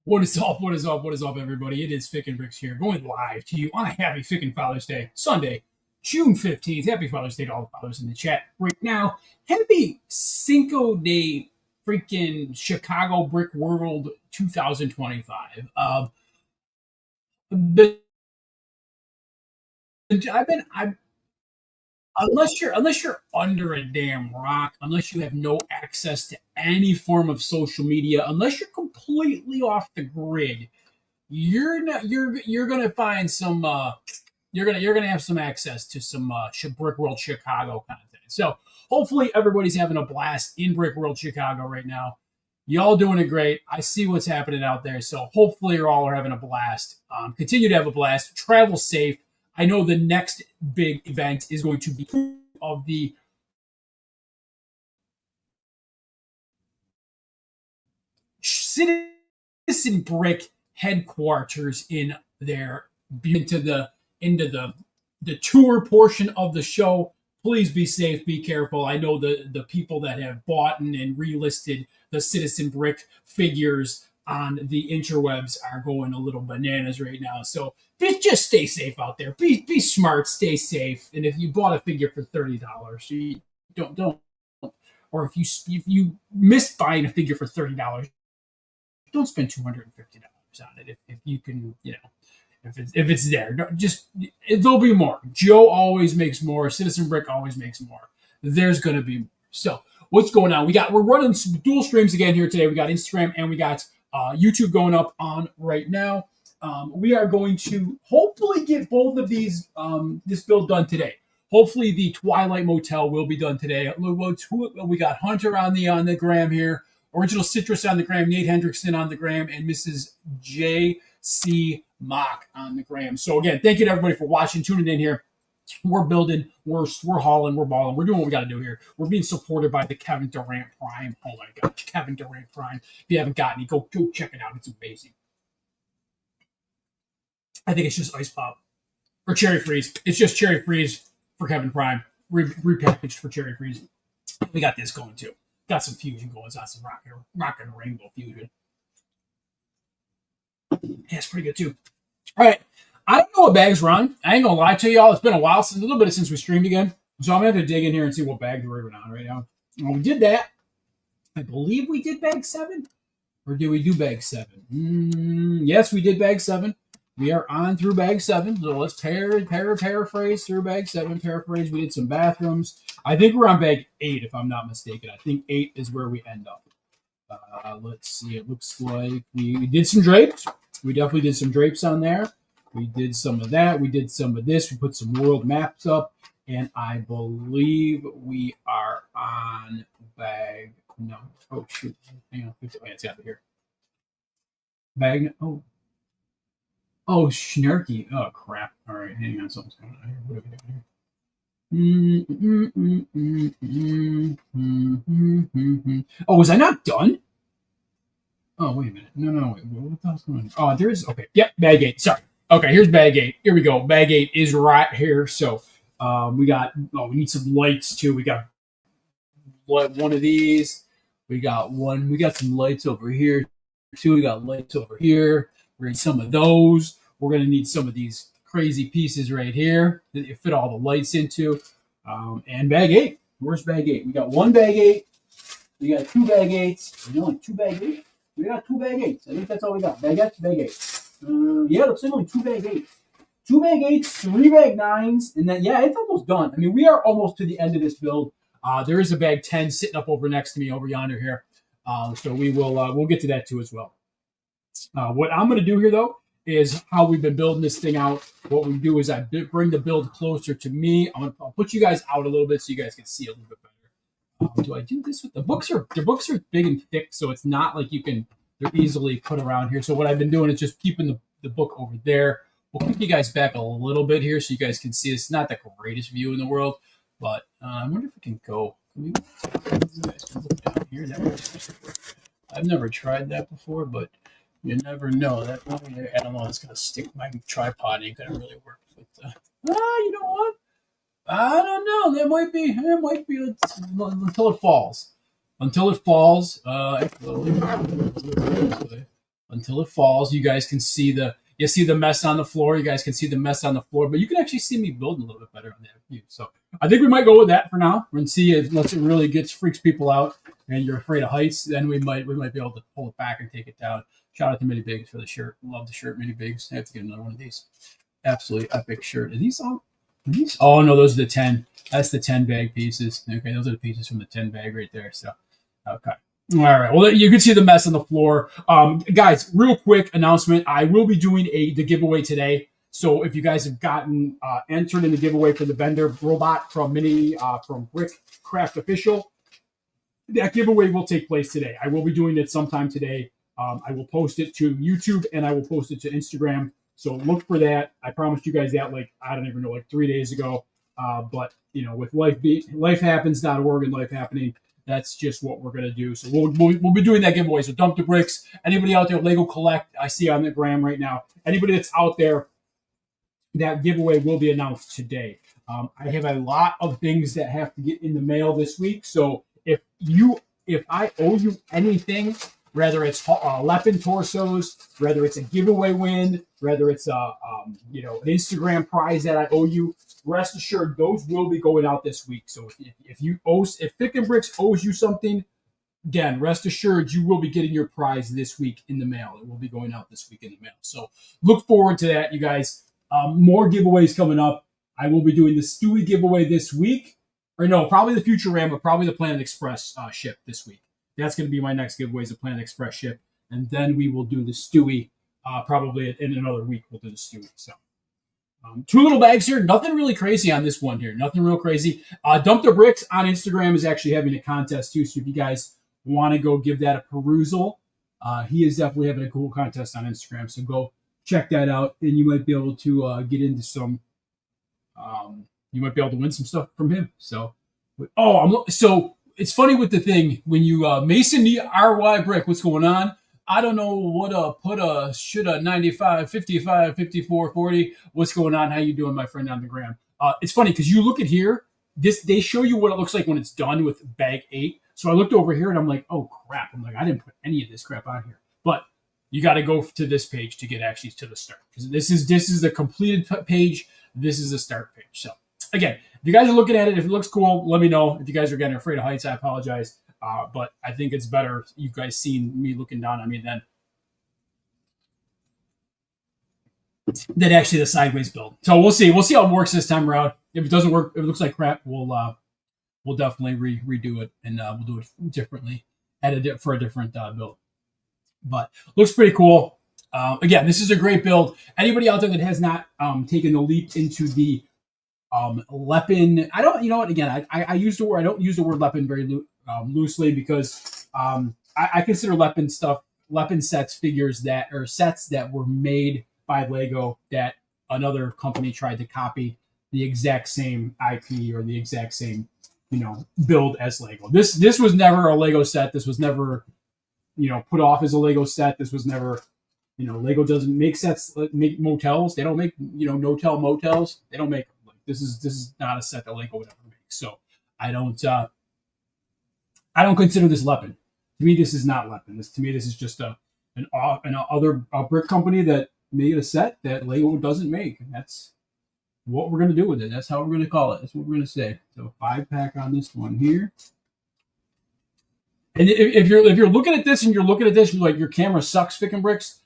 What is up? What is up? What is up, everybody? It is Fikin Bricks here, going live to you on a happy Fikin Father's Day, Sunday, June 15th. Happy Father's Day to all the fathers in the chat right now. Happy Cinco de freaking Chicago Brick World 2025. I've I've unless you're under a damn rock, unless you have no access to any form of social media, unless you're completely off the grid, you're gonna find some you're gonna have some access to some Brick World Chicago content. So hopefully everybody's having a blast in Brick World Chicago right now. Y'all doing it great. I see what's happening out there. So hopefully you're all having a blast. Continue to have a blast. Travel safe. I know the next big event is going to be of the Citizen Brick headquarters in there into the tour portion of the show. Please be safe, be careful. I know the people that have bought and relisted the Citizen Brick figures on the interwebs are going a little bananas right now. So just stay safe out there. Be smart, stay safe. And if you bought a figure for $30, you don't. Or if you missed buying a figure for $30, don't spend $250 on it if you can, if it's there. Just there'll be more. Joe always makes more. Citizen Brick always makes more. There's gonna be more. So what's going on? We're running some dual streams again here today. We got Instagram and we got YouTube going up on right now. We are going to hopefully get both of these this build done today. Hopefully the Twilight Motel will be done today. We got Hunter on the gram here. Original Citrus on the gram, Nate Hendrickson on the gram, and Mrs. J.C. Mock on the gram. So again, thank you to everybody for watching, tuning in here. We're building, we're hauling, we're balling. We're doing what we got to do here. We're being supported by the Kevin Durant Prime. Oh my gosh, Kevin Durant Prime. If you haven't gotten it, go check it out. It's amazing. I think it's just Ice Pop or Cherry Freeze. It's just Cherry Freeze for Kevin Prime, repackaged for Cherry Freeze. We got this going too. Got some fusion going on, some rocket and rainbow fusion. Yeah, it's pretty good too. All right. I don't know what bags run. I ain't gonna lie to y'all. It's been a while, a little bit since we streamed again. So I'm gonna have to dig in here and see what bag we're on right now. Well, we did that. I believe we did bag 7. Or did we do bag 7? Yes, we did bag 7. We are on through bag 7. So let's paraphrase through bag 7. Paraphrase. We did some bathrooms. I think we're on bag 8, if I'm not mistaken. I think 8 is where we end up. Let's see. It looks like we did some drapes. We definitely did some drapes on there. We did some of that. We did some of this. We put some world maps up. And I believe we are on bag. No. Oh, shoot. Hang on. It's got it here. Bag. Oh. Oh, Schnurky. Oh, crap. All right. Hang on. Something's going on here. What are we doing here? Oh, was I not done? Oh, wait a minute. No. Wait. What the hell's going on? Oh, there is. Okay. Yep. Bag 8. Sorry. Okay. Here's bag 8. Here we go. Bag 8 is right here. So we need some lights too. We got one of these. We got one. We got some lights over here too. We got lights over here. We're in some of those. We're going to need some of these crazy pieces right here that you fit all the lights into. And bag 8. Where's bag 8? We got one bag 8. We got 2 bag 8s. We only 2 bag 8s. We got 2 bag 8s. I think that's all we got. Bag 8, bag 8. Yeah, it looks like only 2 bag 8s. 2 bag 8s, 3 bag 9s, and then, yeah, it's almost done. I mean, we are almost to the end of this build. There is a bag 10 sitting up over next to me over yonder here. So we'll get to that too as well. What I'm going to do here, though, is how we've been building this thing out. What we do is I bring the build closer to me. I'll put you guys out a little bit so you guys can see a little bit better. Do I do this with the books? The books are big and thick, so it's not like they're easily put around here. So what I've been doing is just keeping the book over there. We'll kick you guys back a little bit here so you guys can see. It's not the greatest view in the world, but I wonder if we can go. You guys can look down here. I've never tried that before, but you never know. That I don't know. It's gonna stick. My tripod ain't gonna really work. But you know what? I don't know. That might be until it falls. Until it falls. until it falls. You guys can see the mess on the floor. You guys can see the mess on the floor, but you can actually see me building a little bit better on that view. So I think we might go with that for now and see if unless it really freaks people out and you're afraid of heights, then we might be able to pull it back and take it down. Shout out to Mini Bigs for the shirt. Love the shirt, Mini Bigs. I have to get another one of these. Absolutely epic shirt. Are these all? Oh no, those are the 10. That's the 10 bag pieces. Okay, those are the pieces from the 10 bag right there. So, okay. All right. Well, you can see the mess on the floor. Guys, real quick announcement. I will be doing the giveaway today. So if you guys have gotten entered in the giveaway for the vendor robot from Brick Craft Official, that giveaway will take place today. I will be doing it sometime today. I will post it to YouTube and I will post it to Instagram. So look for that. I promised you guys that I don't even know, 3 days ago. But with lifehappens.org and life happening, that's just what we're gonna do. So we'll be doing that giveaway. So dump the bricks. Anybody out there, Lego Collect, I see on the gram right now. Anybody that's out there, that giveaway will be announced today. I have a lot of things that have to get in the mail this week. So if I owe you anything, whether it's Lepin torsos, whether it's a giveaway win, whether it's an Instagram prize that I owe you, rest assured those will be going out this week. So if Fikin Bricks owes you something, again, rest assured you will be getting your prize this week in the mail. It will be going out this week in the mail. So look forward to that, you guys. More giveaways coming up. I will be doing the Stewie giveaway this week, or no, probably the Future Ram, but probably the Planet Express ship this week. That's going to be my next giveaway, is the Planet Express ship. And then we will do the Stewie probably in another week. We'll do the Stewie. So 2 little bags here. Nothing really crazy on this one here. Nothing real crazy. Dump the Bricks on Instagram is actually having a contest too. So if you guys want to go give that a perusal, he is definitely having a cool contest on Instagram. So go check that out, and you might be able to get into some. You might be able to win some stuff from him. So, so it's funny with the thing when you Mason RY Brick. What's going on? I don't know what should a 95, 55, 54, 40. What's going on? How you doing, my friend on the gram? It's funny because you look at here. They show you what it looks like when it's done with bag 8. So I looked over here and I'm like, oh crap! I'm like, I didn't put any of this crap on here, but you got to go to this page to get actually to the start, because this is the completed page. This is the start page. So again, if you guys are looking at it, if it looks cool, let me know. If you guys are getting afraid of heights, I apologize. But I think it's better you guys seeing me looking down on me than actually the sideways build. So we'll see. We'll see how it works this time around. If it doesn't work, if it looks like crap, we'll definitely redo it, and we'll do it differently for a different build. But looks pretty cool. Again, this is a great build. Anybody out there that has not taken the leap into the Lepin, I don't, again, I use the word, I don't use the word Lepin very loosely, because I consider Lepin sets figures sets that were made by Lego that another company tried to copy the exact same IP or the exact same, build as Lego. This was never a Lego set. This was never, put off as a Lego set. This was never, Lego doesn't make sets, make motels. They don't make, no-tell motels. They don't make, this is not a set that Lego would ever make. So I don't consider this Lepin. To me, this is not Lepin. To me, this is just an other brick company that made a set that Lego doesn't make. And that's what we're going to do with it. That's how we're going to call it. That's what we're going to say. So 5-pack on this one here. And if you're looking at this and you're you're like, your camera sucks, Fikin Bricks.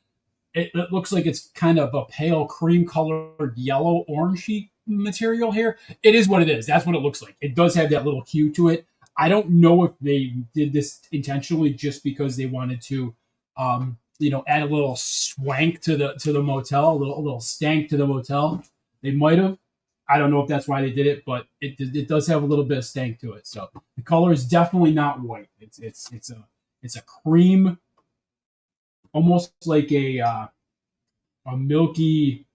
It looks like it's kind of a pale cream colored yellow orangey material here. It is what it is. That's what it looks like. It does have that little hue to it. I don't know if they did this intentionally just because they wanted to, add a little swank to the motel, a little stank to the motel. They might have. I don't know if that's why they did it, but it does have a little bit of stank to it. So the color is definitely not white. It's a cream, almost like a milky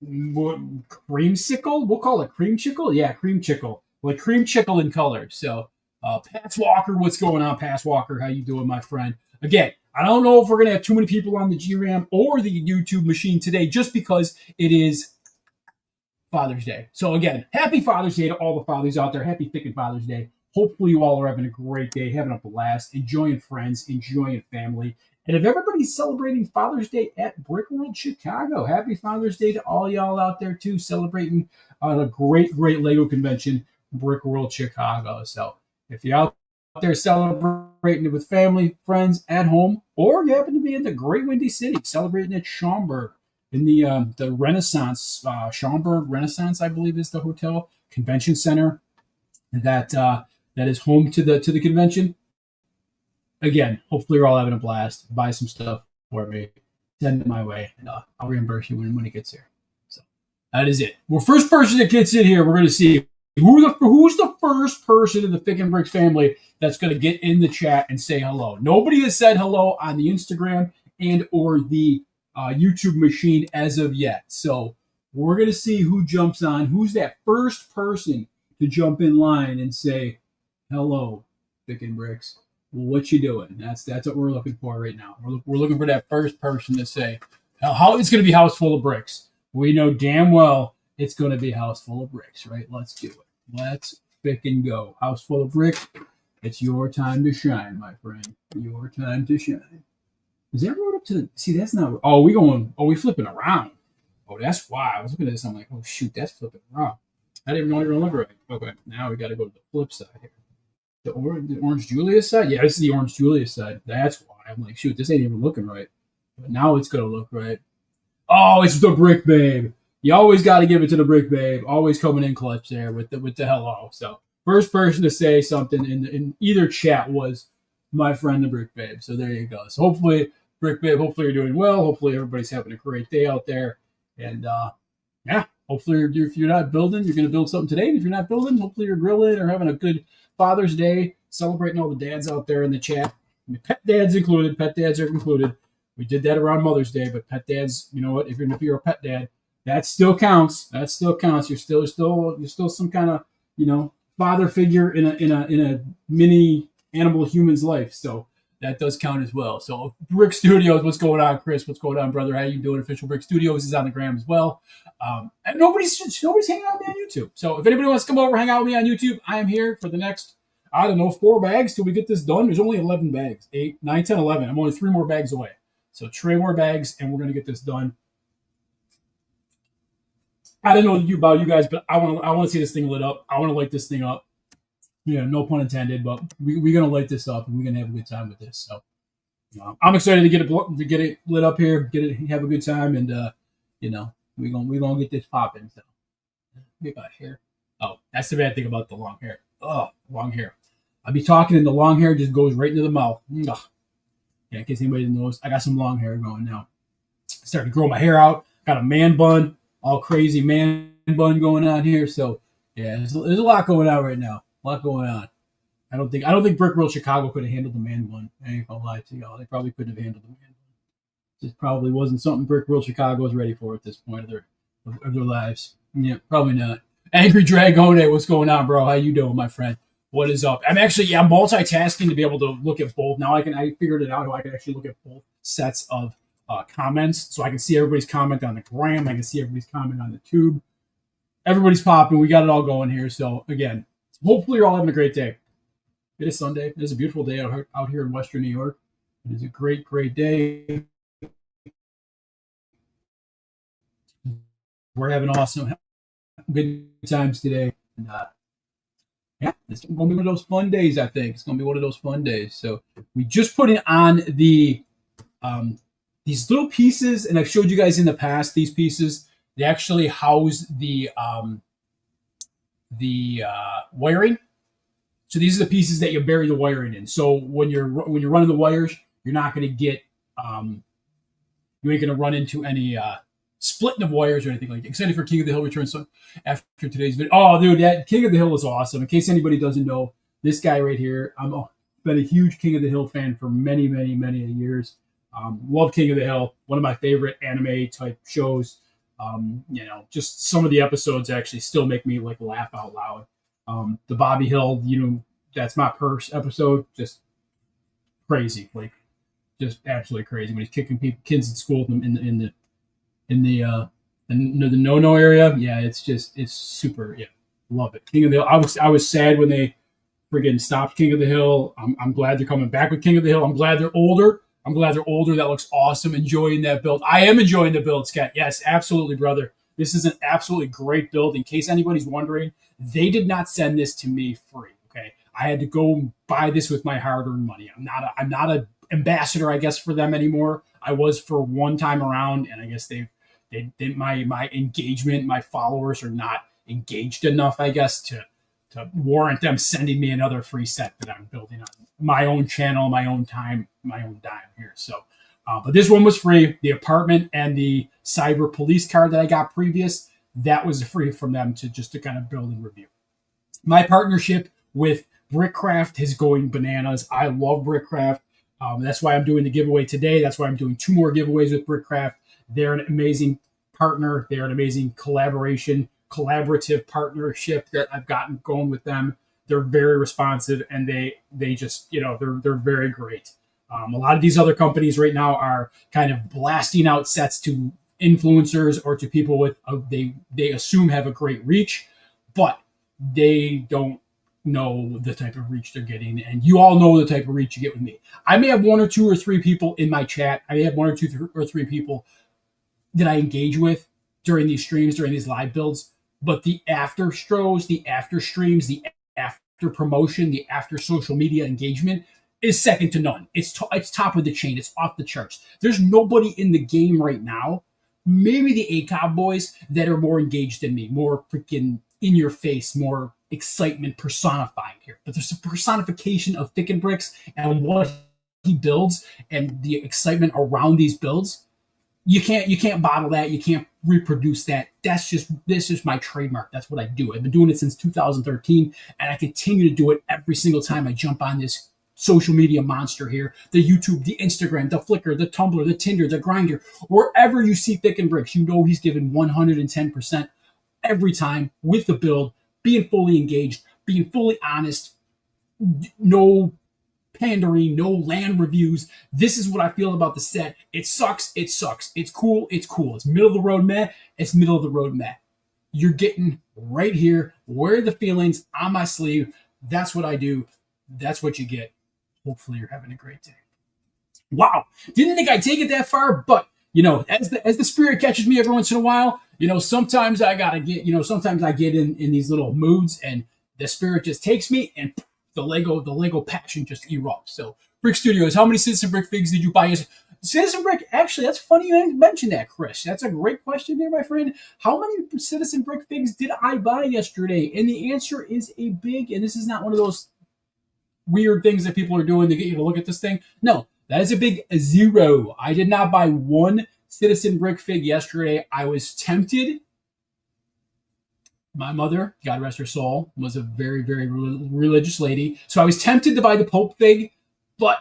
creamsicle. We'll call it cream chickle. Yeah, cream chickle, like cream chickle in color. So Pass Walker, what's going on, Pass Walker? How you doing, my friend? Again, I don't know if we're going to have too many people on the GRAM or the YouTube machine today, just because it is Father's Day. So again, happy Father's Day to all the fathers out there. Happy Fikin Father's Day. Hopefully, you all are having a great day, having a blast, enjoying friends, enjoying family. And if everybody's celebrating Father's Day at Brick World Chicago, happy Father's Day to all y'all out there too, celebrating a great Lego convention, Brick World Chicago. So if you're out there celebrating it with family, friends at home, or you happen to be in the Great Windy City celebrating at Schaumburg in the Renaissance, Schaumburg Renaissance, I believe is the hotel convention center that that is home to the convention. Again, hopefully you're all having a blast. Buy some stuff for me, send it my way, and I'll reimburse you when it gets here. So that is it. Well, first person that gets in here, we're going to see who's the first person in the Fikin Bricks family that's going to get in the chat and say hello. Nobody has said hello on the Instagram and or the YouTube machine as of yet. So we're going to see who jumps on. Who's that first person to jump in line and say hello, Fikin Bricks? What you doing? That's what we're looking for right now. We're looking for that first person to say how it's going to be house full of bricks. We know damn well it's going to be house full of bricks, right? Let's do it. Let's Fikin go. House full of bricks. It's your time to shine, my friend. Your time to shine. Is that road up to the? See, that's not. Oh, we flipping around. Oh, that's why I was looking at this. I'm like, oh shoot, that's flipping around. I didn't even know you were looking right. Okay, now we got to go to the flip side here. The Orange Julius side? Yeah, this is the Orange Julius side. That's why. I'm like, shoot, this ain't even looking right. But now it's going to look right. Oh, it's the Brick Babe. You always got to give it to the Brick Babe. Always coming in clutch there with the hello. So first person to say something in either chat was my friend, the Brick Babe. So there you go. So hopefully, Brick Babe, hopefully you're doing well. Hopefully everybody's having a great day out there. And yeah, hopefully if you're not building, you're going to build something today. And if you're not building, hopefully you're grilling or having a good Father's Day, celebrating all the dads out there in the chat. Pet dads included. Pet dads are included. We did that around Mother's Day, but pet dads, you know what? If you're a pet dad, that still counts. That still counts. You're still some kind of father figure in a mini animal human's life. So that does count as well. So Brick Studios, what's going on, Chris? What's going on, brother? How you doing? Official Brick Studios is on the gram as well. And nobody's hanging out with me on YouTube. So if anybody wants to come over, hang out with me on YouTube, I am here for the next, 4 bags till we get this done. There's only 11 bags, 8, 9, 10, 11. I'm only 3 more bags away. So 3 more bags, and we're going to get this done. I don't know about you guys, but I want to see this thing lit up. I want to light this thing up. Yeah, no pun intended, but we're going to light this up, and we're going to have a good time with this. So I'm excited to get it lit up here, have a good time, and we're gonna get this popping. So get back here. Oh, that's the bad thing about the long hair. Oh, long hair. I'll be talking, and the long hair just goes right into the mouth. Ugh. Yeah, in case anybody knows, I got some long hair going now. Starting to grow my hair out. Got a man bun, all crazy man bun going on here. So yeah, there's a lot going on right now. A lot going on. I don't think Brick World Chicago could have handled the man bun. I ain't gonna lie to y'all. They probably couldn't have handled the man bun. It probably wasn't something Brick World Chicago was ready for at this point of their lives. Yeah, probably not. Angry Dragone, what's going on, bro? How you doing, my friend? What is up? I'm multitasking to be able to look at both. Now I figured it out how I can actually look at both sets of comments. So I can see everybody's comment on the gram. I can see everybody's comment on the tube. Everybody's popping. We got it all going here. So again, hopefully you're all having a great day. It is Sunday. It is a beautiful day out here in Western New York. It is a great day. We're having awesome, good times today. And, yeah, it's going to be one of those fun days, I think. It's going to be one of those fun days. So we just put it on the these little pieces, and I've showed you guys in the past these pieces. They actually house the wiring. So these are the pieces that you bury the wiring in. So when you're running the wires, you're not going to get you ain't going to run into any splitting of wires or anything like that. Excited for King of the Hill returns after today's video. Oh, dude, that King of the Hill is awesome. In case anybody doesn't know, this guy right here, been a huge King of the Hill fan for many years. Love King of the Hill, one of my favorite anime type shows. Just some of the episodes actually still make me like laugh out loud. The Bobby Hill, that's my purse episode, just crazy, like just absolutely crazy when he's kicking kids at school in the no area. Yeah, it's super. Yeah, love it. King of the Hill. I was sad when they friggin' stopped King of the Hill. I'm glad they're coming back with King of the Hill. I'm glad they're older. I'm glad they're older. That looks awesome. Enjoying that build. I am enjoying the build, Scott. Yes, absolutely, brother. This is an absolutely great build. In case anybody's wondering, they did not send this to me free. Okay, I had to go buy this with my hard-earned money. I'm not a ambassador, I guess, for them anymore. I was for one time around, and I guess my engagement, my followers are not engaged enough, I guess, to warrant them sending me another free set that I'm building on my own channel, my own time, my own dime here. So, but this one was free. The apartment and the cyber police card that I got previous, that was free from them to kind of build and review. My partnership with Brickcraft is going bananas. I love Brickcraft. That's why I'm doing the giveaway today. That's why I'm doing 2 more giveaways with Brickcraft. They're an amazing partner. They're an amazing collaborative partnership that I've gotten going with them. They're very responsive, and they just, they're very great. A lot of these other companies right now are kind of blasting out sets to influencers or to people with they assume have a great reach, but they don't know the type of reach they're getting. And you all know the type of reach you get with me. I may have 1 or 2 or 3 people in my chat. I may have 1 or 2 or 3 people that I engage with during these streams, during these live builds. But the after shows, the after streams, the after promotion, the after social media engagement is second to none. It's top of the chain. It's off the charts. There's nobody in the game right now, maybe the ACOB boys, that are more engaged than me, more freaking in your face, more excitement personified here. But there's a personification of Fikin Bricks and what he builds and the excitement around these builds. You can't bottle that. You can't reproduce that. This is my trademark. That's what I do. I've been doing it since 2013, and I continue to do it every single time I jump on this social media monster here. The YouTube, the Instagram, the Flickr, the Tumblr, the Tinder, the Grindr. Wherever you see Fikin Bricks, you know he's given 110% every time with the build, being fully engaged, being fully honest, no pandering, no land reviews. This is what I feel about the set. It sucks. It sucks. It's cool. It's cool. It's middle of the road meh. It's middle of the road meh. You're getting right here. Where are the feelings on my sleeve? That's what I do. That's what you get. Hopefully you're having a great day. Wow. Didn't think I'd take it that far, but as the spirit catches me every once in a while, sometimes I gotta get, sometimes I get in these little moods and the spirit just takes me and the Lego passion just erupts. So, Brick Studios, how many Citizen Brick figs did you buy? Citizen Brick, actually, that's funny you mentioned that, Chris. That's a great question there, my friend. How many Citizen Brick figs did I buy yesterday? And the answer is a big, and this is not one of those weird things that people are doing to get you to look at this thing. No, that is a big 0. I did not buy 1 Citizen Brick fig yesterday. I was tempted. My mother, God rest her soul, was a very, very religious lady. So I was tempted to buy the Pope fig, but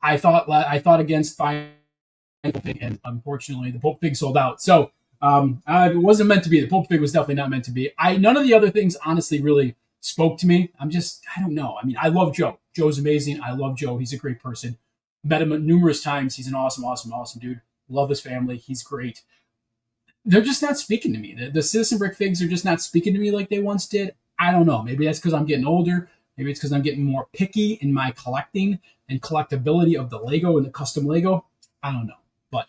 I thought against buying the Pope fig, and unfortunately the Pope fig sold out. So it wasn't meant to be. The Pope fig was definitely not meant to be. None of the other things honestly really spoke to me. I don't know. I mean, I love Joe. Joe's amazing. I love Joe. He's a great person. Met him numerous times. He's an awesome, awesome, awesome dude. Love his family. He's great. They're just not speaking to me. The Citizen Brick figs are just not speaking to me like they once did. I don't know. Maybe that's because I'm getting older. Maybe it's because I'm getting more picky in my collecting and collectability of the Lego and the custom Lego. I don't know. But,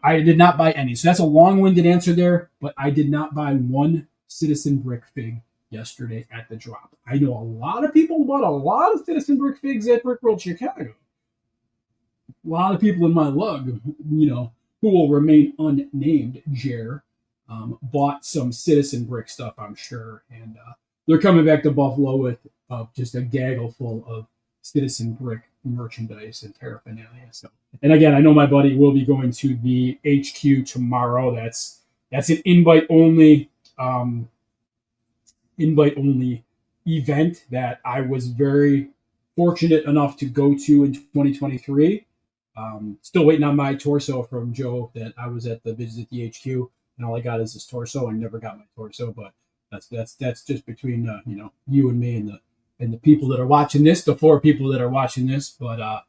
I did not buy any. So that's a long-winded answer there. But I did not buy 1 Citizen Brick fig yesterday at the drop. I know a lot of people bought a lot of Citizen Brick figs at Brick World Chicago. A lot of people in my lug, who will remain unnamed, Jer, bought some Citizen Brick stuff, I'm sure. And they're coming back to Buffalo with just a gaggle full of Citizen Brick merchandise and paraphernalia. So, and again, I know my buddy will be going to the HQ tomorrow. That's an invite only event that I was very fortunate enough to go to in 2023. Still waiting on my torso from Joe that I was at the visit at the HQ, and all I got is this torso. I never got my torso, but that's just between you and me and the people that are watching this, the 4 people that are watching this. But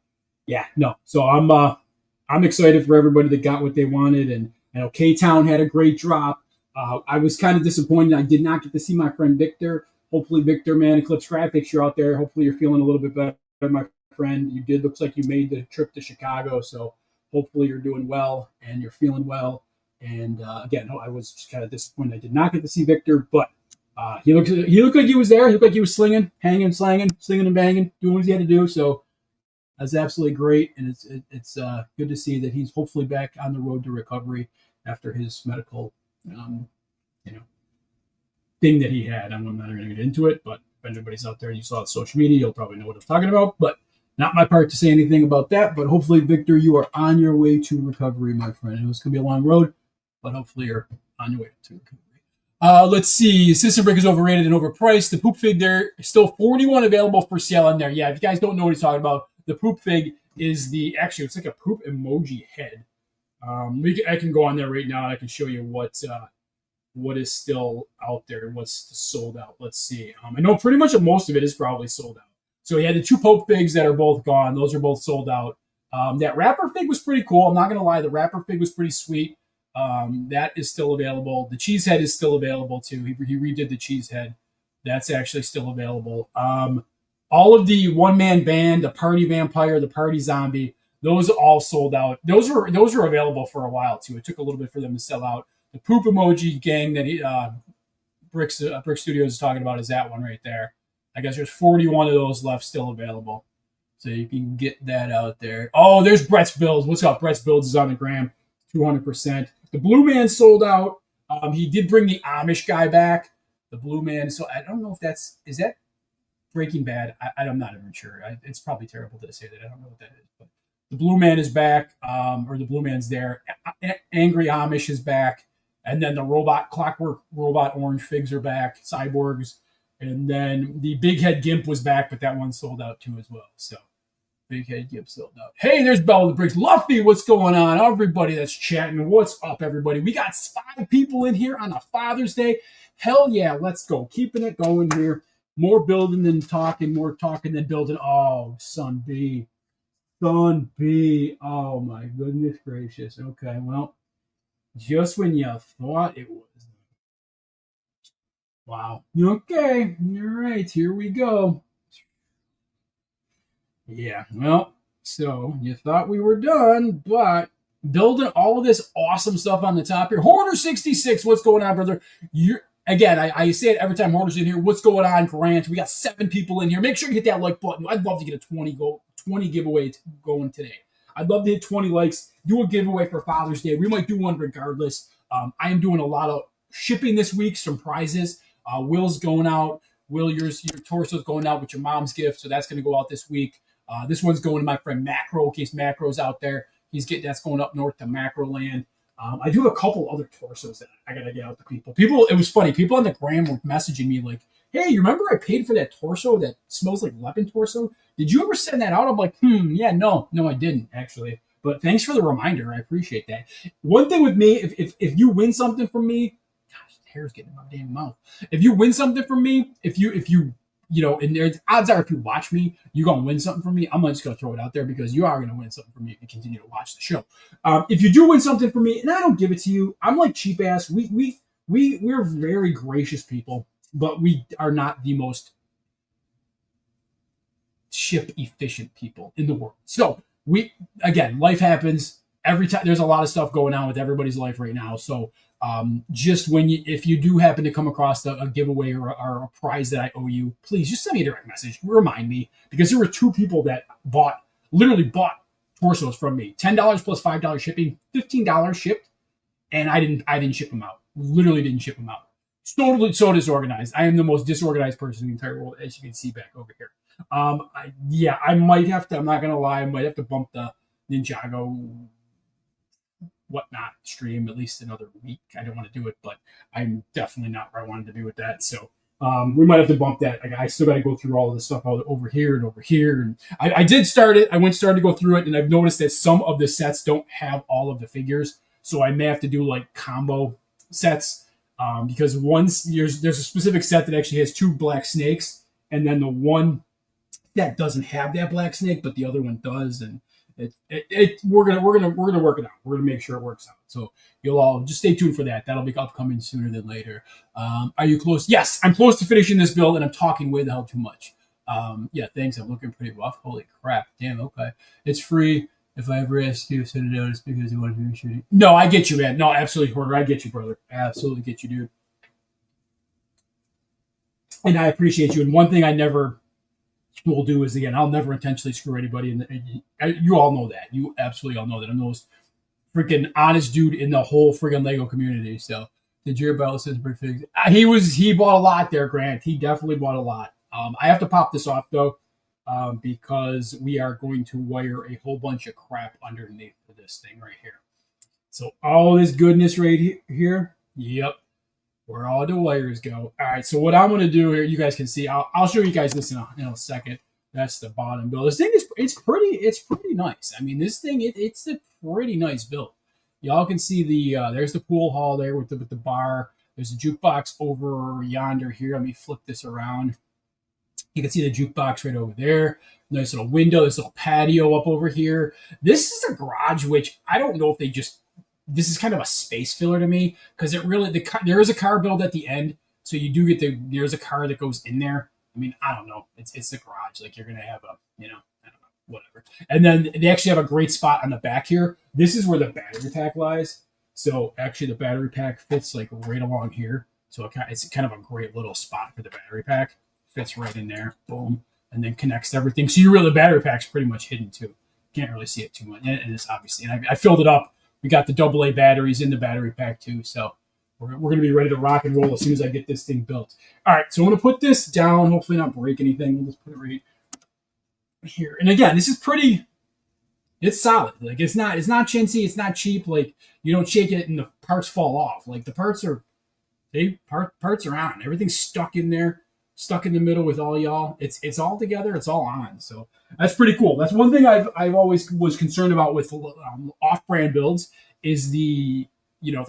so I'm excited for everybody that got what they wanted, and I know K-Town had a great drop. I was kind of disappointed I did not get to see my friend Victor. hopefully, Victor, man, Eclipse Graphics, you're out there. Hopefully, you're feeling a little bit better, my friend. You did looks like you made the trip to Chicago, so hopefully you're doing well and you're feeling well. And again, I was just kind of disappointed I did not get to see Victor, but he looked like he was there. He looked like he was slinging, hanging, slanging, slinging and banging, doing what he had to do. So that's absolutely great, and it's good to see that he's hopefully back on the road to recovery after his medical, you know, thing that he had. I'm not going to get into it, but if anybody's out there and you saw it on social media, you'll probably know what I'm talking about. But not my part to say anything about that. But hopefully, Victor, you are on your way to recovery, my friend. It's going to be a long road, but hopefully you're on your way to recovery. Let's see. System Break is overrated and overpriced. The Poop Fig there is still 41 available for sale on there. Yeah, if you guys don't know what he's talking about, the Poop Fig is it's like a poop emoji head. I can go on there right now and I can show you what is still out there, what's sold out. Let's see. I know pretty much most of it is probably sold out. So he had the 2 Pope Figs that are both gone. Those are both sold out. That wrapper fig was pretty cool. I'm not going to lie. The wrapper fig was pretty sweet. That is still available. The cheese head is still available too. He redid the cheese head. That's actually still available. All of the one-man band, the Party Vampire, the Party Zombie, those all sold out. Those were available for a while too. It took a little bit for them to sell out. The poop emoji gang that Brick Studios is talking about is that one right there. I guess there's 41 of those left still available. So you can get that out there. Oh, there's Brett's Builds. What's up? Brett's Builds is on the gram, 200%. The Blue Man sold out. He did bring the Amish guy back. The Blue Man. So I don't know if is that Breaking Bad. I'm not even sure. It's probably terrible to say that. I don't know what that is. But the Blue Man is back, or the Blue Man's there. Angry Amish is back. And then the Clockwork Robot Orange Figs are back. Cyborgs. And then the Big Head Gimp was back, but that one sold out too as well. So Big Head Gimp sold out. Hey, there's Bell of the Bricks. Luffy, what's going on? Everybody that's chatting, what's up, everybody? We got 5 people in here on a Father's Day. Hell yeah, let's go. Keeping it going here. More building than talking, more talking than building. Oh, Son B. Son B. Oh, my goodness gracious. Okay, well, just when you thought it was. Wow. Okay. All right. Here we go. Yeah. Well, so you thought we were done, but building all of this awesome stuff on the top here. Hoarder 66. What's going on, brother? Again, I say it every time Hoarder's in here. What's going on, Grant? We got 7 people in here. Make sure you hit that like button. I'd love to get a 20 giveaway going today. I'd love to hit 20 likes, do a giveaway for Father's Day. We might do one regardless. I am doing a lot of shipping this week, some prizes. Will's going out. Will, your torso's going out with your mom's gift, so that's going to go out this week. This one's going to my friend Macro, in case Macro's out there. That's going up north to Macro Land. I do have a couple other torsos that I got to get out to people. It was funny. People on the gram were messaging me like, hey, you remember I paid for that torso that smells like lemon torso? Did you ever send that out? I'm like, yeah, no, I didn't actually. But thanks for the reminder. I appreciate that. One thing with me, if you win something from me, gosh, the hair's getting in my damn mouth. If you win something from me, if you and there's odds are if you watch me, you're gonna win something from me. I'm just gonna throw it out there because you are gonna win something from me if you continue to watch the show. If you do win something from me and I don't give it to you, I'm like cheap ass. We're very gracious people, but we are not the most ship efficient people in the world. So life happens every time. There's a lot of stuff going on with everybody's life right now. So if you do happen to come across a giveaway or a prize that I owe you, please just send me a direct message. Remind me, because there were 2 people that literally bought torsos from me. $10 plus $5 shipping, $15 shipped, and I didn't ship them out. Literally didn't ship them out. Totally so disorganized. I am the most disorganized person in the entire world, as you can see back over here. I might have to. I'm not gonna lie. I might have to bump the Ninjago whatnot stream at least another week. I don't want to do it, but I'm definitely not where I wanted to be with that. So we might have to bump that. I still got to go through all of the stuff over here and over here. And I did start it. I started to go through it, and I've noticed that some of the sets don't have all of the figures. So I may have to do like combo sets because there's a specific set that actually has 2 black snakes, and then the one that doesn't have that black snake, but the other one does. And We're gonna work it out. We're gonna make sure it works out. So you'll all just stay tuned for that. That'll be upcoming sooner than later. Are you close? Yes, I'm close to finishing this build, and I'm talking way the hell too much. Yeah, thanks. I'm looking pretty rough. Holy crap! Damn. Okay, it's free. If I ever ask you to send it out, it's because you want to be shooting. No, I get you, man. No, absolutely, Hoarder. I get you, brother. Absolutely get you, dude. And I appreciate you. And one thing I never will do is, again, I'll never intentionally screw anybody. And you all know that. You absolutely all know that. I'm the most freaking honest dude in the whole freaking Lego community. So did you hear about Listen's Brick Figs? He bought a lot there, Grant. He definitely bought a lot. I have to pop this off though, because we are going to wire a whole bunch of crap underneath this thing right here. So all this goodness right here. Yep. Where all the wires go. All right, so what I'm going to do here, you guys can see. I'll show you guys this in a second. That's the bottom build. This thing it's pretty nice. I mean, this thing it's a pretty nice build. Y'all can see there's the pool hall there with the bar. There's a jukebox over yonder here. Let me flip this around. You can see the jukebox right over there. Nice little window. This little patio up over here. This is a garage, which I don't know if they just. This is kind of a space filler to me because it really there is a car build at the end, so you do get there's a car that goes in there. I mean, I don't know. It's the garage. Like you're gonna have a I don't know, whatever. And then they actually have a great spot on the back here. This is where the battery pack lies. So actually, the battery pack fits like right along here. So it's kind of a great little spot for the battery pack. Fits right in there. Boom, and then connects to everything. So the battery pack's pretty much hidden too. Can't really see it too much. And it's obviously, and I filled it up. We got the AA batteries in the battery pack too, so we're going to be ready to rock and roll as soon as I get this thing built. All right, so I'm going to put this down, hopefully not break anything. We'll just put it right here. And again, this is pretty, it's solid. Like it's not chintzy, it's not cheap. Like you don't shake it and the parts fall off. Like the parts are on. Everything's stuck in there, stuck in the middle with all y'all. It's all together, it's all on. So that's pretty cool. That's one thing I've always was concerned about with off-brand builds is the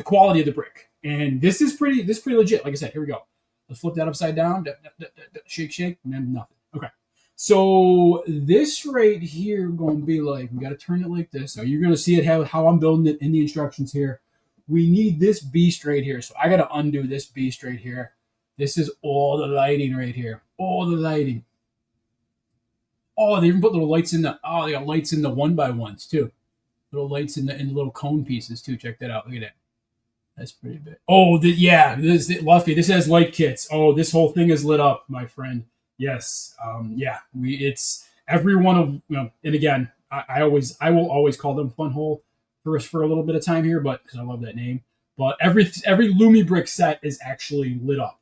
quality of the brick. And this is pretty legit. Like I said, here we go. Let's flip that upside down. Shake, and then nothing. Okay. So this right here going to be like, we got to turn it like this. So you're going to see it how I'm building it in the instructions here. We need this beast right here. So I got to undo this beast right here. This is all the lighting right here. All the lighting. Oh, they even put little lights in they got lights in the 1x1s too. Little lights in the little cone pieces too. Check that out. Look at that. That's pretty big. Oh, Luffy, this has light kits. Oh, this whole thing is lit up, my friend. Yes. It's every one of and again, I will always call them Fun Hole for a little bit of time here, but because I love that name. But every Lumibrick set is actually lit up.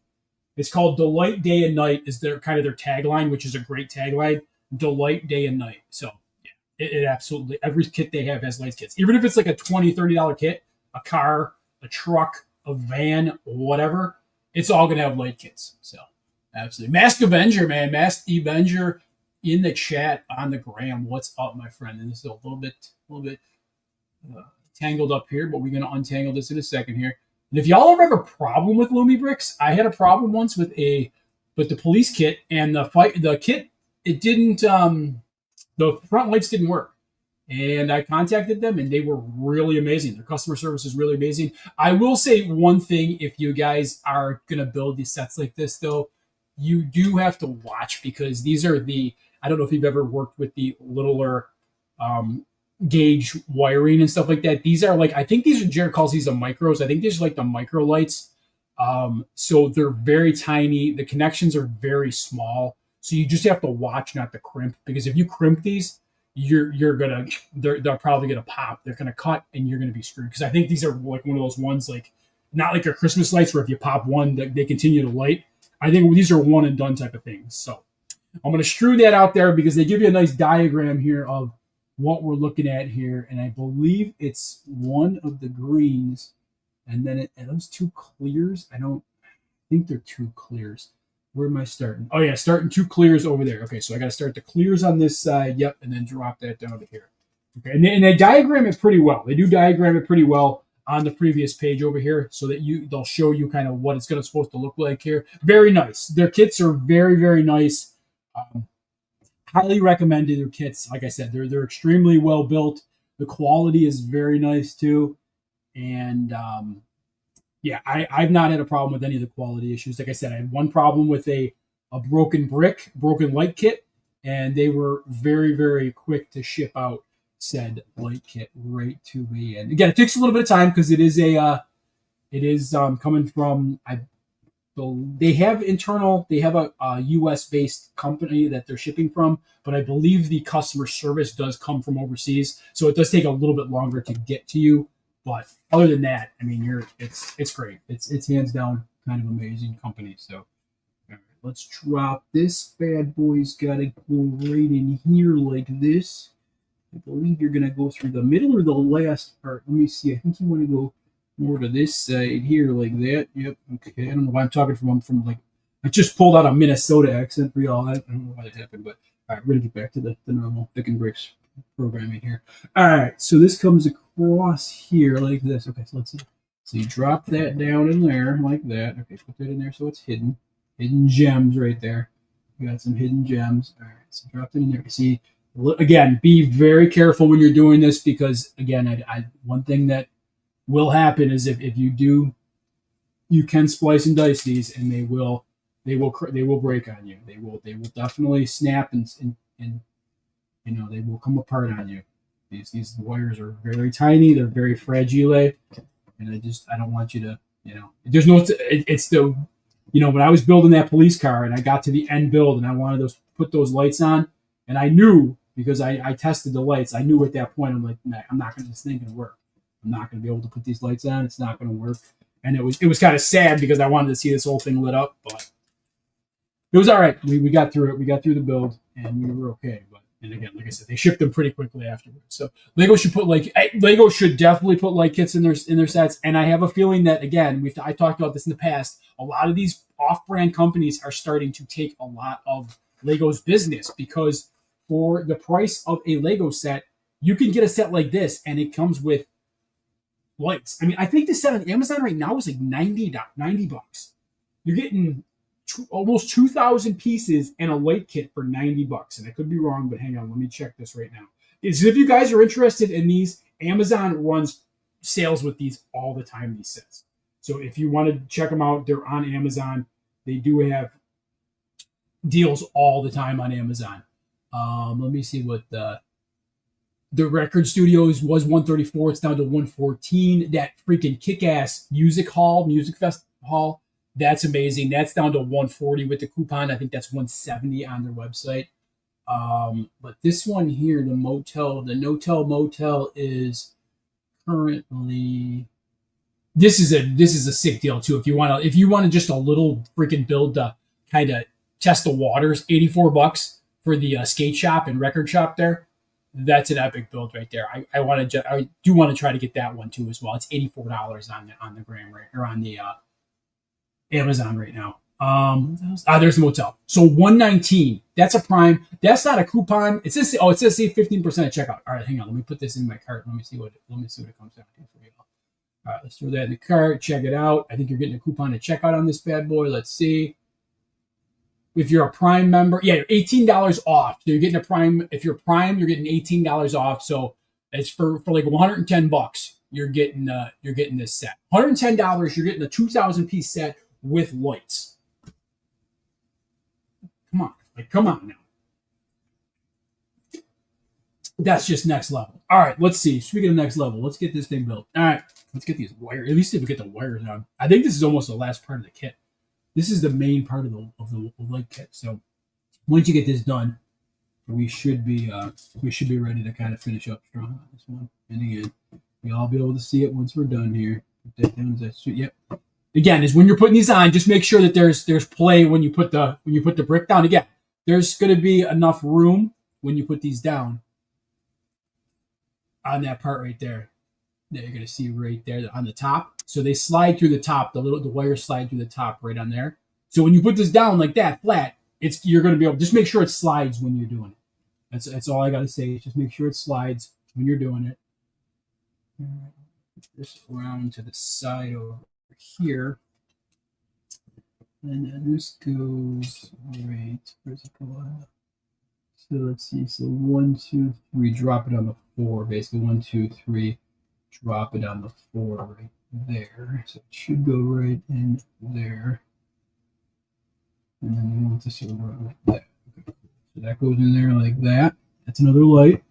It's called Delight Day and Night is their tagline, which is a great tagline. Delight day and night. So yeah, it absolutely every kit they have has lights kits. Even if it's like a $20-$30 kit, a car, a truck, a van, whatever, it's all gonna have light kits. So absolutely. Masked Avenger, man. Masked Avenger in the chat on the gram. What's up, my friend? And this is a little bit tangled up here, but we're gonna untangle this in a second here. And if y'all ever have a problem with Lumibricks, I had a problem once with the police kit and the kit. It didn't, the front lights didn't work. And I contacted them and they were really amazing. Their customer service is really amazing. I will say one thing, if you guys are going to build these sets like this, though, you do have to watch because these are I don't know if you've ever worked with the littler gauge wiring and stuff like that. These are I think Jared calls these the micros. I think these are like the micro lights. So they're very tiny. The connections are very small. So you just have to watch not to crimp because if you crimp these, they're probably gonna pop. They're gonna cut and you're gonna be screwed. Because I think these are like one of those ones not like your Christmas lights where if you pop one, they continue to light. I think these are one and done type of things. So I'm gonna strew that out there because they give you a nice diagram here of what we're looking at here, and I believe it's one of the greens, and then are those two clears? I don't think they're two clears. Where am I starting? Oh yeah, starting two clears over there. Okay, so I got to start the clears on this side. Yep, and then drop that down to here. Okay, and they diagram it pretty well. They do diagram it pretty well on the previous page over here, so that they'll show you kind of what it's supposed to look like here. Very nice. Their kits are very, very nice. highly recommended their kits. Like I said, they're extremely well built. The quality is very nice too, and yeah, I've not had a problem with any of the quality issues. Like I said, I had one problem with a broken light kit, and they were very quick to ship out said light kit right to me. And again, it takes a little bit of time because it is coming from they have a US based company that they're shipping from, but I believe the customer service does come from overseas, so it does take a little bit longer to get to you. But other than that, I mean, it's great. It's hands down kind of amazing company. So all right, let's drop this bad boy's got to go right in here like this. I believe you're gonna go through the middle or the last part. Let me see. I think you want to go more to this side here like that. Yep. Okay. I don't know why I'm talking from like I just pulled out a Minnesota accent for y'all. I don't know why that happened, but all right, we're gonna get back to the normal Fikin Bricks programming here. All right, so this comes across here like this. Okay, so let's see. So you drop that down in there like that. Okay, put that in there so it's hidden. Hidden gems right there. You got some hidden gems. All right, so drop it in there. See, again, be very careful when you're doing this because again, one thing that will happen is if you do, you can splice and dice these, and they will break on you. They will definitely snap and you know they will come apart on you. These wires are very tiny. They're very fragile, and I don't want you to there's no it's the when I was building that police car and I got to the end build and I wanted to put those lights on, and I knew because I tested the lights. I knew at that point I'm like, nah, I'm not going to this thing going to work. I'm not going to be able to put these lights on. It's not going to work. And it was kind of sad because I wanted to see this whole thing lit up, but it was all right. We got through it. We got through the build, and we were okay. But and again, like I said, they shipped them pretty quickly afterwards. So Lego should definitely put light kits in their sets. And I have a feeling that again, I talked about this in the past. A lot of these off-brand companies are starting to take a lot of Lego's business because for the price of a Lego set, you can get a set like this, and it comes with lights. I mean, I think the set on Amazon right now is like $90. You're getting almost 2,000 pieces and a light kit for $90. And I could be wrong, but hang on, let me check this right now. If you guys are interested in these, Amazon runs sales with these all the time, these sets. So if you want to check them out, they're on Amazon. They do have deals all the time on Amazon. Let me see what the Record Studios was $134. It's down to $114. That freaking kick-ass music fest hall, that's amazing. That's down to $140 with the coupon. I think that's $170 on their website. But this one here, the Notel Motel is currently. This is a sick deal too. If you want to just a little freaking build to kind of test the waters, $84 for the skate shop and record shop there. That's an epic build right there. I do want to try to get that one too as well. It's $84 on the gram right or on the Amazon right now. There's Motel. So $119. That's a prime. That's not a coupon. It says save 15% at checkout. All right, hang on. Let me put this in my cart. Let me see what it comes down to for you. All right, let's throw that in the cart. Check it out. I think you're getting a coupon at checkout on this bad boy. Let's see. If you're a Prime member, you're $18 off. So you're getting a Prime. If you're Prime, you're getting $18 off. So it's for like $110. You're getting this set. $110. You're getting a 2,000 piece set with lights. Come on now. That's just next level. All right, let's see. Speaking of next level, let's get this thing built. All right, let's get these wires. At least if we get the wires on. I think this is almost the last part of the kit. This is the main part of the light kit. So once you get this done, we should be ready to kind of finish up strong on this one. And again, you'll all be able to see it once we're done here. Put that down as I shoot. Yep. Again, is when you're putting these on, just make sure that there's play when you put the brick down. Again, there's going to be enough room when you put these down on that part right there that you're going to see right there on the top. So they slide through the top. The wires slide through the top right on there. So when you put this down like that flat, you're going to be able. Just make sure it slides when you're doing it. That's all I got to say. Just make sure it slides when you're doing it. This around to the side over here, and then this goes right. Where's it going? So let's see. So 1, 2, 3, drop it on the 4. Basically 1, 2, 3, drop it on the 4 right there. So it should go right in there. And then we want this over like that. Okay. So that goes in there like that. That's another light.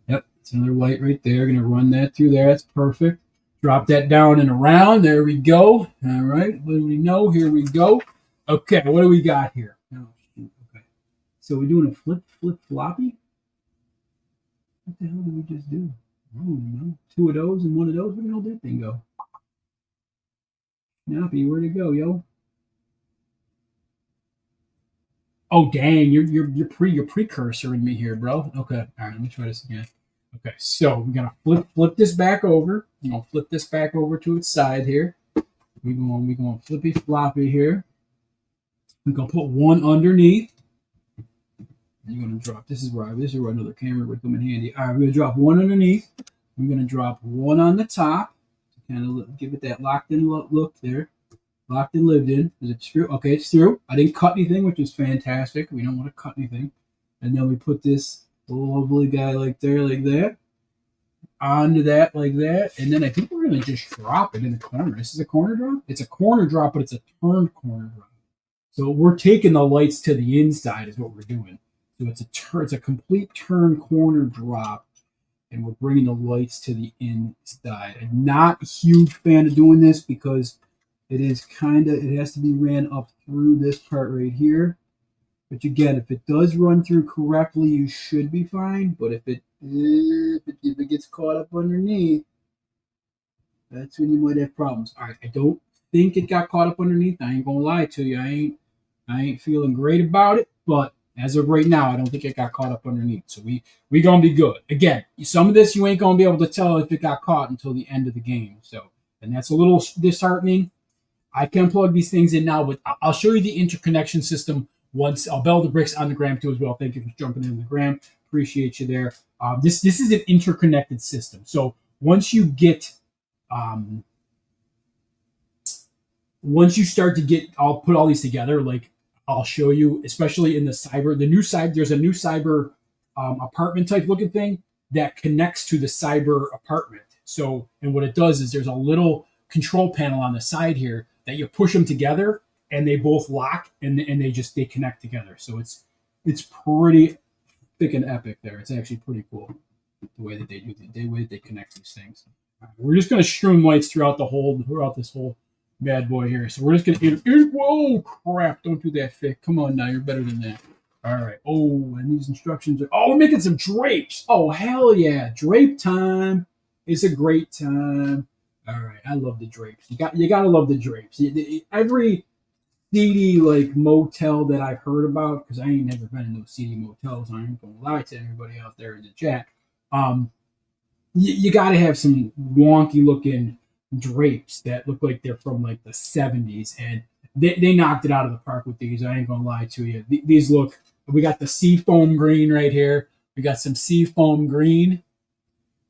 Yep, it's another light right there. Gonna run that through there. That's perfect. Drop that down and around. There we go. All right. What do we know? Here we go. Okay, what do we got here? Oh, shoot. Okay. So we're doing a flip floppy? What the hell did we just do? Oh no. 2 of those and 1 of those. Where the hell did that thing go? Snappy, where'd it go, yo? Oh dang, you're precursor in me here, bro. Okay. All right, let me try this again. Okay, so we're gonna flip this back over. You know, flip this back over to its side here. We're going flippy floppy here. We're gonna put 1 underneath. You're gonna drop. This is where another camera would come in handy. All right, we're gonna drop 1 underneath. We're gonna drop 1 on the top to kind of give it that locked in look there. Locked and lived in. Is it through? Okay, it's through. I didn't cut anything, which is fantastic. We don't want to cut anything. And then we put this lovely guy like there, like that, onto that, like that. And then I think we're going to just drop it in the corner. This is a corner drop? It's a corner drop, but it's a turned corner drop. So we're taking the lights to the inside is what we're doing. So it's a complete turn corner drop. And we're bringing the lights to the inside. I'm not a huge fan of doing this because it has to be ran up through this part right here. But again, if it does run through correctly, you should be fine. But if it gets caught up underneath, that's when you might have problems. All right, I don't think it got caught up underneath. I ain't gonna lie to you. I ain't feeling great about it. But as of right now, I don't think it got caught up underneath. So we gonna be good. Again, some of this you ain't gonna be able to tell if it got caught until the end of the game. So, and that's a little disheartening. I can plug these things in now, but I'll show you the interconnection system once. I'll bell the bricks on the gram too as well. Thank you for jumping in the gram. Appreciate you there. This is an interconnected system. So once you start to get, I'll put all these together. Like I'll show you, especially in there's a new cyber apartment type looking thing that connects to the cyber apartment. So, and what it does is there's a little control panel on the side here that you push them together and they both lock and they connect together. So it's pretty thick and epic there. It's actually pretty cool the way that they do the way that they connect these things. We're just going to stream lights throughout this whole bad boy here. So we're just going to whoa crap! Don't do that, Fick. Come on now, you're better than that. All right. Oh, and these instructions are. Oh, we're making some drapes. Oh hell yeah, drape time! It's a great time. All right, I love the drapes. You gotta love the drapes. Every seedy like motel that I've heard about, because I ain't never been in those seedy motels. I ain't gonna lie to everybody out there in the chat. You gotta have some wonky looking drapes that look like they're from like the 70s, and they knocked it out of the park with these. I ain't gonna lie to you. These look. We got the seafoam green right here. We got some seafoam green.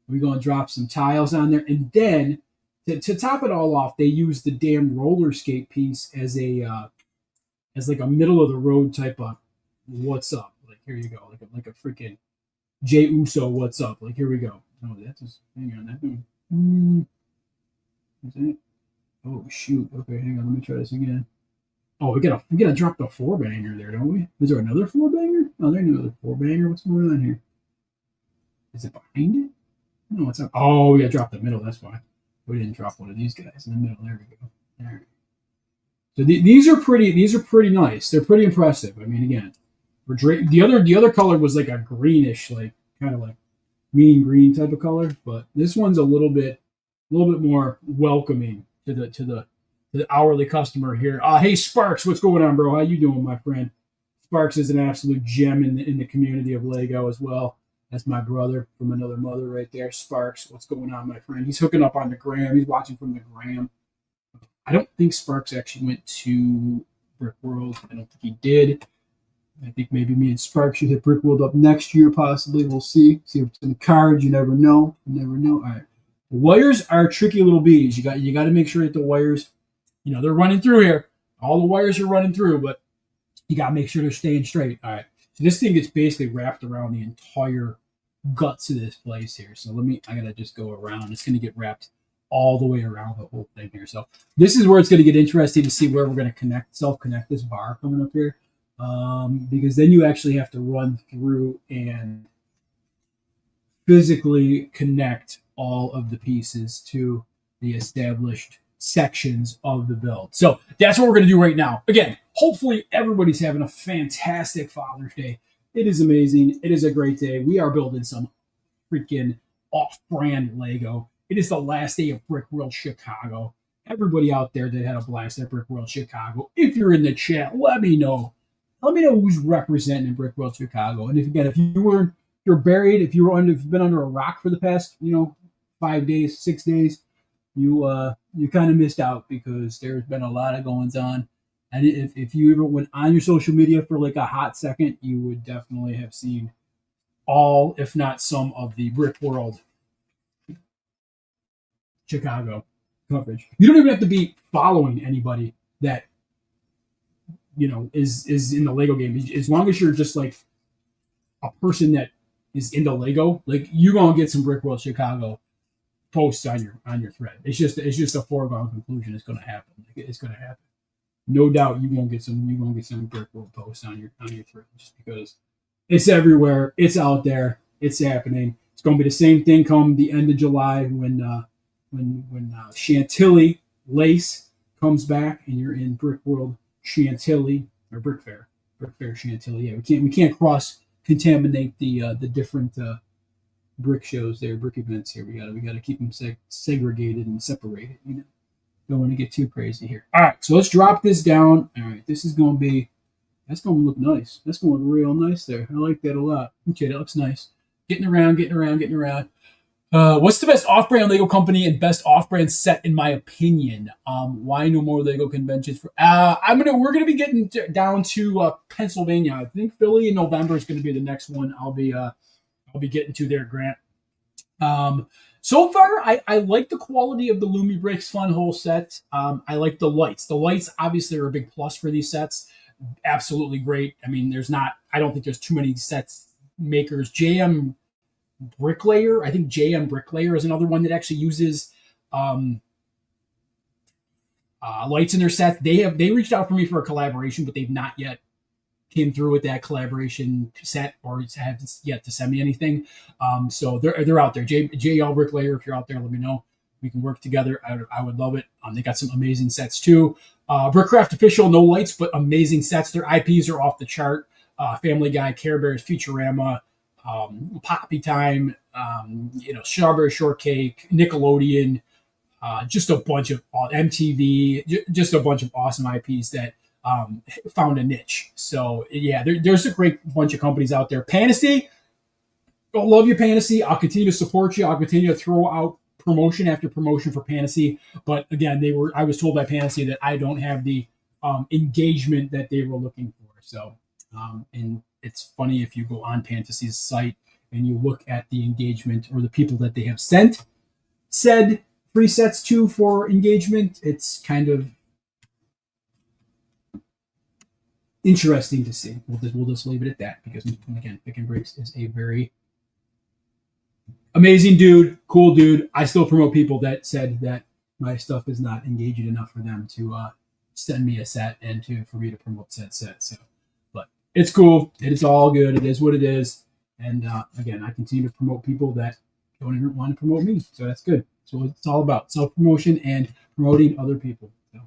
We're gonna drop some tiles on there, and then. To top it all off, they use the damn roller skate piece as like a middle of the road type of what's up. Like here you go, like a freaking Jey Uso what's up. Like here we go. Oh, that's just hang on that. Is it? Oh shoot. Okay, hang on. Let me try this again. Oh, we gotta drop the 4-banger there, don't we? Is there another 4-banger? Oh, there's another 4-banger. What's going on here? Is it behind it? No, it's not. Oh, we gotta drop the middle. That's fine. We didn't drop one of these guys in the middle. There we go. There. So these are pretty nice. They're pretty impressive. I mean, again, the other color was like a greenish, like kind of like mean green type of color, but this one's a little bit more welcoming to the hourly customer here. Hey Sparks, what's going on, bro? How you doing, my friend? Sparks is an absolute gem in the community of Lego as well. That's my brother from another mother right there. Sparks, what's going on, my friend? He's hooking up on the gram. He's watching from the gram. I don't think Sparks actually went to Brick World. I don't think he did. I think maybe me and Sparks should hit Brick World up next year, possibly. We'll see. See if it's in the cards. You never know. You never know. All right. The wires are tricky little bees. You got to make sure that the wires, they're running through here. All the wires are running through, but you got to make sure they're staying straight. All right. So this thing gets basically wrapped around the entire guts of this place here. So I gotta just go around. It's gonna get wrapped all the way around the whole thing here. So this is where it's gonna get interesting to see where we're gonna self-connect this bar coming up here. Because then you actually have to run through and physically connect all of the pieces to the established sections of the build. So that's what we're going to do right now. Again, hopefully everybody's having a fantastic Father's Day. It is amazing. It is a great day. We are building some freaking off-brand Lego. It is the last day of Brick World Chicago. Everybody out there that had a blast at Brick World Chicago, if you're in the chat, let me know. Let me know who's representing Brick World Chicago. And if you're buried, if you've been under a rock for the past 5 days, 6 days, you kind of missed out because there's been a lot of goings on. And if you ever went on your social media for like a hot second, you would definitely have seen all, if not some, of the Brick World Chicago coverage. You don't even have to be following anybody that is in the Lego game. As long as you're just like a person that is into Lego, like you're gonna get some Brick World Chicago posts on your thread. It's just a foregone conclusion. It's gonna happen. It's gonna happen. No doubt you're gonna get some Brick World posts on your thread just because it's everywhere. It's out there. It's happening. It's gonna be the same thing come the end of July when Chantilly Lace comes back and you're in Brick World Chantilly or Brick Fair Chantilly. Yeah, we can't cross contaminate the different brick shows there, brick events here. We gotta keep them segregated and separated. Don't want to get too crazy here. All right, so let's drop this down. All right, that's gonna look nice. That's gonna look real nice there. I like that a lot. Okay, that looks nice. Getting around. What's the best off-brand Lego company and best off-brand set in my opinion? Why no more Lego conventions? We're gonna be getting down to Pennsylvania. I think Philly in November is gonna be the next one. I'll be getting to there, Grant. So far, I like the quality of the Lumibricks Fun Hole set. I like the lights. The lights obviously are a big plus for these sets. Absolutely great. I mean, I don't think there's too many sets makers. JM Bricklayer. I think JM Bricklayer is another one that actually uses lights in their set. They reached out for me for a collaboration, but they've not yet came through with that collaboration set or haven't yet to send me anything. So they're out there. JL Bricklayer, if you're out there, let me know. We can work together. I would love it. They got some amazing sets too. Brickcraft Official, no lights, but amazing sets. Their IPs are off the chart. Family Guy, Care Bears, Futurama, Poppy Time, Strawberry Shortcake, Nickelodeon, just a bunch of MTV, just a bunch of awesome IPs that found a niche. So yeah, there's a great bunch of companies out there. Pantasy, I love you, Pantasy. I'll continue to support you. I'll continue to throw out promotion after promotion for Pantasy. But again, I was told by Pantasy that I don't have the engagement that they were looking for. So and it's funny if you go on Fantasy's site and you look at the engagement or the people that they have sent said free sets to for engagement, it's kind of interesting to see. We'll just leave it at that because, again, Fikin Breaks is a very amazing dude, cool dude. I still promote people that said that my stuff is not engaging enough for them to send me a set and for me to promote said set. So, but it's cool. It is all good. It is what it is. And again, I continue to promote people that don't even want to promote me. So that's good. So it's all about self-promotion and promoting other people. So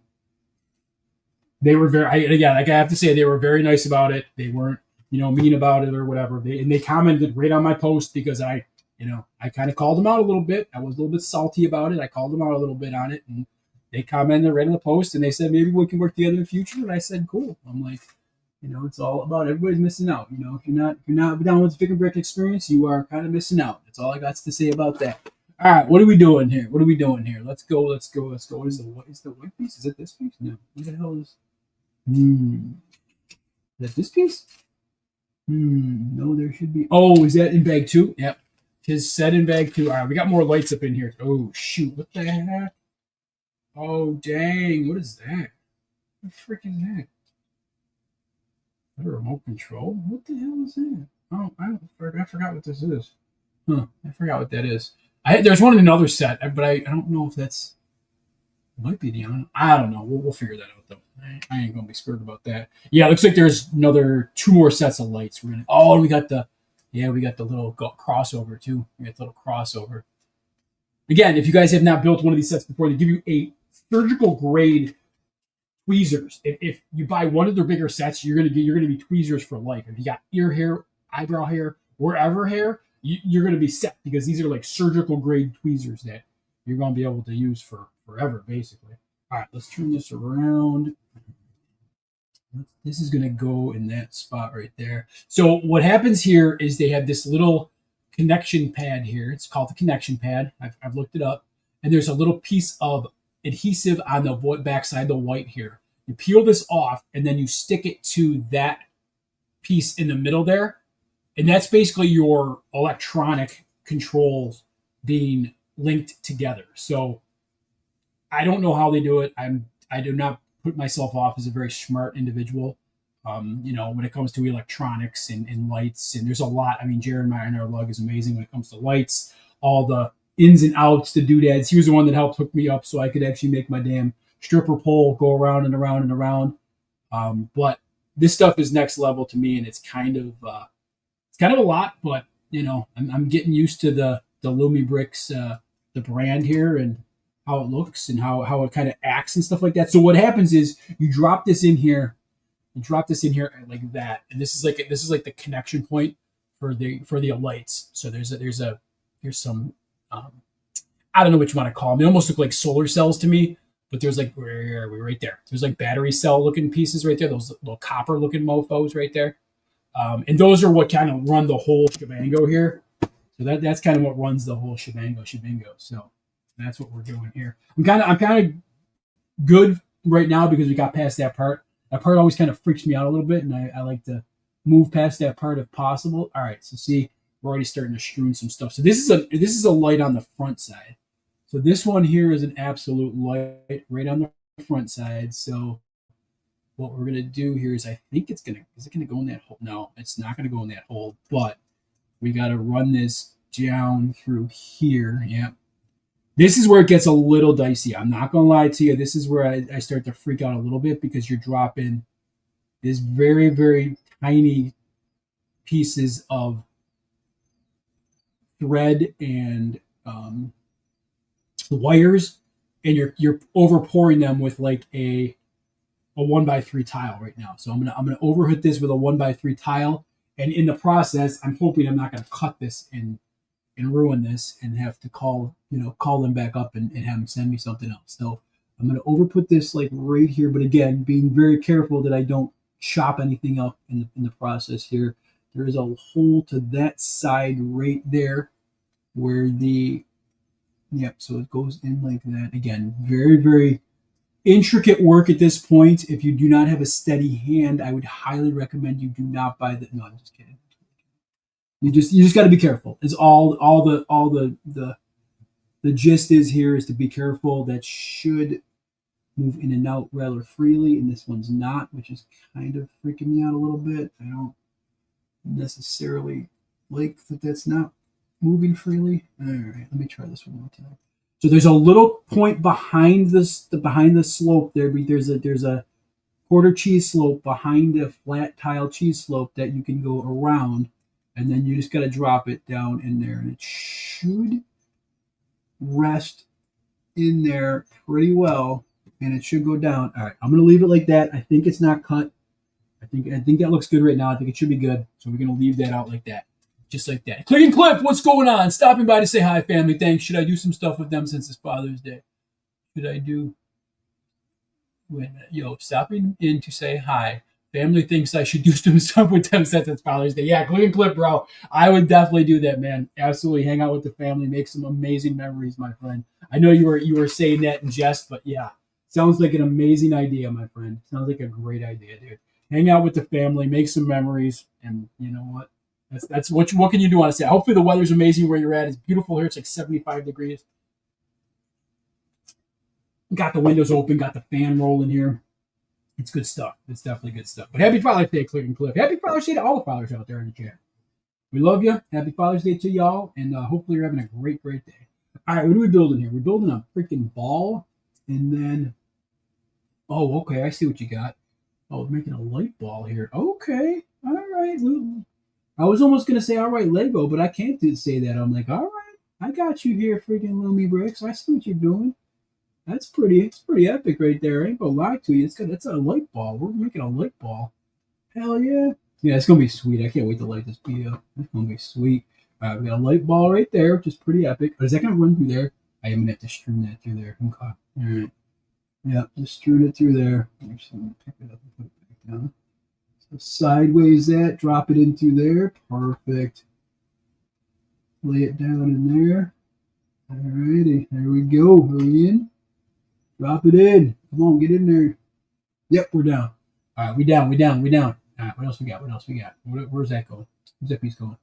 they were I have to say, they were very nice about it. They weren't, mean about it or whatever. They commented right on my post because I kind of called them out a little bit. I was a little bit salty about it. I called them out a little bit on it, and they commented right on the post, and they said maybe we can work together in the future. And I said, cool. I'm like, it's all about everybody's missing out. If you're not down with the Fikin Brick experience, you are kind of missing out. That's all I got to say about that. All right, what are we doing here? Let's go. What is the white piece? Is it this piece? No. What the hell is? Is that this piece? No, there should be. Oh, is that in bag 2? Yep. His set in bag 2. All right, we got more lights up in here. Oh, shoot. What the heck? Oh, dang. What is that? What the frick is that? The remote control? What the hell is that? Oh, I forgot what this is. Huh, I forgot what that is. There's one in another set, but I don't know if that's might be the on. I don't know. We'll figure that out though. I ain't gonna be scared about that. Yeah, it looks like there's another two more sets of lights. We got the little crossover too. We got the little crossover. Again, if you guys have not built one of these sets before, they give you a surgical grade tweezers. If you buy one of their bigger sets, you're gonna be tweezers for life. If you got ear hair, eyebrow hair, wherever hair, you're gonna be set because these are like surgical grade tweezers that you're gonna be able to use for forever, basically. All right, let's turn this around. This is gonna go in that spot right there. So what happens here is they have this little connection pad here. It's called the connection pad. I've looked it up, and there's a little piece of adhesive on the backside, the white here. You peel this off, and then you stick it to that piece in the middle there, and that's basically your electronic controls being linked together. So I don't know how they do it. I do not put myself off as a very smart individual. When it comes to electronics and lights, and there's a lot. I mean, Jared Meyer Lug is amazing when it comes to lights, all the ins and outs, the doodads. He was the one that helped hook me up so I could actually make my damn stripper pole go around and around and around. But this stuff is next level to me, and it's kind of a lot. But I'm getting used to the Lumibricks, the brand here, and how it looks and how it kind of acts and stuff like that. So what happens is you drop this in here. You drop this in here like that, and this is like the connection point for the lights. So here's some I don't know what you want to call them. They almost look like solar cells to me, but there's like where are we right there? There's like battery cell looking pieces right there. Those little copper looking mofos right there, and those are what kind of run the whole shebango here. So that's kind of what runs the whole shebango. So that's what we're doing here. I'm kind of good right now because we got past that part. That part always kind of freaks me out a little bit, and I like to move past that part if possible. All right, so see, we're already starting to strewn some stuff. So this is a light on the front side. So this one here is an absolute light right on the front side. So what we're gonna do here is I think is it gonna go in that hole? No, it's not gonna go in that hole, but we gotta run this down through here. Yeah. This is where it gets a little dicey. I'm not going to lie to you. This is where I start to freak out a little bit because you're dropping these very, very tiny pieces of thread and wires, and you're overpouring them with like a 1x3 tile right now. So I'm gonna overhood this with a 1x3 tile, and in the process, I'm hoping I'm not going to cut this and ruin this and have to call them back up and have them send me something else. So I'm going to overput this like right here, but again, being very careful that I don't chop anything up in the process here. There is a hole to that side right there where so it goes in like that. Again, very, very intricate work at this point. If you do not have a steady hand, I would highly recommend you do not buy the, no, I'm just kidding. You just got to be careful. It's all the gist is here is to be careful. That should move in and out rather freely, and this one's not, which is kind of freaking me out a little bit. I don't necessarily like that that's not moving freely. All right, let me try this one more time. So there's a little point behind the slope there. There's a quarter cheese slope behind the flat tile cheese slope that you can go around. And then you just got to drop it down in there, and it should rest in there pretty well, and it should go down. All right, I'm going to leave it like that. I think it's not cut. I think that looks good right now. I think it should be good. So we're going to leave that out like that, just like that. Click and Clip, what's going on? Stopping by to say hi, family. Thanks. Should I do some stuff with them since it's Father's Day? Should I do? Wait a minute. Yo, stopping in to say hi. Family thinks I should do some stuff with them since it's Father's Day. Yeah, Click and Clip, bro. I would definitely do that, man. Absolutely hang out with the family, make some amazing memories, my friend. I know you were saying that in jest, but yeah, sounds like an amazing idea, my friend. Sounds like a great idea, dude. Hang out with the family, make some memories, and you know what? That's what can you do on a Saturday? Hopefully the weather's amazing where you're at. It's beautiful here. It's like 75 degrees. Got the windows open, got the fan rolling here. It's good stuff. It's definitely good stuff. But happy Father's Day, Click and Cliff. Happy Father's Day to all the fathers out there in the chat. We love you. Happy Father's Day to y'all, and hopefully you're having a great, great day. All right, what are we building here? We're building a freaking ball, and then, oh, okay, I see what you got. Oh, we're making a light ball here. Okay, all right. I was almost gonna say, all right, Lego, but I can't say that. I'm like, all right, I got you here, freaking Lumibricks. I see what you're doing. It's pretty epic right there. I ain't gonna lie to you. It's a light ball. We're making a light ball. Hell yeah. Yeah, it's gonna be sweet. I can't wait to light this video up. It's gonna be sweet. All right, we got a light ball right there, which is pretty epic. But is that gonna run through there? I am gonna have to stream that through there. Okay. All right. Yeah, just stream it through there. Actually, I'm gonna pick it up and put it back down. So sideways that, drop it in through there. Perfect. Lay it down in there. Alrighty, there we go. Are we in? Drop it in. Come on, get in there. Yep, we're down. All right, we down. All right, what else we got? Where's that going? Where's that piece going?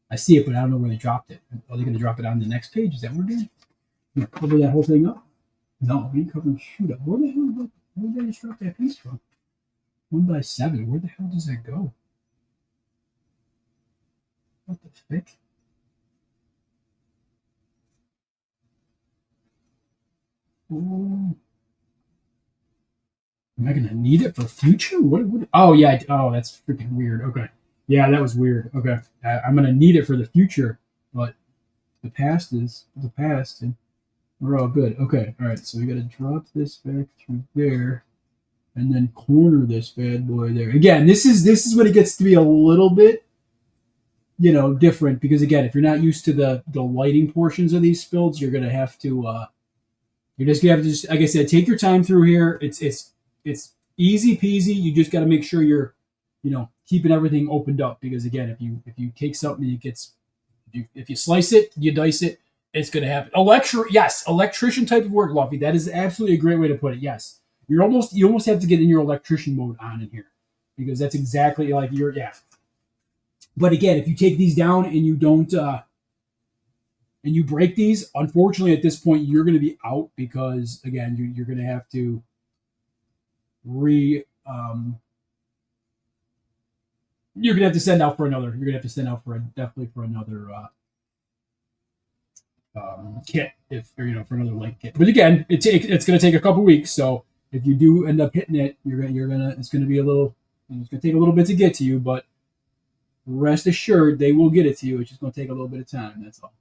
I see it, but I don't know where they dropped it. Are they going to drop it on the next page? Is that what we're doing? Yeah, cover that whole thing up? No, we ain't covering shoot up. Where did they just drop that piece from? 1x7. Where the hell does that go? What the frick? Oh. Am I gonna need it for future? What? Oh yeah. Oh, that's freaking weird. Okay. Yeah, that was weird. Okay. I'm gonna need it for the future, but the past is the past, and we're all good. Okay. All right. So we gotta drop this back through there, and then corner this bad boy there. Again, this is when it gets to be a little bit, different, because again, if you're not used to the lighting portions of these builds, you're gonna have to. You're just gonna have to like I said, take your time through here. It's easy peasy. You just got to make sure you're, keeping everything opened up, because again, if you take something and it gets, if you slice it, you dice it, it's gonna happen. Electrician type of work, Luffy. That is absolutely a great way to put it. Yes, you almost have to get in your electrician mode on in here, because that's exactly like But again, if you take these down and you don't, and you break these, unfortunately, at this point, you're going to be out, because again, you're going to have to you're gonna have to send out for another. You're gonna have to send out definitely for another kit, for another light kit. But again, it's gonna take a couple weeks. So if you do end up hitting it, it's gonna be it's gonna take a little bit to get to you. But rest assured, they will get it to you. It's just gonna take a little bit of time. That's all.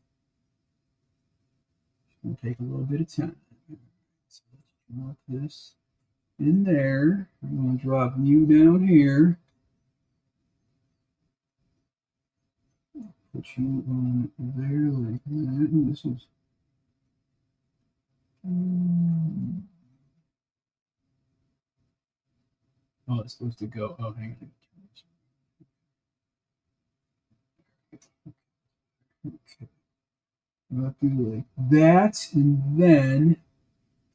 It's gonna take a little bit of time. So let's drop this in there. I'm gonna drop you down here. Put you on there like that. And this is. Oh, it's supposed to go. Oh, hang on. Okay. I'll do like that, and then,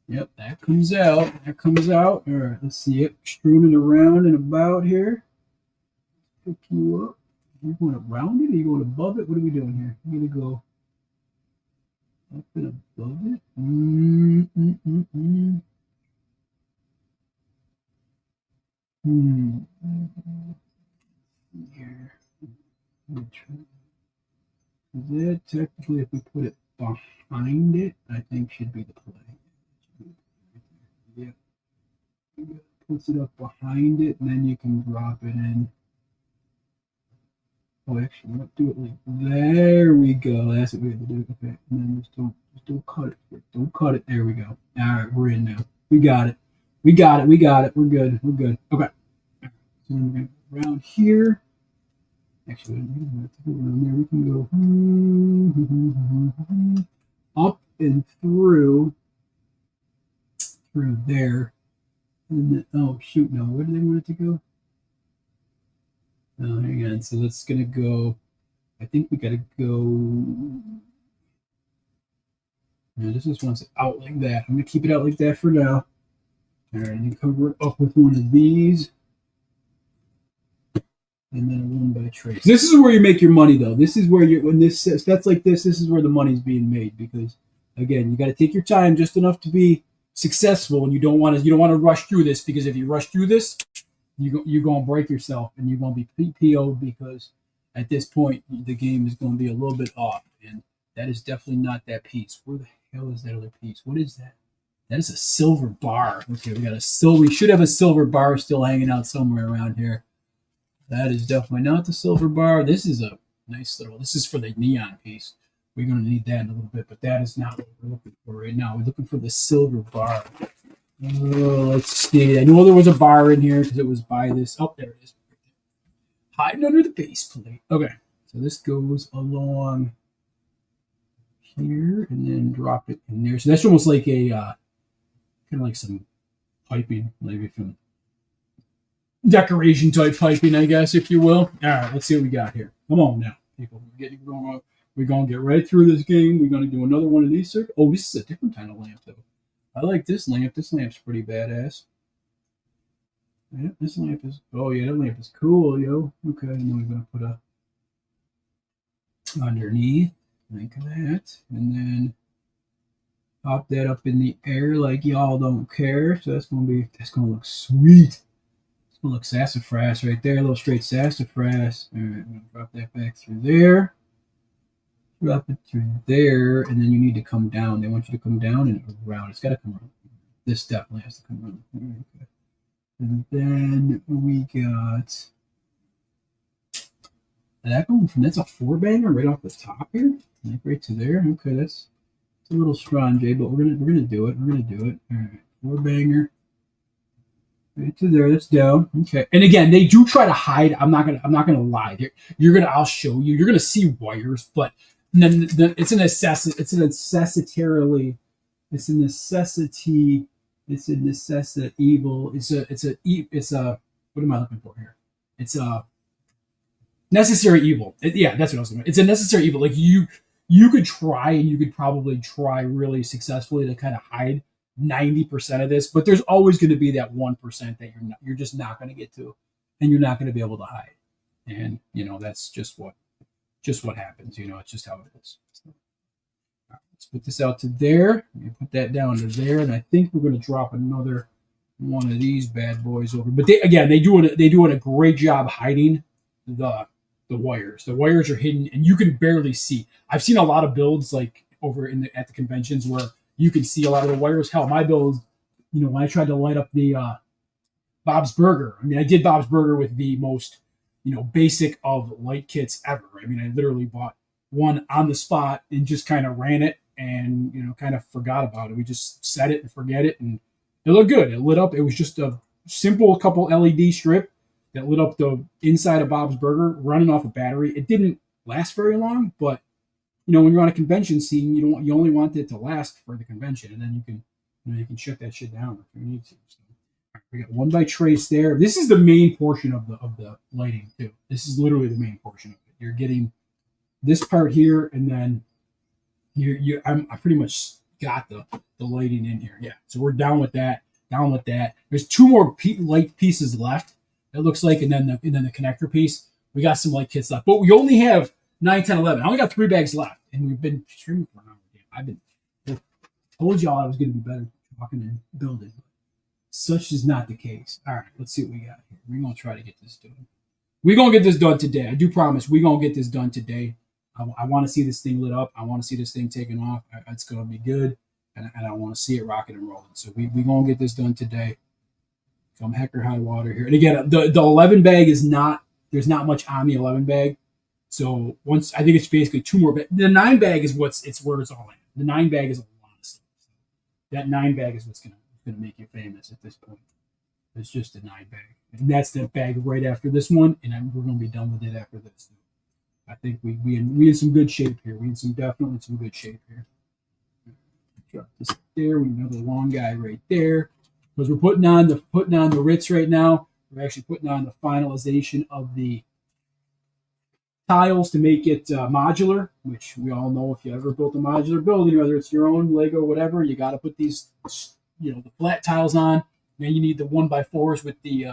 yep, that comes out. All right, let's see it. Strewn around and about here. Pick you up. Are you going around it? Are you going above it? What are we doing here? I'm going to go up and above it. Here. That technically, if we put it behind it, I think should be the play. Yeah. Puts it up behind it, and then you can drop it in. Oh, actually, let's do it like there we go. That's what we have to do. Okay, and then just don't cut it. Don't cut it. There we go. All right, we're in now. We got it. We're good. Okay. So then we're around here. Actually, we don't have to go around there. We can go up and through there. And then, oh shoot, no, where do they want it to go? Oh, hang on. So that's gonna go. I think we gotta go. No, this just wants it out like that. I'm gonna keep it out like that for now. All right, and cover it up with one of these, and then a one by trace. This is where you make your money, though. This is where that's like this. This is where the money's being made, because again, you got to take your time just enough to be successful, and you don't want to rush through this, because if you rush through this, you're going to break yourself, and you're going to be PO'd, because at this point the game is going to be a little bit off, and that is definitely not that piece. Where the hell is that other piece? What is that? That is a silver bar. Okay, we should have a silver bar still hanging out somewhere around here. That is definitely not the silver bar. This is a nice little. This is for the neon piece. We're going to need that in a little bit, but that is not what we're looking for right now. We're looking for the silver bar. Let's see. I know there was a bar in here because it was by this. Oh, there it is. Hiding under the base plate. Okay, so this goes along here and then drop it in there. So that's almost like a kind of like some piping, maybe from decoration type piping, I guess, if you will. All right, let's see what we got here. Come on now, people. We're going to get right through this game. We're going to do another one of these. Oh, this is a different kind of lamp, though. I like this lamp. This lamp's pretty badass. Yeah, this lamp is... Oh, yeah, that lamp is cool, yo. Okay, and then we're going to put a... underneath. Think of that. And then pop that up in the air like y'all don't care. So that's going to look sweet. It's going to look sassafras right there. A little straight sassafras. All right, I'm going to drop that back through there. Drop it through there, and then you need to come down. They want you to come down and around. It's got to come around. This definitely has to come around. Okay. And then we got that going from, that's a 4-banger right off the top here, like right to there. Okay, it's a little strong, Jay, but we're gonna do it. We're gonna do it. All right, 4-banger right to there. That's down. Okay, and again, they do try to hide. I'm not gonna lie. I'll show you. You're gonna see wires, but then it's a necessity. It's a necessity. It's evil. It's a what am I looking for here? It's a necessary evil. Yeah, that's what I was looking for. It's a necessary evil. Like you could try, and you could probably try really successfully to kind of hide 90% of this, but there's always going to be that 1% that you're just not going to get to, and you're not going to be able to hide. And that's just what happens. It's just how it is. So, let's put this out to there. Put that down to there, and I think we're going to drop another one of these bad boys over. But they doing a great job hiding the wires. The wires are hidden, and you can barely see. I've seen a lot of builds like over at the conventions where you can see a lot of the wires. Hell, my build, when I tried to light up the Bob's Burger. I mean, I did Bob's Burger with the most basic of light kits ever. I mean, I literally bought one on the spot and just kind of ran it and kind of forgot about it. We just set it and forget it, and it looked good. It lit up. It was just a simple couple LED strip that lit up the inside of Bob's Burger running off a battery. It didn't last very long, but when you're on a convention scene, you only want it to last for the convention, and then you can shut that shit down if you need to. So, we got one by trace there. This is the main portion of the lighting too. This is literally the main portion of it. You're getting this part here, and then I pretty much got the lighting in here. Yeah, so we're down with that. There's 2 more light pieces left. It looks like, and then the connector piece. We got some light kits left, but we only have 9, 10, 11. I only got 3 bags left, and we've been streaming for an hour. I told y'all I was going to be better talking and building. Such is not the case. All right, let's see what we got here. We're going to try to get this done. We're going to get this done today. I do promise we're going to get this done today. I want to see this thing lit up. I want to see this thing taken off. It's going to be good, and I want to see it rocking and rolling. So we're going to get this done today. Come heck or high water here. And again, the 11 bag is not, there's not much on the 11 bag. So once, I think it's basically 2 more bags. The 9 bag is where it's all at. The 9 bag is a lot of stuff. So that 9 bag is what's going to make you famous at this point. It's just a 9 bag. And that's the bag right after this one, and we're going to be done with it after this. I think we in some good shape here. We in definitely some good shape here. Drop this there. We have another long guy right there. Because we're putting on the Ritz right now. We're actually putting on the finalization of the tiles to make it modular, which we all know if you ever built a modular building, whether it's your own Lego, whatever, you got to put these, the flat tiles on. Then you need the 1x4s with the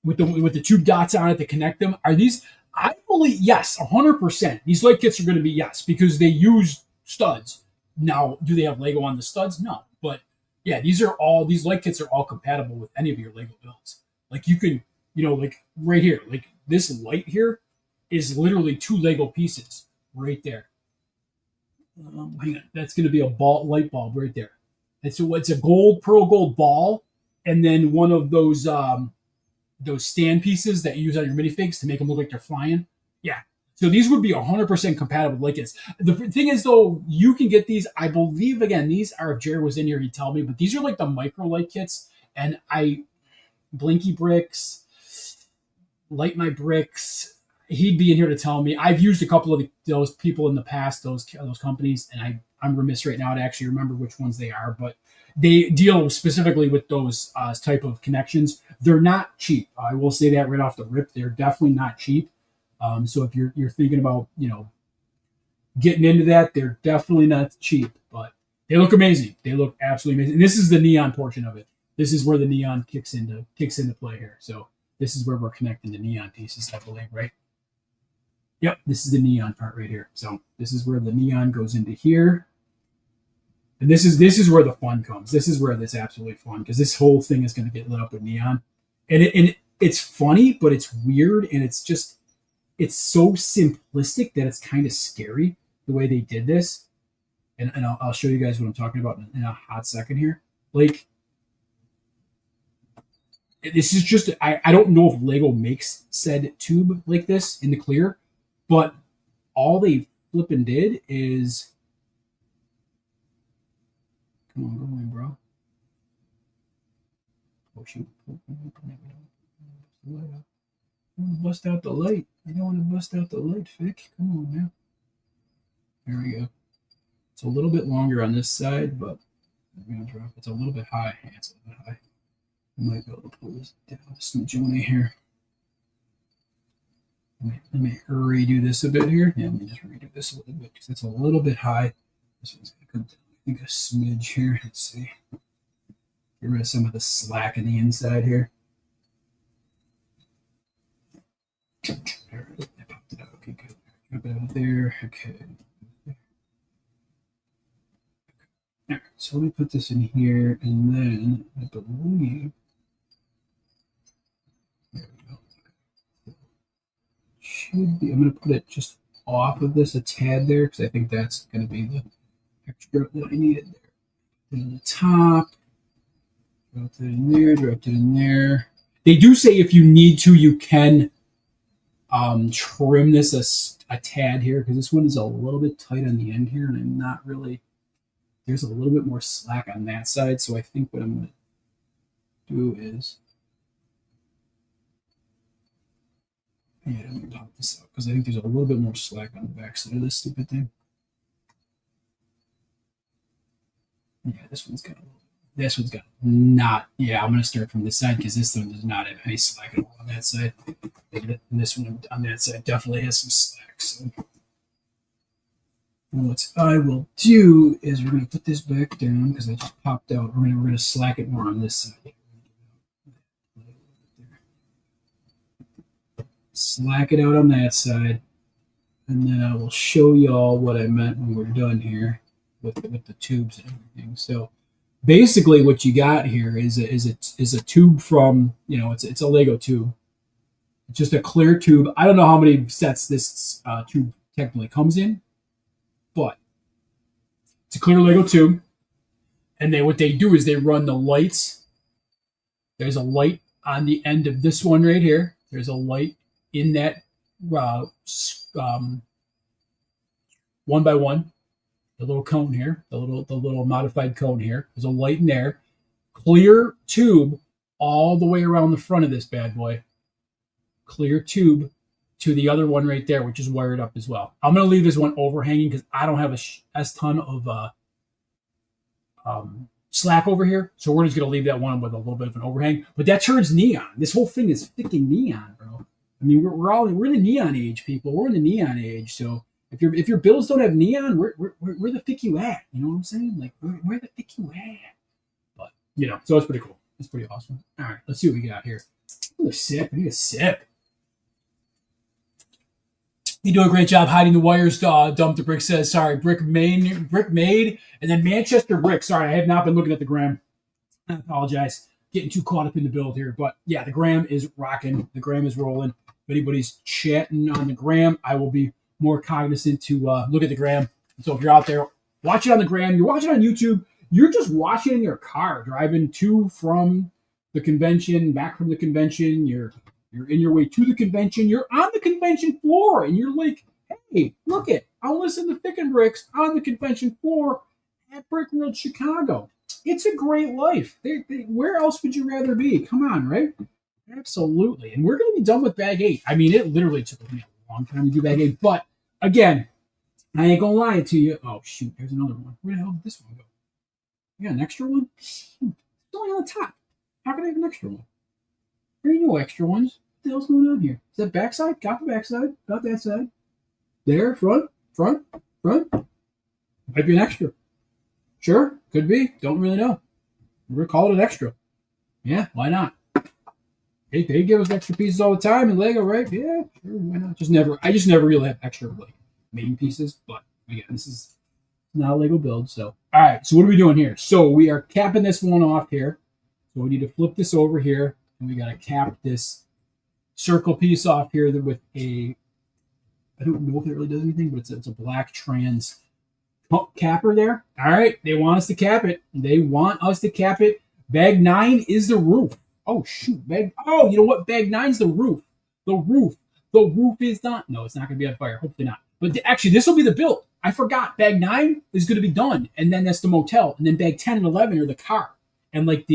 with the 2 dots on it to connect them. Are these? I believe yes, 100%. These light kits are going to be yes because they use studs. Now, do they have Lego on the studs? No, but yeah, these light kits are all compatible with any of your Lego builds. Like you can, like right here, like this light here is literally 2 Lego pieces right there. Hang on, that's going to be a light bulb right there. And so it's a pearl gold ball, and then one of those stand pieces that you use on your minifigs to make them look like they're flying. Yeah. So these would be 100% compatible with light kits. The thing is, though, you can get these. I believe, again, these are, if Jared was in here, he'd tell me, but these are like the micro light kits. And Blinky Bricks, Light My Bricks, he'd be in here to tell me. I've used a couple of those people in the past, those companies, and I'm remiss right now to actually remember which ones they are, but they deal specifically with those type of connections. They're not cheap. I will say that right off the rip. They're definitely not cheap. So if you're thinking about getting into that, they're definitely not cheap, but they look amazing. They look absolutely amazing. And this is the neon portion of it. This is where the neon kicks into play here. So this is where we're connecting the neon pieces, I believe, right? Yep, this is the neon part right here. So this is where the neon goes into here. And this is where the fun comes. This is where it's absolutely fun, because this whole thing is going to get lit up with neon. And it's funny, but it's weird, and it's so simplistic that it's kind of scary the way they did this. And I'll show you guys what I'm talking about in a hot second here. Like, this is just, I don't know if Lego makes said tube like this in the clear, but all they flipping did is, come on, go in, bro. Oh, shoot. Bust out the light. I don't want to bust out the light, Fick. Come on, man. There we go. It's a little bit longer on this side, but I'm going to drop. It's a little bit high. Yeah, it's a little bit high. I might be able to pull this down a smidge here. Let me redo this a bit here. Yeah, let me just redo this a little bit because it's a little bit high. This one's going to come down, I think, a smidge here. Let's see. Get rid of some of the slack in the inside here. There, I popped it out. Okay, good. Drop it out there. Okay. All right, so let me put this in here, and then I believe. There we go. Should be. I'm going to put it just off of this a tad there, because I think that's going to be the extra that I needed there. Put it on the top. Drop it in there. Drop it in there. They do say if you need to, you can trim this a tad here, because this one is a little bit tight on the end here, and I'm not really. There's a little bit more slack on that side, so I think what I'm going to do is, yeah, let me pop this out, because I think there's a little bit more slack on the back side of this stupid thing. Yeah, this one's got not. Yeah, I'm going to start from this side, because this one does not have any slack at all on that side. And this one on that side definitely has some slack. So what I will do is we're going to put this back down, because I just popped out. We're going to slack it more on this side. Slack it out on that side, and then I will show y'all what I meant when we're done here with the tubes and everything. So basically, what you got here is a tube from, it's a Lego tube. It's just a clear tube. I don't know how many sets this tube technically comes in, but it's a clear Lego tube. And what they do is they run the lights. There's a light on the end of this one right here. There's a light in that 1x1, the little cone here, the little modified cone here. There's a light in there. Clear tube all the way around the front of this bad boy. Clear tube to the other one right there, which is wired up as well. I'm going to leave this one overhanging because I don't have a ton of slack over here. So we're just going to leave that one with a little bit of an overhang. But that turns neon. This whole thing is freaking neon, bro. I mean, we're the neon age, people. We're in the neon age. So if your builds don't have neon, where the fick you at? You know what I'm saying? Like, where the fick you at? But, so it's pretty cool. It's pretty awesome. All right, let's see what we got here. Ooh, a sip. I need a sip. You do a great job hiding the wires. Dump the Brick says, sorry, Brick made, and then Manchester Brick. Sorry, I have not been looking at the gram. I apologize. Getting too caught up in the build here. But yeah, the gram is rocking. The gram is rolling. If anybody's chatting on the gram, I will be more cognizant to look at the gram. So if you're out there, watch it on the gram. You're watching on YouTube. You're just watching in your car, driving to from the convention, back from the convention. You're in your way to the convention. You're on the convention floor, and you're like, hey, look it. I'll listen to Fikin Bricks on the convention floor at Brick World Chicago. It's a great life. Where else would you rather be? Come on, right? Absolutely. And we're going to be done with bag 8. I mean, it literally took me a long time to do bag 8. But, again, I ain't going to lie to you. Oh, shoot. There's another one. Where the hell did this one go? You got an extra one? It's only on the top. How can I have an extra one? There ain't no extra ones. What the hell's going on here? Is that backside? Got the backside. Got that side. There, front. Might be an extra. Sure, could be. Don't really know. We're calling it extra. Yeah, why not? They give us extra pieces all the time in Lego, right? Yeah, sure, why not? I just never really have extra like main pieces. But again, this is not a Lego build. So all right, so what are we doing here? So we are capping this one off here. So we need to flip this over here, and we got to cap this circle piece off here with a. I don't know if it really does anything, but it's a black trans capper there. All right, they want us to cap it. Bag 9 is the roof. Oh shoot, you know what? Bag 9's the roof. The roof is not. No, it's not going to be on fire. Hopefully not. But actually, this will be the build. I forgot. Bag 9 is going to be done, and then that's the motel, and then bag 10 and 11 are the car, and like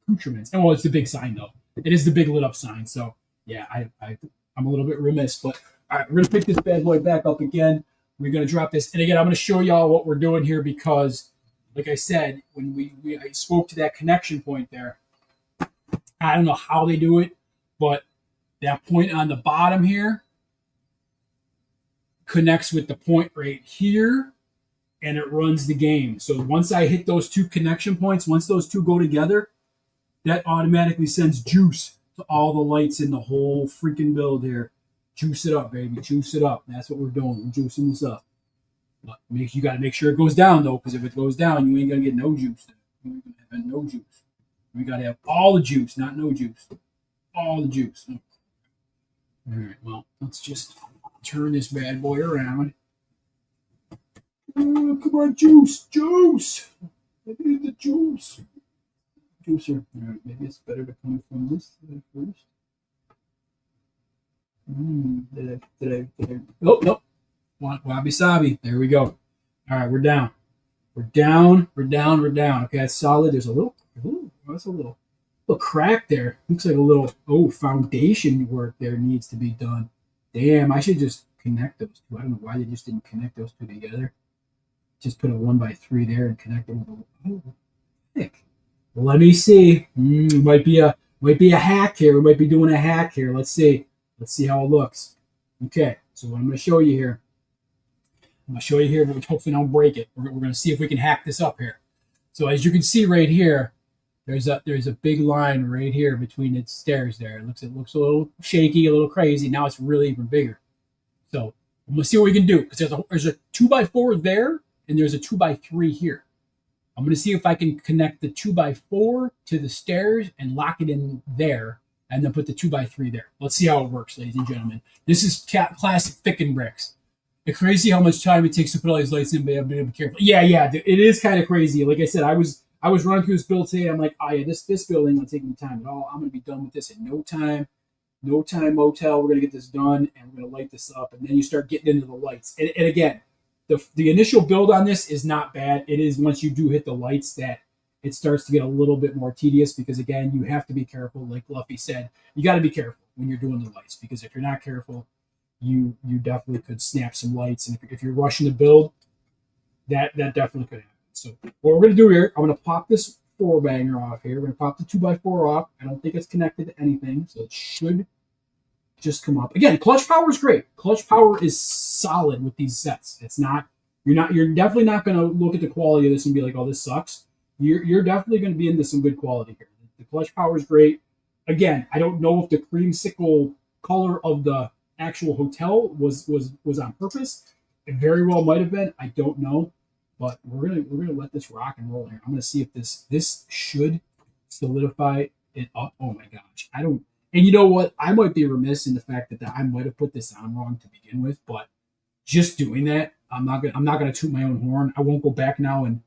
accoutrements. And well, it's the big sign though. It is the big lit up sign. So yeah, I'm a little bit remiss, but all right, we're going to pick this bad boy back up again. We're going to drop this. And again, I'm going to show y'all what we're doing here because, like I said, when I spoke to that connection point there, I don't know how they do it, but that point on the bottom here connects with the point right here, and it runs the game. So once I hit those two connection points, once those two go together, that automatically sends juice to all the lights in the whole freaking build here. Juice it up, baby. Juice it up. That's what we're doing. We're juicing this up. But you got to make sure it goes down, though, because if it goes down, you ain't going to get no juice. You ain't going to have no juice. We got to have all the juice, not no juice. All the juice. All right, well, let's just turn this bad boy around. Oh, come on, juice. Juice. I need the juice. Juicer. All right, maybe it's better to come from this first. Did I? Oh, nope. Wabi sabi. There we go. All right, we're down. We're down. Okay, that's solid. There's a little. That's a little crack there. Looks like a little. Foundation work there needs to be done. Damn, I should just connect those two. I don't know why they just didn't connect those two together. Just put a 1x3 there and connect them with a. Heck. Let me see. Might be a hack here. We might be doing a hack here. Let's see. Let's see how it looks. Okay, so what I'm going to show you here, but hopefully don't break it. We're going to see if we can hack this up here. So as you can see right here, there's a big line right here between its stairs there. It looks a little shaky, a little crazy. Now it's really even bigger. So I'm going to see what we can do because there's a 2x4 there and there's a 2x3 here. I'm going to see if I can connect the 2x4 to the stairs and lock it in there. And then put the 2x3 there. Let's see how it works, ladies and gentlemen. This is classic Fikin Bricks. It's crazy how much time it takes to put all these lights in, but I've been careful. Yeah, it is kind of crazy. Like I said, I was running through this build today. I'm like, oh yeah, this build ain't gonna take me time at all. I'm gonna be done with this in no time. No time motel. We're gonna get this done, and we're gonna light this up, and then you start getting into the lights. And again, the initial build on this is not bad. It is once you do hit the lights that it starts to get a little bit more tedious because, again, you have to be careful. Like Luffy said, you got to be careful when you're doing the lights because if you're not careful, you definitely could snap some lights. And if you're rushing the build, that definitely could happen. So what we're going to do here, I'm going to pop this 4-banger off here. We're going to pop the 2x4 off. I don't think it's connected to anything, so it should just come up. Again, clutch power is great. Clutch power is solid with these sets. It's not. You're definitely not going to look at the quality of this and be like, oh, this sucks. You're definitely going to be into some good quality here. The clutch power is great. Again, I don't know if the creamsicle color of the actual hotel was on purpose. It very well might have been. I don't know, but we're gonna let this rock and roll here. I'm gonna see if this should solidify it up. Oh my gosh, I don't. And you know what? I might be remiss in the fact that I might have put this on wrong to begin with, but just doing that, I'm not gonna toot my own horn. I won't go back now and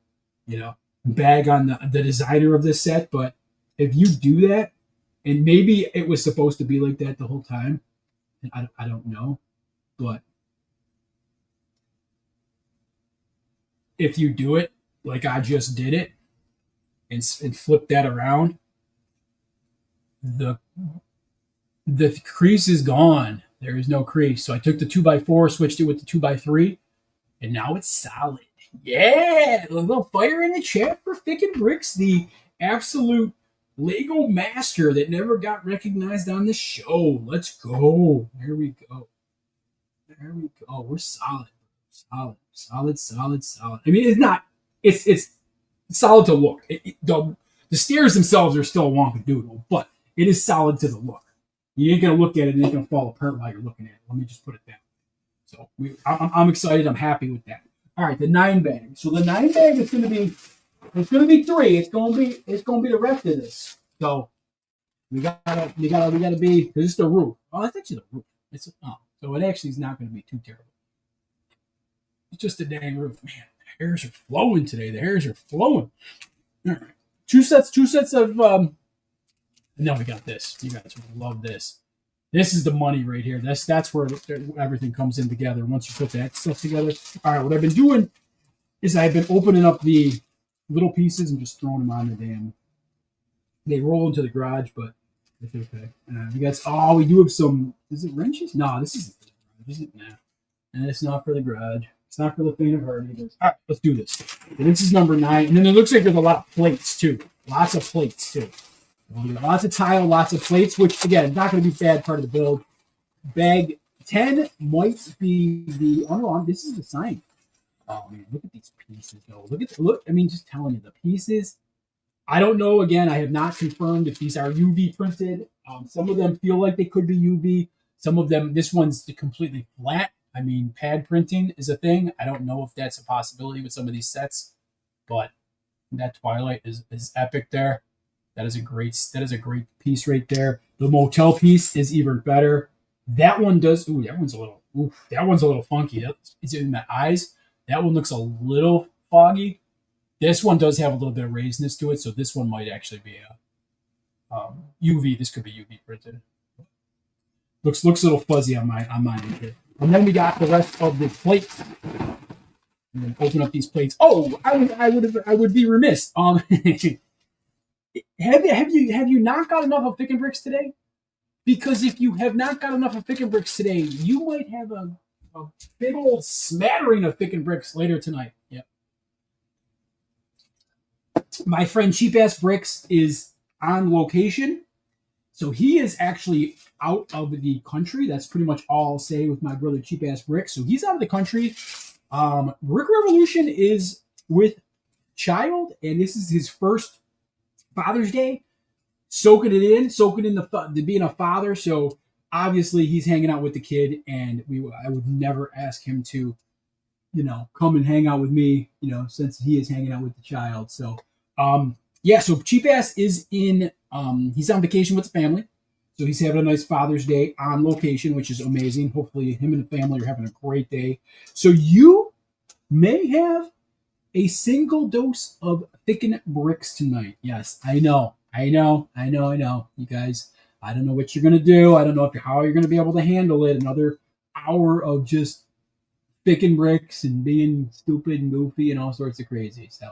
bag on the designer of this set. But if you do that, and maybe it was supposed to be like that the whole time, and I don't know, but if you do it like I just did it and flip that around, the crease is gone. There is no crease. So I took the 2x4, switched it with the 2x3, and now it's solid. Yeah, a little fire in the chat for Fikin Bricks, the absolute Lego master that never got recognized on the show. Let's go. There we go. There we go. We're solid. Solid. I mean, it's not. It's solid to look. The stairs themselves are still a wonka doodle, but it is solid to the look. You ain't gonna look at it and it's gonna fall apart while you're looking at it. Let me just put it down. So I'm excited. I'm happy with that. All right, the 9 bag. So the 9 bag is gonna be 3. It's gonna be the rest of this. So we gotta be. This is the roof. Oh, that's actually the roof. So it actually is not gonna be too terrible. It's just a dang roof, man. The hairs are flowing today. The hairs are flowing. All right, two sets of. And then we got this. You guys will love this. This is the money right here. That's where everything comes in together. Once you put that stuff together. All right, what I've been doing is I've been opening up the little pieces and just throwing them on the damn. They roll into the garage, but it's okay. You guys, we do have some. Is it wrenches? No, this isn't for the garage. Is it? Nah. And it's not for the garage. It's not for the faint of heart either. All right, let's do this. And this is number 9. And then it looks like there's a lot of plates too. Lots of plates too. Lots of tile, lots of plates, which again, not going to be bad part of the build. Bag 10 might be the. Oh no, this is the sign. Oh man, look at these pieces though. Look. I mean, just telling you the pieces. I don't know. Again, I have not confirmed if these are UV printed. Some of them feel like they could be UV. Some of them, this one's completely flat. I mean, pad printing is a thing. I don't know if that's a possibility with some of these sets, but that Twilight is epic there. That is a great piece right there. The Motel piece is even better. That one does. Ooh, that one's a little funky. It's in my eyes. That one looks a little foggy. This one does have a little bit of raisiness to it, so this one might actually be a UV. This could be UV printed. Looks a little fuzzy on mine here. And then we got the rest of the plates. And then open up these plates. Oh, I would be remiss. Have you not got enough of Fikin Bricks today? Because if you have not got enough of Fikin Bricks today, you might have a big old smattering of Fikin Bricks later tonight. Yep. My friend Cheap Ass Bricks is on location. So he is actually out of the country. That's pretty much all I'll say with my brother Cheap Ass Bricks. So he's out of the country. Brick Revolution is with child, and this is his first Father's Day. Soaking in the being a father. So obviously he's hanging out with the kid, and I would never ask him to, come and hang out with me, since he is hanging out with the child. So so Cheap Ass is in. He's on vacation with the family, so he's having a nice Father's Day on location, which is amazing. Hopefully, him and the family are having a great day. So you may have a single dose of Fikin Bricks tonight. Yes, I know. You guys, I don't know what you're gonna do. I don't know how you're gonna be able to handle it. Another hour of just Fikin Bricks and being stupid and goofy and all sorts of crazy. So.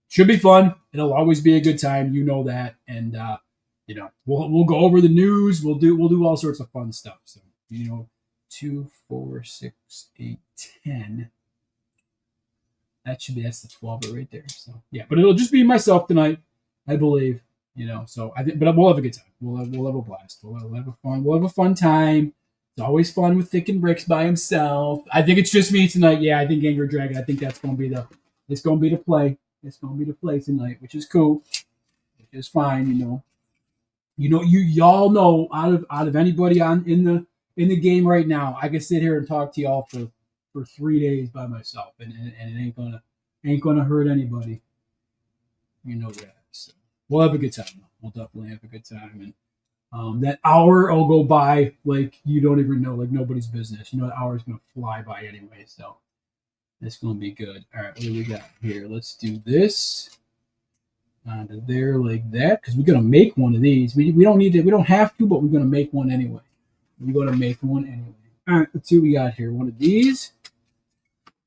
Should be fun. It'll always be a good time. You know that. And, we'll go over the news. We'll do all sorts of fun stuff. So, 2, 4, 6, 8, 10. That's the 12 right there. So, yeah, but it'll just be myself tonight, I believe, so but we'll have a good time. We'll have a blast. We'll have a fun time. It's always fun with Fikin Bricks by himself. I think it's just me tonight. Yeah, I think Angry Dragon. I think that's going to be the play. It's going to be the play tonight, which is cool. Which is fine, y'all know out of anybody in in the game right now, I can sit here and talk to y'all for 3 days by myself, and it ain't gonna hurt anybody. You know that. So we'll have a good time. We'll definitely have a good time, and that hour will go by like you don't even know, like nobody's business. You know, the hour's gonna fly by anyway, so it's gonna be good. All right, what do we got here? Let's do this onto there like that because we're gonna make one of these. We don't need to. We don't have to, but we're gonna make one anyway. We're gonna make one anyway. All right, let's see what we got here. One of these.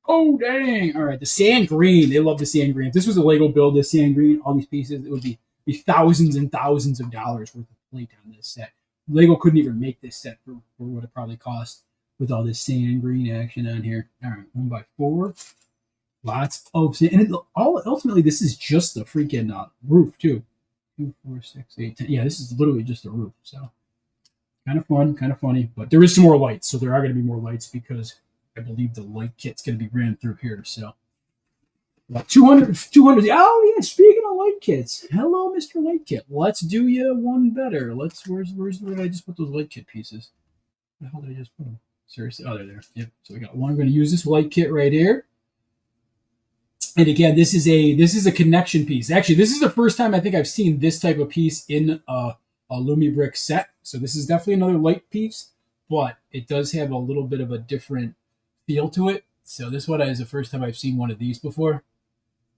Oh dang! All right, the sand green. They love the sand green. If this was a Lego build, this sand green, all these pieces, it would be thousands and thousands of dollars worth of plate on this set. Lego couldn't even make this set for what it probably cost with all this sand green action on here. All right, 1x4. Lots of sand. And ultimately, this is just the freaking roof, too. 2, 4, 6, 8, 10. Yeah, this is literally just the roof. So kind of fun, kind of funny. But there is some more lights. So there are going to be more lights because I believe the light kit's going to be ran through here. So 200. Oh, yeah. Speaking of light kits. Hello, Mr. Light Kit. Let's do you one better. Where did I just put those light kit pieces? Where the hell did I just put them? Seriously. Oh, they're there. Yep. So we got one. We're going to use this light kit right here. And again, this is a connection piece. Actually, this is the first time I think I've seen this type of piece in a Lumibricks set. So this is definitely another light piece, but it does have a little bit of a different feel to it. So this one is the first time I've seen one of these before.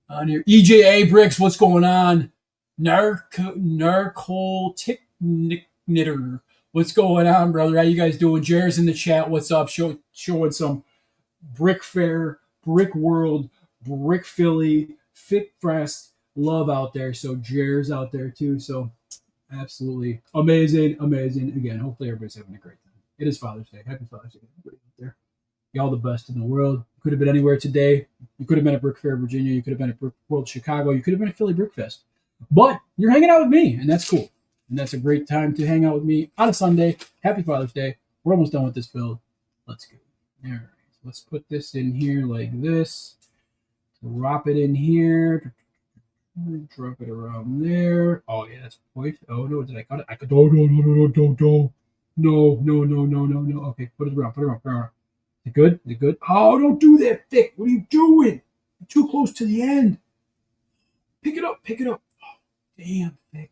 On here, EJA Bricks, what's going on? Narco Tick Knitter, what's going on, brother? How you guys doing? Jared's in the chat. What's up? Showing some Brick Fair, Brick World, Brick Philly, Fit Fest love out there. So Jared's out there too. So absolutely amazing. Again, hopefully everybody's having a great time. It is Father's Day. Happy Father's Day, everybody out there. Y'all the best in the world. You could have been anywhere today. You could have been at Brick Fair, Virginia. You could have been at Brick World, Chicago. You could have been at Philly Brick Fest. But you're hanging out with me, and that's cool. And that's a great time to hang out with me on a Sunday. Happy Father's Day. We're almost done with this build. Let's go. All right. So let's put this in here like this. Drop it in here. Drop it around there. Oh, yeah, that's point. Oh, no, did I cut it? I could. No. No. Okay, put it around. Is it good? Oh, don't do that, Thick. What are you doing? You're too close to the end. Pick it up. Oh, damn, Thick.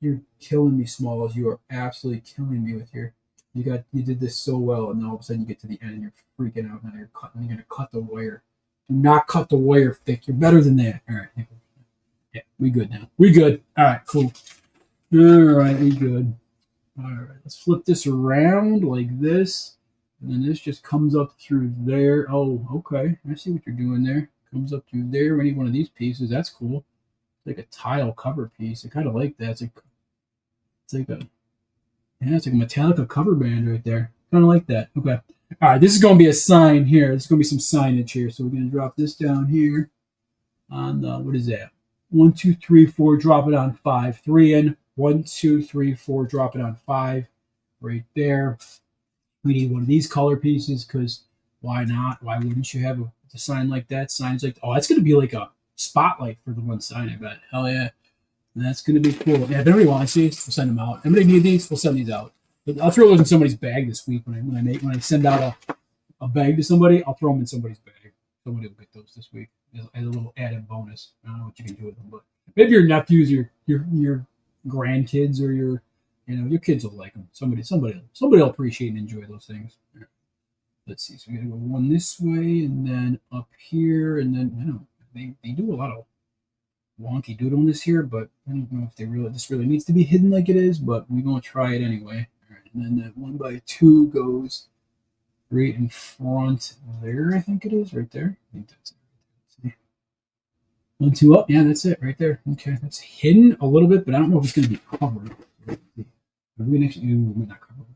You're killing me, Smalls. You are absolutely killing me with your. You did this so well, and then all of a sudden you get to the end and you're freaking out. Now you're gonna cut the wire. Do not cut the wire, Thick. You're better than that. All right. Yeah, we good now. We good. All right, cool. All right, we good. All right, let's flip this around like this. And then this just comes up through there. Oh, okay. I see what you're doing there. Comes up through there. We need one of these pieces. That's cool. It's like a tile cover piece. I kind of like that. It's like a Metallica cover band right there. Kind of like that. Okay. All right, this is going to be a sign here. There's going to be some signage here. So we're going to drop this down here on what is that? 1, 2, 3, 4. Drop it on 5. 3 in. 1, 2, 3, 4. Drop it on 5. Right there. We need one of these color pieces because why not? Why wouldn't you have a sign like that? Signs like, oh, that's going to be like a spotlight for the one sign, I bet. Hell yeah. And that's going to be cool. Yeah, if anybody wants these, we'll send them out. Anybody need these, we'll send these out. But I'll throw those in somebody's bag this week when I send out a bag to somebody. I'll throw them in somebody's bag. Somebody will get those this week as a little added bonus. I don't know what you can do with them, but maybe your nephews, your grandkids, or your kids will like them. Somebody will appreciate and enjoy those things. Let's see. So we're gonna go one this way, and then up here, and then they do a lot of wonky doodleness here, but I don't know if this really needs to be hidden like it is, but we're gonna try it anyway. All right, and then that 1x2 goes right in front there. I think it is right there. I think that's it. Let's see. 1, 2 up. Yeah, that's it right there. Okay, that's hidden a little bit, but I don't know if it's gonna be covered. Are we gonna actually? We're not covered.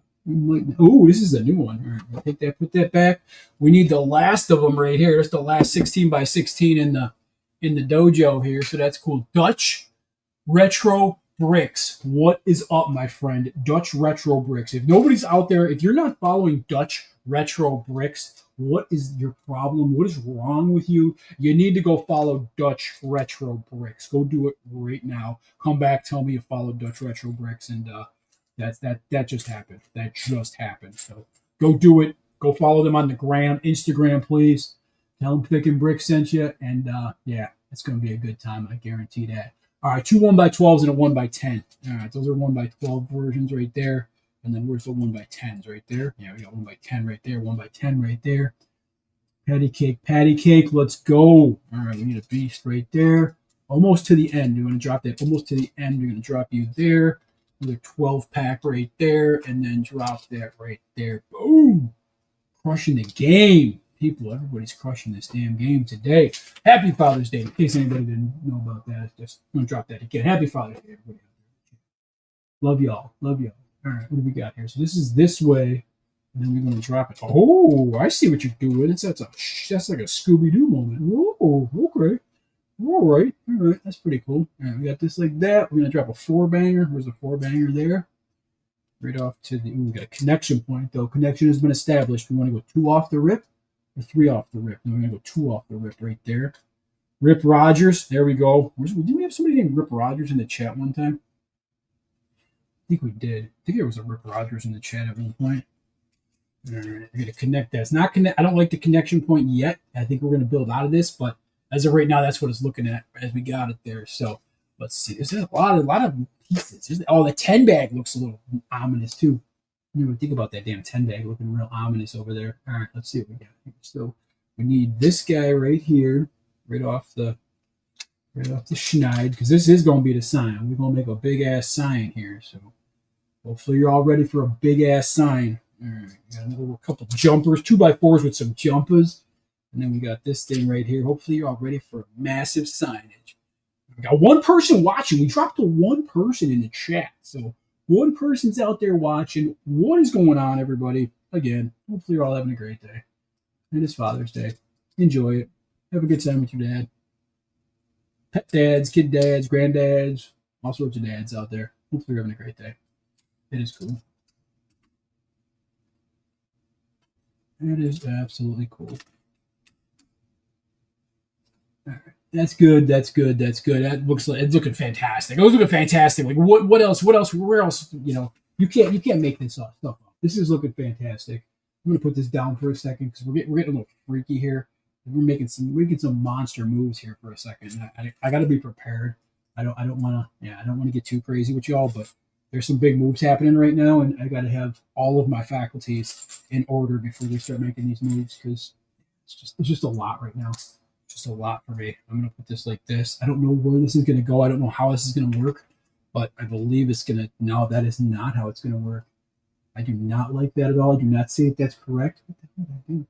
Oh, this is a new one. All right, we'll take that, put that back. We need the last of them right here. It's the last 16x16 in the dojo here, so that's cool. Dutch Retro Bricks. What is up, my friend? Dutch Retro Bricks. If nobody's out there, if you're not following Dutch Retro Bricks, what is your problem? What is wrong with you? You need to go follow Dutch Retro Bricks. Go do it right now. Come back, tell me you follow Dutch Retro Bricks, and That just happened. That just happened. So go do it. Go follow them on the Instagram, please. Tell them Fikin Brick sent you, and yeah, it's going to be a good time. I guarantee that. All right, 2 1x12s and a 1x10. All right, those are 1x12 versions right there. And then where's the 1x10s right there? Yeah, we got 1x10 right there, 1x10 right there. Patty cake, let's go. All right, we need a beast right there. Almost to the end. You're going to drop that almost to the end. We're going to drop you there. Another 12-pack right there, and then drop that right there. Boom! Crushing the game. People, everybody's crushing this damn game today. Happy Father's Day. In case anybody didn't know about that, just I'm going to drop that again. Happy Father's Day, everybody. Love y'all. Love y'all. All right, what do we got here? So this is this way, and then we're going to drop it. Oh, I see what you're doing. That's like a Scooby-Doo moment. Oh, okay. All right. That's pretty cool. All right, we got this like that. We're going to drop a 4-banger. Where's a 4-banger there? Right off to the, we got a connection point, though. Connection has been established. We want to go 2 off the rip or 3 off the rip. No, we're going to go 2 off the rip right there. Rip Rogers. There we go. Didn't we have somebody named Rip Rogers in the chat one time? I think we did. I think there was a Rip Rogers in the chat at one point. All right. We're going to connect that. It's not connect. I don't like the connection point yet. I think we're going to build out of this, but as of right now, that's what it's looking at as we got it there. So let's see. There's a lot of pieces. Oh, the 10 bag looks a little ominous too. You know, think about that damn 10 bag looking real ominous over there. All right, let's see what we got here. So we need this guy right here, right off the schneid, because this is going to be the sign. We're going to make a big ass sign here. So hopefully you're all ready for a big ass sign. All right, we got another couple jumpers, 2x4s with some jumpers. And then we got this thing right here. Hopefully you're all ready for massive signage. We got one person watching. We dropped to one person in the chat. So one person's out there watching. What is going on, everybody? Again, hopefully you're all having a great day. It is Father's Day. Enjoy it. Have a good time with your dad. Pet dads, kid dads, granddads, all sorts of dads out there. Hopefully you're having a great day. It is cool. It is absolutely cool. All right. That's good. That looks like it's looking fantastic. It was looking fantastic. Like what else? Where else? You know, you can't make this stuff up. This is looking fantastic. I'm gonna put this down for a second because we're getting a little freaky here. We're making some monster moves here for a second. I got to be prepared. I don't want to get too crazy with y'all, but there's some big moves happening right now, and I got to have all of my faculties in order before we start making these moves because it's just a lot right now. Just a lot for me. I'm going to put this like this. I don't know where this is going to go. I don't know how this is going to work, but I believe it's going to. No, that is not how it's going to work. I do not like that at all. I do not see if that's correct. What the hell did I do?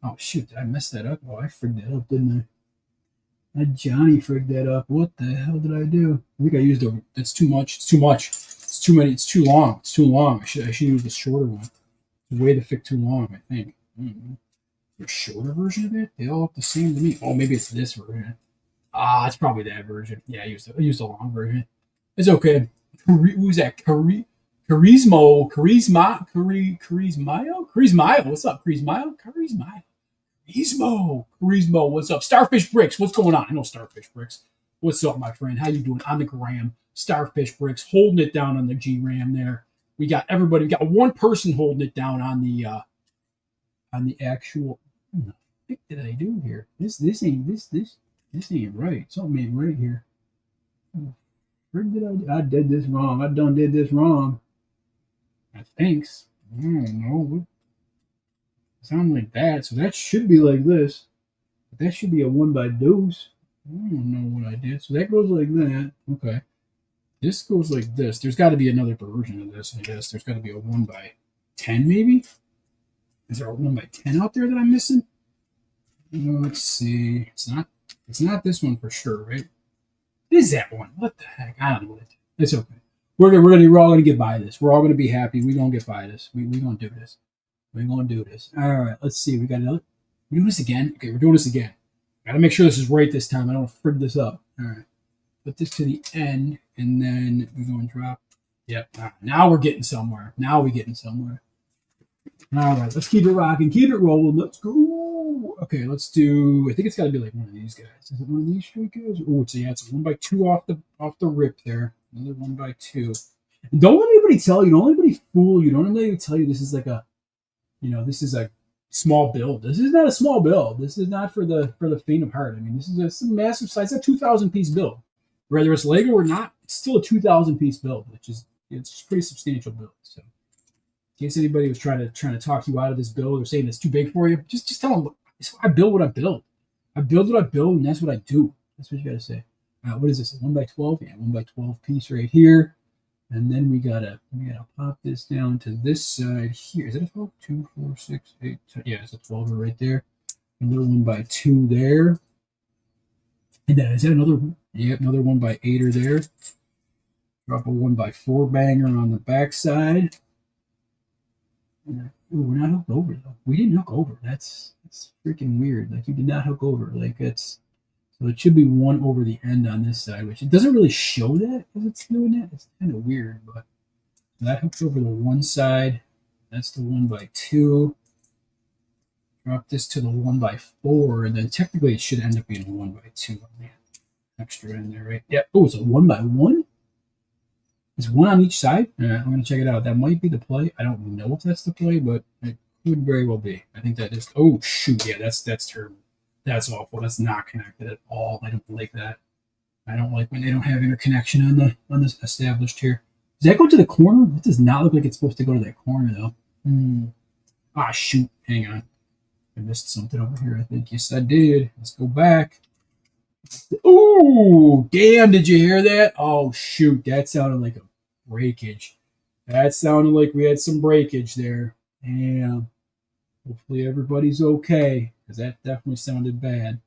Oh, shoot. Did I mess that up? Oh, I frigged that up, didn't I? Johnny frigged that up. What the hell did I do? I think I used a. That's too much. It's too much. It's too many. It's too long. It's too long. I should use the shorter one. The way to fit too long, I think. A shorter version of it? They all look the same to me. Oh, maybe it's this version. It's probably that version. Yeah, I used the long version. It's okay. Who's that? Charismayo? What's up, Charismo. What's up? Starfish Bricks. What's going on? I know Starfish Bricks. What's up, my friend? How you doing on the gram? Starfish Bricks holding it down on the G-Ram there. We got everybody. We got one person holding it down on the actual. What the heck did I do here? This ain't right. Something ain't right here. Where did I did this wrong. I did this wrong. I think. I don't know. Sound like that. So that should be like this. But that should be a 1x2. I don't know what I did. So that goes like that. Okay. This goes like this. There's got to be another version of this, I guess. There's got to be a 1x10 maybe. Is there a 1x10 out there that I'm missing? Let's see. It's not this one for sure, right? It is that one. What the heck? I don't know what it is. It's okay. We're all gonna get by this. We're all gonna be happy. We're gonna get by this. We're gonna do this. We're gonna do this. All right, let's see. We got another. We're doing this again? Okay, we're doing this again. Gotta make sure this is right this time. I don't want to frig this up. All right. Put this to the end, and then we're gonna drop. Yep. All right. Now we're getting somewhere. All right, let's keep it rocking, keep it rolling. Let's go. Okay, let's do. I think it's got to be like one of these guys. Is it one of these three guys? Oh, it's a 1x2 off the rip there. Another 1x2. And don't let anybody tell you, don't let anybody fool you, don't let anybody tell you this is like a, this is a small build. This is not a small build. This is not for the faint of heart. I mean, this is a massive size. It's a 2,000 piece build. Whether it's Lego or not, it's still a 2,000 piece build, which is it's a pretty substantial build. So, in case anybody was trying to talk you out of this build or saying it's too big for you, just tell them I build what I build. I build what I build, and that's what I do. That's what you got to say. What is this? A 1x12? Yeah, 1x12 piece right here. And then we gotta pop this down to this side here. Is it a 12? 2, 4, 6, 8, 10. Yeah, it's a 12 right there. A little 1x2 there. And then is that another one? Yep, another 1x8er there. Drop a 1x4 banger on the back side. Ooh, we're not hooked over though. We didn't hook over. That's freaking weird. Like you did not hook over. Like it's so it should be one over the end on this side, which it doesn't really show that as it's doing that. It's kind of weird, but that hooks over the one side. That's the 1x2. Drop this to the 1x4, and then technically it should end up being a 1x2 on the extra in there, right? Yeah. Oh, it's a 1x1. Is one on each side? I'm going to check it out. That might be the play. I don't know if that's the play, but it could very well be. I think that is. Oh, shoot. Yeah, that's terrible. That's awful. That's not connected at all. I don't like that. I don't like when they don't have interconnection on this established here. Does that go to the corner? It does not look like it's supposed to go to that corner, though. Ah, shoot. Hang on. I missed something over here, I think. Yes, I did. Let's go back. Oh, damn. Did you hear that? Oh, shoot. That sounded like a breakage. That sounded like we had some breakage there. Damn. Hopefully everybody's okay, because that definitely sounded bad.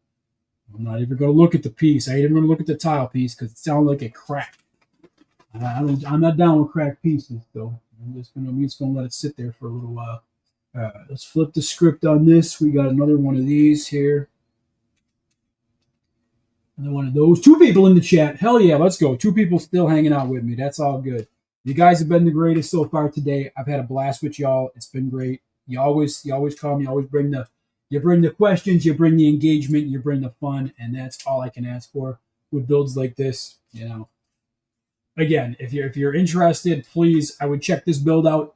I'm not even going to look at the piece. I ain't even going to look at the tile piece because it sounded like it cracked. I'm not down with cracked pieces, though. I'm just going to let it sit there for a little while. Let's flip the script on this. We got another one of these here. Another one of those. 2 people in the chat. Hell yeah, let's go. 2 people still hanging out with me. That's all good. You guys have been the greatest so far today. I've had a blast with y'all. It's been great. You always come. You always bring the questions. You bring the engagement. You bring the fun, and that's all I can ask for with builds like this. Again, if you're interested, please, I would check this build out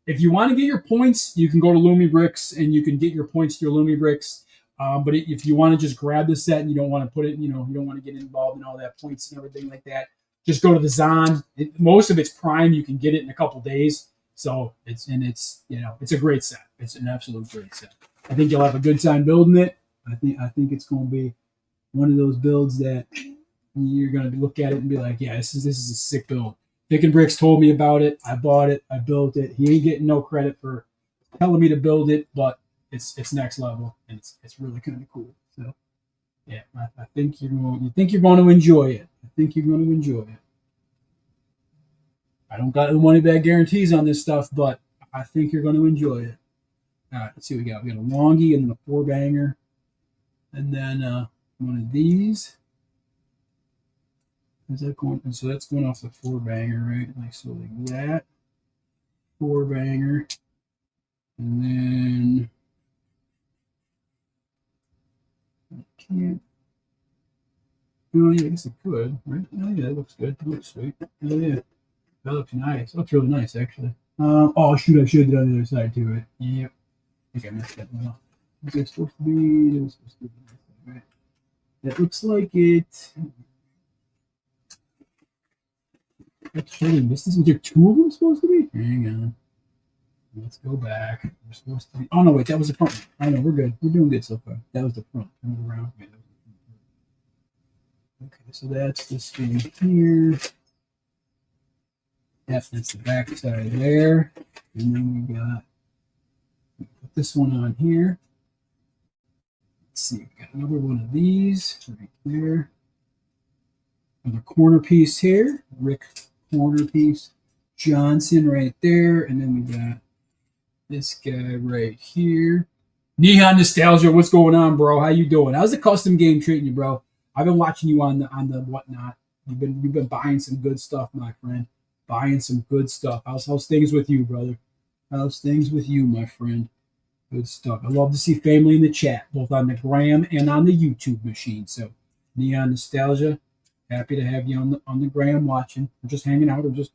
if you want to get your points, you can go to Lumibricks and you can get your points through Lumibricks. But if you want to just grab the set and you don't want to put it, you don't want to get involved in all that points and everything like that, just go to the Zon. Most of it's Prime. You can get it in a couple days. So it's a great set. It's an absolute great set. I think you'll have a good time building it. I think it's going to be one of those builds that you're going to look at it and be like, yeah, this is a sick build. Fikin Bricks told me about it. I bought it. I built it. He ain't getting no credit for telling me to build it, but it's next level and it's really kind of cool. So yeah, I think you're going to enjoy it. I think you're going to enjoy it. I don't got the money back guarantees on this stuff, but I think you're going to enjoy it. All right, let's see what we got. We got a longie and then a 4 banger, and then one of these. Is that going? So that's going off the 4 banger, right? Like so, like that 4 banger, and then I can't. Oh yeah, I guess it could, right? Oh yeah, that looks good. That looks sweet. Oh yeah. That looks nice. That looks really nice, actually. Oh, shoot, I should have done the other side, too, right? Yep. I think I messed that one up. Was it supposed to be? It was supposed to be this side, right? That looks like it. I totally missed this. Was there 2 of them supposed to be? Hang on. Let's go back. We're supposed to be. Oh, no, wait, that was the front. I know, we're good. We're doing good so far. That was the front. Turn it around. Okay, so that's this thing here. Yep, that's the back side there. And then we got put this one on here. Let's see, we got another one of these right there. Another corner piece here. Rick corner piece. Johnson right there. And then we got this guy right here. Neon Nostalgia, what's going on, bro? How you doing? How's the custom game treating you, bro? I've been watching you on the whatnot. You've been buying some good stuff, my friend. Buying some good stuff. How's things with you, brother? How's things with you, my friend? Good stuff. I love to see family in the chat, both on the gram and on the YouTube machine. So, Neon Nostalgia, Happy to have you on the gram watching, or just hanging out, or just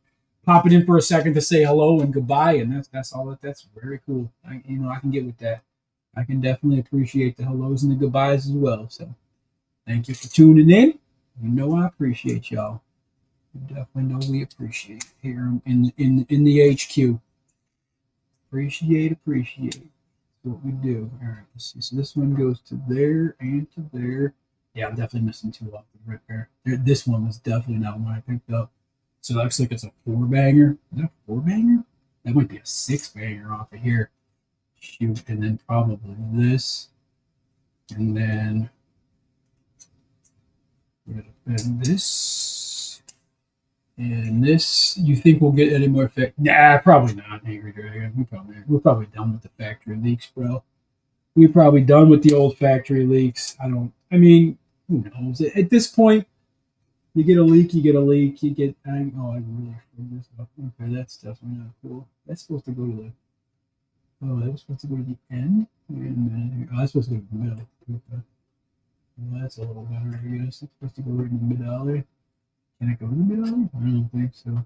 popping in for a second to say hello and goodbye, and that's all. That's very cool. I can get with that. I can definitely appreciate the hellos and the goodbyes as well. So thank you for tuning in. You know I appreciate y'all. You definitely know we appreciate here in the HQ. Appreciate. That's what we do. All right, let's see. So this one goes to there and to there. Yeah, I'm definitely missing two off right there. This one was definitely not one I picked up. So that looks like it's a 4-banger. Is that a 4-banger? That might be a 6-banger off of here. Shoot, and then probably this, and then this, and this. You think we'll get any more effect? Nah, probably not. Angry Dragon. We're probably done with the factory leaks, bro. We're probably done with the old factory leaks. I mean, who knows? At this point, you get a leak, you get a leak, you get. I really screwed this up. Okay, that's definitely not cool. That's supposed to go to the. Oh, that was supposed to go to the end? Wait a minute. Oh, that's supposed to go to the middle. Okay. Well, that's a little better, I guess. It's supposed to go right in the mid-alley. Can it go in the mid-alley? I don't think so.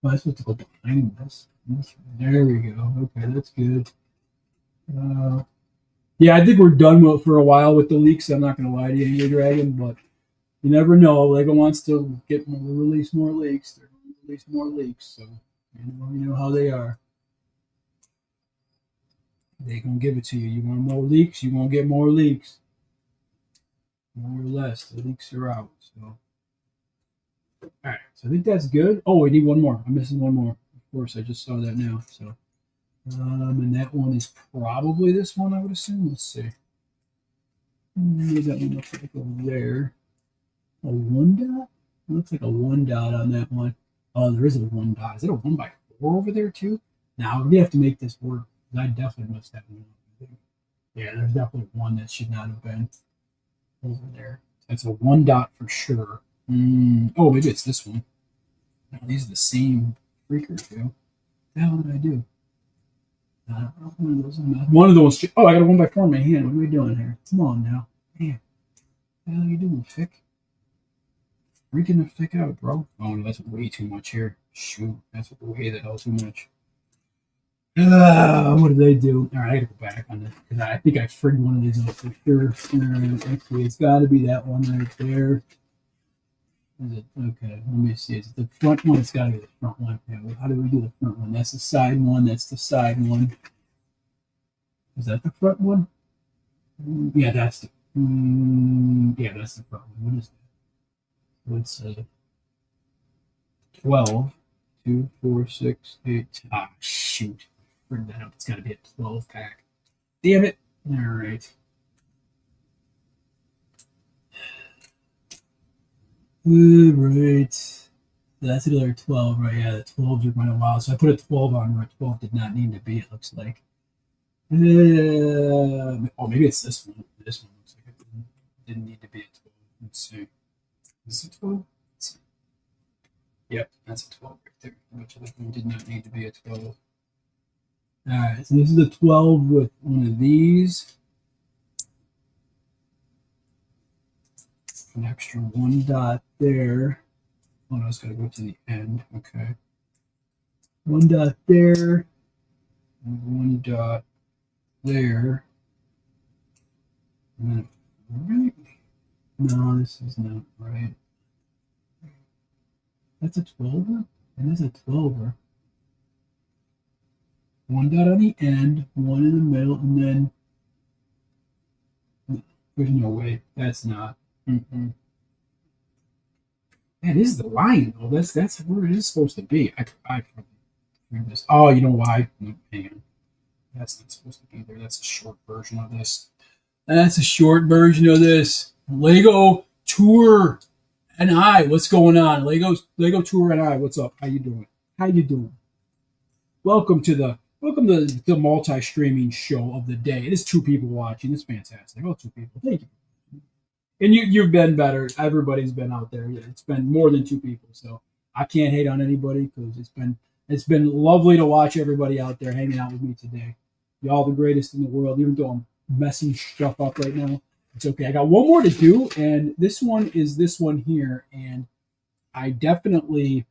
Well, that's supposed to go behind this. There we go. Okay, that's good. Yeah, I think we're done with for a while with the leaks. I'm not going to lie to you, Angry Dragon, but you never know. Lego wants to release more leaks. They're going to release more leaks, so you know how they are. They gonna give it to you. You want more leaks? You gonna get more leaks. More or less, the leaks are out. So, all right. So I think that's good. Oh, we need one more. I'm missing one more. Of course, I just saw that now. So, and that one is probably this one, I would assume. Let's see. That one looks like over there. A 1 dot? It looks like a 1 dot on that one. Oh, there is a 1 dot. Is it a 1x4 over there too? Now we have to make this work. I definitely must have one. Yeah, there's definitely one that should not have been over there. That's a 1 dot for sure. Oh, maybe it's this one. No, these are the same freaker too. What the hell did I do? One of those. Oh, I got a 1x4 in my hand. What are we doing here? Come on now. Man, what the hell are you doing, Fick? Freaking the Fick out, bro. Oh, no, that's way too much here. Shoot, that's way the hell too much. What did they do? All right, I gotta go back on this because I think I frigged one of these up for sure. Actually, it's got to be that one right there. Is it okay? Let me see. Is it the front one? It's got to be the front one. Yeah, well, how do we do the front one? That's the side one. That's the side one. Is that the front one? Yeah, that's the. Yeah, that's the front one. What is that? Let's 12, 2, 4, 6, 8. Ah, shoot. Bring that up. It's got to be a 12 pack. Damn it. All right. All right. That's another 12, right? Yeah, the 12s are going to wow. So I put a 12 on where 12 did not need to be, it looks like. Oh, maybe it's this one. This one looks like it didn't need to be a 12. Let's see. Is it 12? Let's see. Yep, that's a 12 right there. Which other one did not need to be a 12? All right, so this is a 12 with one of these. An extra 1 dot there. Oh, no, it's got to go to the end. Okay. 1 dot there. And 1 dot there. And then, right? No, this is not right. That's a 12er? And that's a 12er. 1 dot on the end, 1 in the middle, and then there's no way. That's not. That is the line, though. That's where it is supposed to be. I this. Oh, you know why? No, hang on. That's not supposed to be there. That's a short version of this. That's a short version of this. Lego Tour and I. What's going on? Lego Tour and I. What's up? How you doing? How you doing? Welcome to the multi-streaming show of the day. It is 2 people watching. It's fantastic. Oh, 2 people. Thank you. And you've been better. Everybody's been out there. It's been more than 2 people. So I can't hate on anybody because it's been lovely to watch everybody out there hanging out with me today. Y'all the greatest in the world, even though I'm messing stuff up right now. It's okay. I got one more to do, and this one is this one here, and I definitely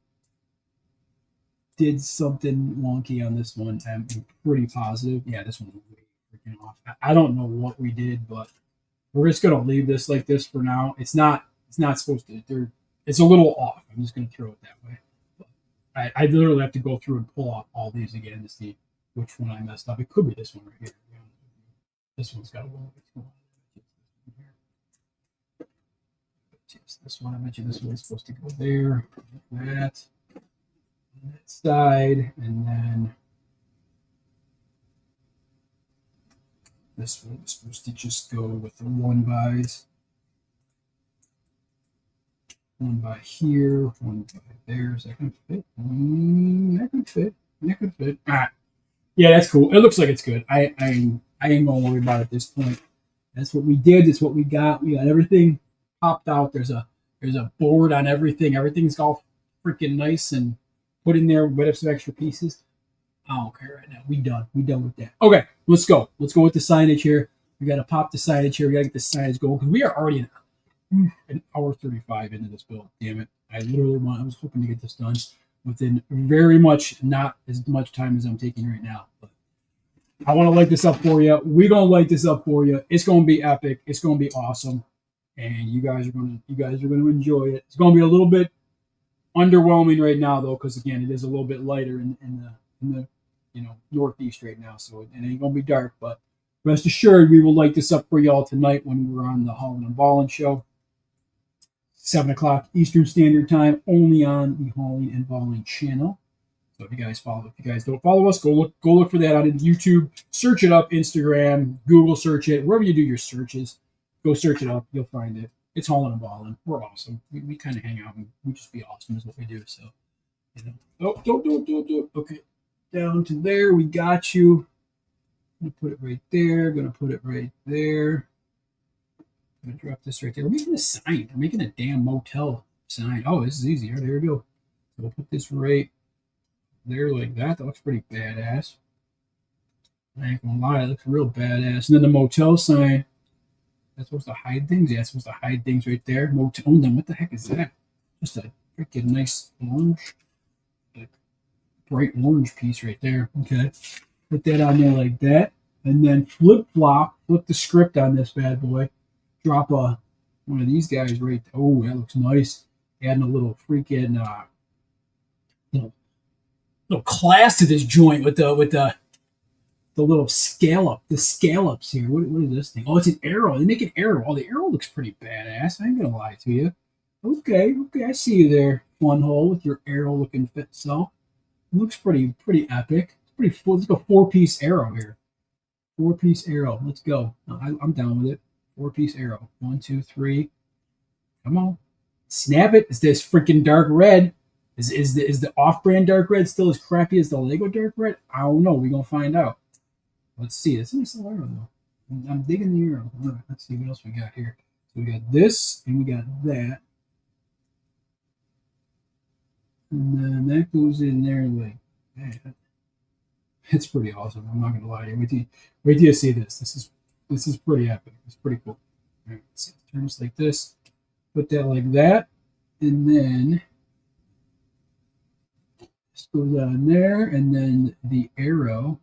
did something wonky on this one. I'm pretty positive. Yeah, this one's way freaking off. I don't know what we did, but we're just gonna leave this like this for now. It's not supposed to. It's a little off. I'm just gonna throw it that way. But I literally have to go through and pull off all these again to see which one I messed up. It could be this one right here. This one's got a little bit going on. This one, I mentioned this one's supposed to go there, that, on that side, and then this one is supposed to just go with the one bys. One by here, one by there. Is that going to fit? That could fit. That could fit. Ah, yeah, that's cool. It looks like it's good. I ain't gonna worry about it at this point. That's what we did. It's what we got. We got everything popped out. There's a board on everything. Everything's all freaking nice and put in there with some extra pieces. I don't care right now. We done. We done with that. Okay, let's go. Let's go with the signage here. We got to pop the signage here. We got to get the signage going because we are already an hour 35 into this build. Damn it. I was hoping to get this done within very much, not as much time as I'm taking right now. But I want to light this up for you. We're going to light this up for you. It's going to be epic. It's going to be awesome. And you guys are going to enjoy it. It's going to be a little bit underwhelming right now, though, because again, it is a little bit lighter in the northeast right now, so it ain't going to be dark. But rest assured, we will light this up for y'all tonight when we're on the Hauling and Balling show, 7 o'clock Eastern Standard Time, only on the Hauling and Balling channel. So if you guys don't follow us, go look for that on YouTube. Search it up, Instagram, Google search it, wherever you do your searches. Go search it up. You'll find it. It's Hauling and Balling. We're awesome. We kind of hang out and we just be awesome is what we do. So, oh, don't. Okay, down to there. We got you. I'm gonna put it right there. Gonna put it right there. I'm gonna drop this right there. We're making a sign. We're making a damn motel sign. Oh, this is easier. There we go. So we'll put this right there like that. That looks pretty badass. I ain't gonna lie, it looks real badass. And then the motel sign. That's supposed to hide things? Yeah, it's supposed to hide things right there. Motel. Oh, then what the heck is that? Just a freaking nice orange, like bright orange piece right there. Okay. Put that on there like that. And then flip the script on this bad boy. Drop one of these guys right there. Oh, that looks nice. Adding a little freaking little class to this joint with the little scallops here. What is this thing? Oh, it's an arrow. They make an arrow. Oh, the arrow looks pretty badass. I ain't gonna lie to you. Okay, I see you there, One Hole, with your arrow looking fit self. It looks pretty epic. It's pretty full. It's like a 4-piece arrow here. 4-piece arrow. Let's go. I'm down with it. 4-piece arrow. 1, 2, 3. Come on. Snap it. Is this freaking dark red? Is the off-brand dark red still as crappy as the Lego dark red? I don't know. We're gonna find out. Let's see. It's a nice little arrow though. I'm digging the arrow. All right, let's see what else we got here. So we got this and we got that. And then that goes in there like that. It's pretty awesome. I'm not gonna lie to you. Wait till you see this. This is pretty epic. It's pretty cool. All right, let's see. Turn this like this. Put that like that. And then this goes on there. And then the arrow.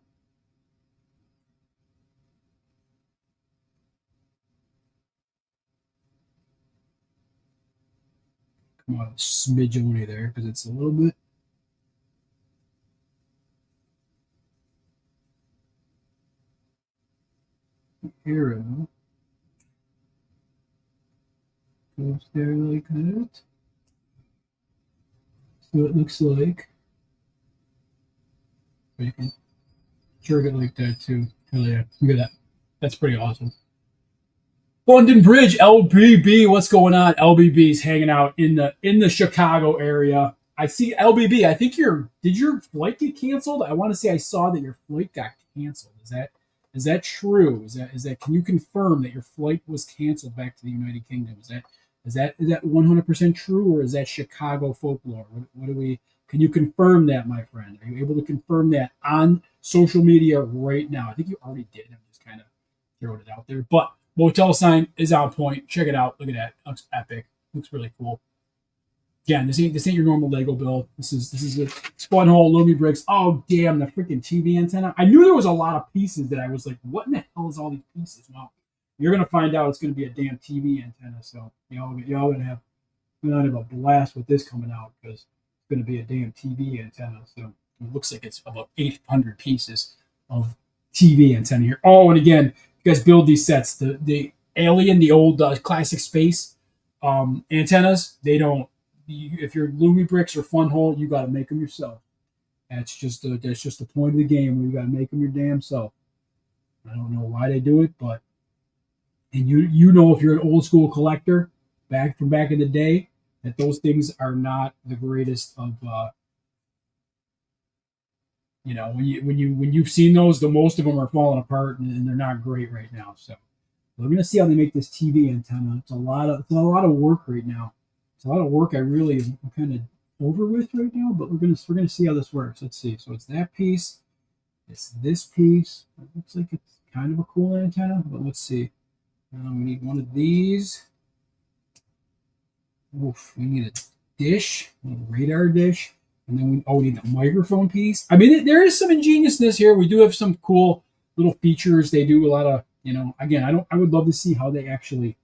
Come on, a smidge only there because it's a little bit. Arrow goes there like that. So it looks like. So you can jerk it like that too. Oh yeah, look at that. That's pretty awesome. London Bridge, LBB, what's going on? LBB's hanging out in the Chicago area. I see LBB. I think did your flight get canceled? I want to say I saw that your flight got canceled. Is that true? Is that can you confirm that your flight was canceled back to the United Kingdom? Is that 100% true, or is that Chicago folklore? What do we? Can you confirm that, my friend? Are you able to confirm that on social media right now? I think you already did. I'm just kind of throwing it out there, but Motel sign is on point. Check it out. Look at that. Looks epic. Looks really cool. Again, this ain't your normal Lego build. This is a spun hole Lumibricks. Oh damn, the freaking TV antenna. I knew there was a lot of pieces that I was like, what in the hell is all these pieces? Well, you're gonna find out it's gonna be a damn TV antenna. So y'all gonna have a blast with this coming out because it's gonna be a damn TV antenna. So it looks like it's about 800 pieces of TV antenna here. Oh, and again, you guys build these sets. The Alien, the old classic space antennas, they don't. If you're Lumibricks or Fun Hole, you got to make them yourself. That's just the point of the game where you got to make them your damn self. I don't know why they do it, but and you know if you're an old school collector back in the day that those things are not the greatest of when you've seen those, the most of them are falling apart and they're not great right now. So we're gonna see how they make this TV antenna. It's a lot of work right now. It's a lot of work I really am kind of over with right now, but we're gonna see how this works. Let's see. So it's that piece. It's this piece. It looks like it's kind of a cool antenna, but let's see. We need one of these. Oof, we need a dish, a radar dish, and then we need the microphone piece. I mean, there is some ingeniousness here. We do have some cool little features. They do a lot of, again, I would love to see how they actually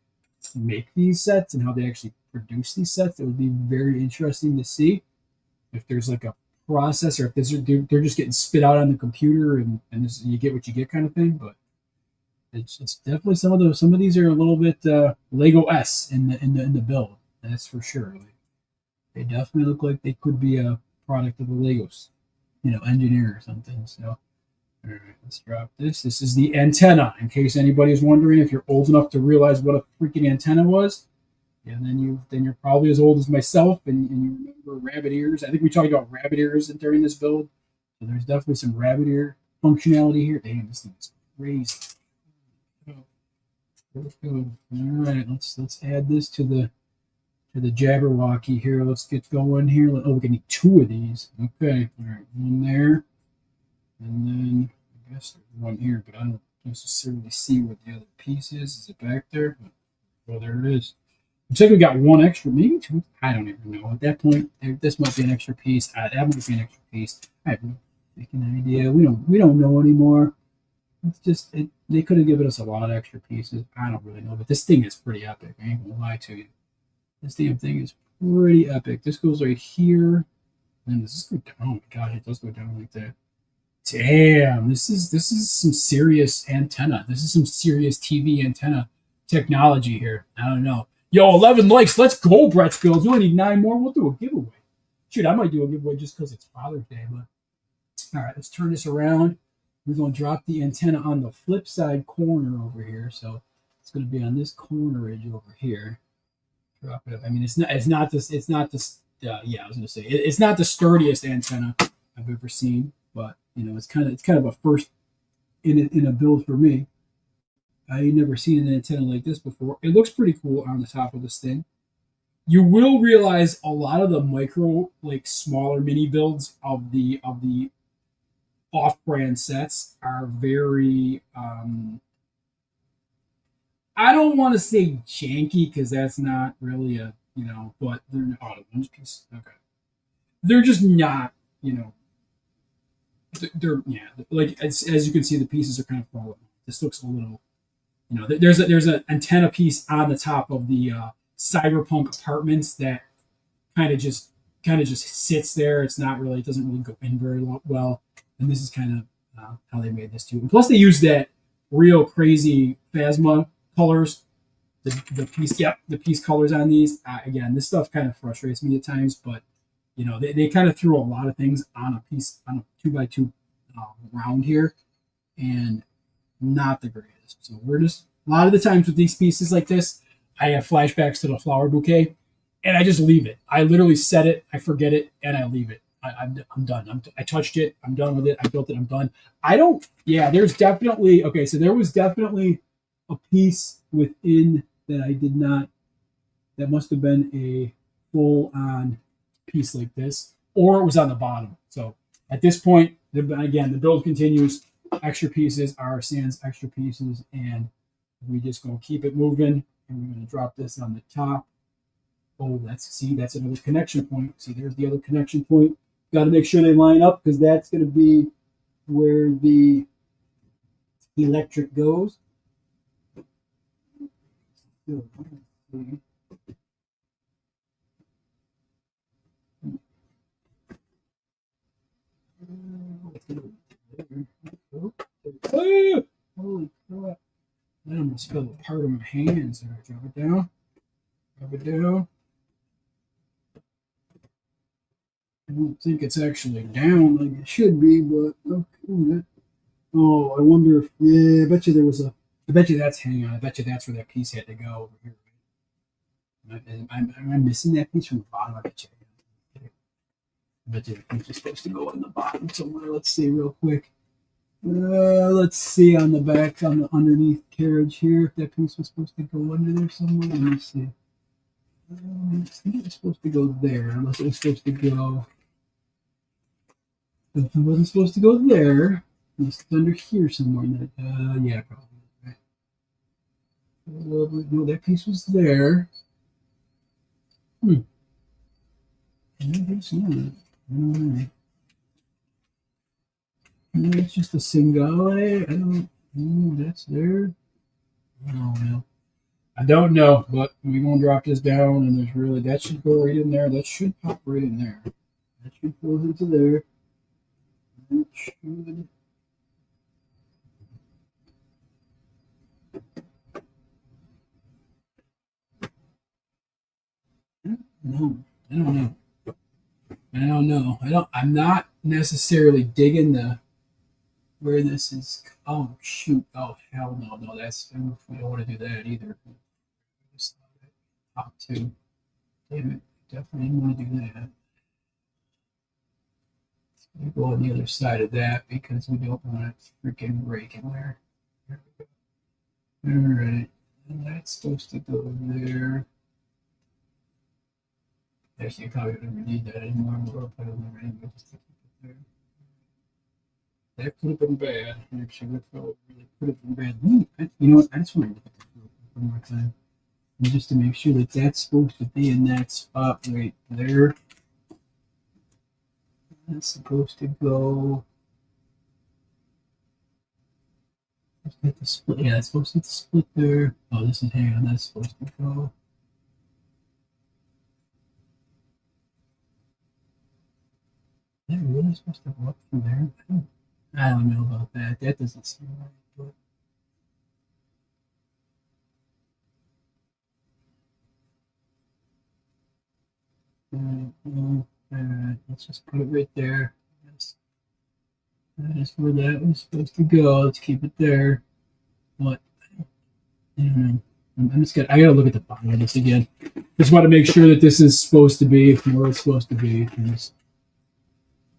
make these sets and how they actually produce these sets. It would be very interesting to see if there's like a process or if they're just getting spit out on the computer and you get what you get kind of thing. But it's definitely some of these are a little bit Lego-esque in the build. That's for sure. They definitely look like they could be a product of the Legos, engineer or something. So, all right, let's drop this. This is the antenna. In case anybody is wondering, if you're old enough to realize what a freaking antenna was, yeah, then you're probably as old as myself, and you remember rabbit ears. I think we talked about rabbit ears during this build. So there's definitely some rabbit ear functionality here. Damn, this thing is crazy. All right, let's add this to the Jabberwocky here. Let's get going here. Oh, we're gonna need two of these. Okay, all right, one there, and then I guess there's one here, but I don't necessarily see what the other piece is. Is it back there? Oh, there it is. Looks like we got one extra, maybe two. I don't even know. At that point, this might be an extra piece. That might be an extra piece. I have no freaking idea. We don't know anymore. It's just they could have given us a lot of extra pieces. I don't really know, but this thing is pretty epic. I ain't gonna lie to you. This damn thing is pretty epic. This goes right here. And does this go down? Oh my god, it does go down like that. Damn, this is some serious antenna. This is some serious TV antenna technology here. I don't know. Yo, 11 likes. Let's go, Brett's Builds. We only need 9 more. We'll do a giveaway. Shoot, I might do a giveaway just because it's Father's Day. But all right, let's turn this around. We're going to drop the antenna on the flip side corner over here. So it's going to be on this corner edge over here. Drop it up. I mean, it's not the sturdiest antenna I've ever seen, but it's kind of a first in a build for me. I ain't never seen an antenna like this before. It looks pretty cool on the top of this thing. You will realize a lot of the micro, like smaller mini builds of the off-brand sets are very I don't want to say janky because that's not really but they're one piece. Okay, they're just not, they're like as you can see, the pieces are kind of falling. This looks a little, there's an antenna piece on the top of the cyberpunk apartments that kind of just sits there. It doesn't really go in very well, and this is kind of how they made this too. And plus, they use that real crazy Phasma colors, the piece colors on these. Again, this stuff kind of frustrates me at times, but they kind of threw a lot of things on a 2x2 round here, and not the greatest. So we're just a lot of the times with these pieces like this, I have flashbacks to the flower bouquet, and I just leave it. I literally set it, I forget it, and I leave it. I'm done. I touched it. I'm done with it. I built it. I'm done. There's definitely so there was definitely a piece within that I did not. That must have been a full-on piece like this, or it was on the bottom. So at this point, the build continues. Extra pieces are sans extra pieces, and We just gonna keep it moving, and we're gonna drop this on the top. Oh, that's another connection point. See, there's the other connection point. Got to make sure they line up because that's gonna be where the electric goes. So, oh, holy crap. I almost fell apart of my hands there. Drop it down. Drop it down. I don't think it's actually down like it should be, but okay. Oh, I wonder if, yeah, I bet you there was a, I bet you that's, hang on, I bet you that's where that piece had to go over here. Am I missing that piece from the bottom? I bet you. I bet you the piece is supposed to go on the bottom somewhere. Let's see real quick. Let's see on the back, on the underneath carriage here, if that piece was supposed to go under there somewhere. Let me see. I think it was supposed to go there, unless it was supposed to go. If it wasn't supposed to go there, it's under here somewhere. Yeah, probably. Right. No, that piece was there. No, it's not. No, it's just a Singale. I don't know. That's there. Oh, no. I don't know, but we're going to drop this down, and there's really, that should go right in there. That should pop right in there. That should go into there. That should. No, I don't know. I don't know. I'm not necessarily digging the, where this is. Oh, shoot. Oh, hell no. No, that's, we don't want to do that either. Just top two. Damn it. Definitely didn't want to do that. We go on the other side of that because we don't want to freaking break in there. There we go. All right. And that's supposed to go there. Actually, you probably don't need that anymore. We'll put it in there anyway, just to keep it there. That could have been bad. Actually, that really could have been bad. You know what? I just want to look at this one more time. And just to make sure that that's supposed to be in that spot right there. That's supposed to go. Hit the split. Yeah, it's supposed to hit the split there. Oh, this is, hang on, that's supposed to go. Is that really supposed to go up from there? I don't know about that. That doesn't seem right. But let's just put it right there. Yes. That is where that was supposed to go. Let's keep it there. But I'm just gonna. I gotta look at the bottom of this again. Just want to make sure that this is supposed to be where it's supposed to be.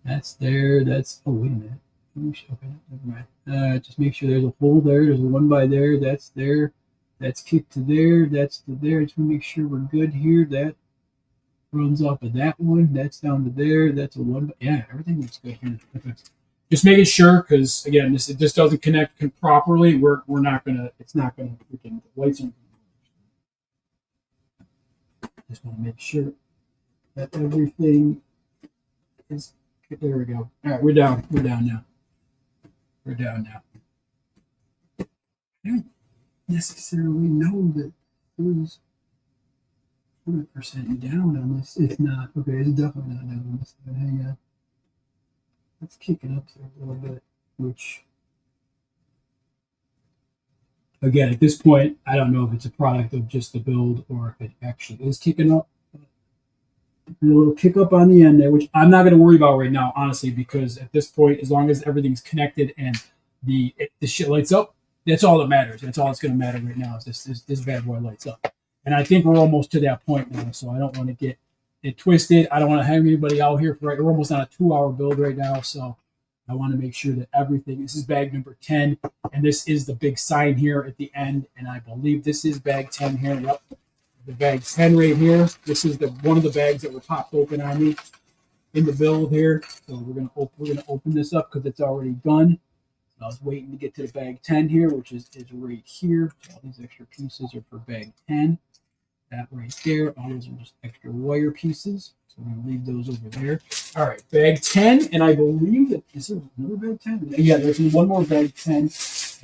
That's there. That's. Oh, wait a minute. Okay, never mind. Just make sure there's a hole there. There's a one by there. That's there. That's kicked to there. That's to there. Just want to make sure we're good here. That runs off of that one. That's down to there. That's a one. Yeah, everything looks good here. Okay. Just making sure, because again, this doesn't connect properly. We're not gonna. It's not gonna freaking lights on. Just want to make sure that everything is. There we go. All right, we're down. We're down now. We're down now. I don't necessarily know that there's 100% down on this. It's not. Okay, it's definitely not down on this. But hang on. Let's kick it up there a little bit. Which, again, at this point, I don't know if it's a product of just the build or if it actually is kicking up. A little kick up on the end there, which I'm not going to worry about right now, honestly, because at this point, as long as everything's connected and the shit lights up, that's all that matters. That's all that's going to matter right now is this bad boy lights up. And I think we're almost to that point now, so I don't want to get it twisted. I don't want to have anybody out here for we're almost on a 2-hour build right now, so I want to make sure that everything. This is bag number 10, and this is the big sign here at the end, and I believe this is bag 10 here. Yep. The bag 10 right here. This is one of the bags that were popped open on me in the build here. So we're gonna open this up because it's already done. I was waiting to get to the bag 10 here, which is right here. All these extra pieces are for bag 10. That right there, all those are just extra wire pieces. So I'm going to leave those over there. All right, bag 10, and I believe that this is another bag 10. Yeah, there's one more bag 10,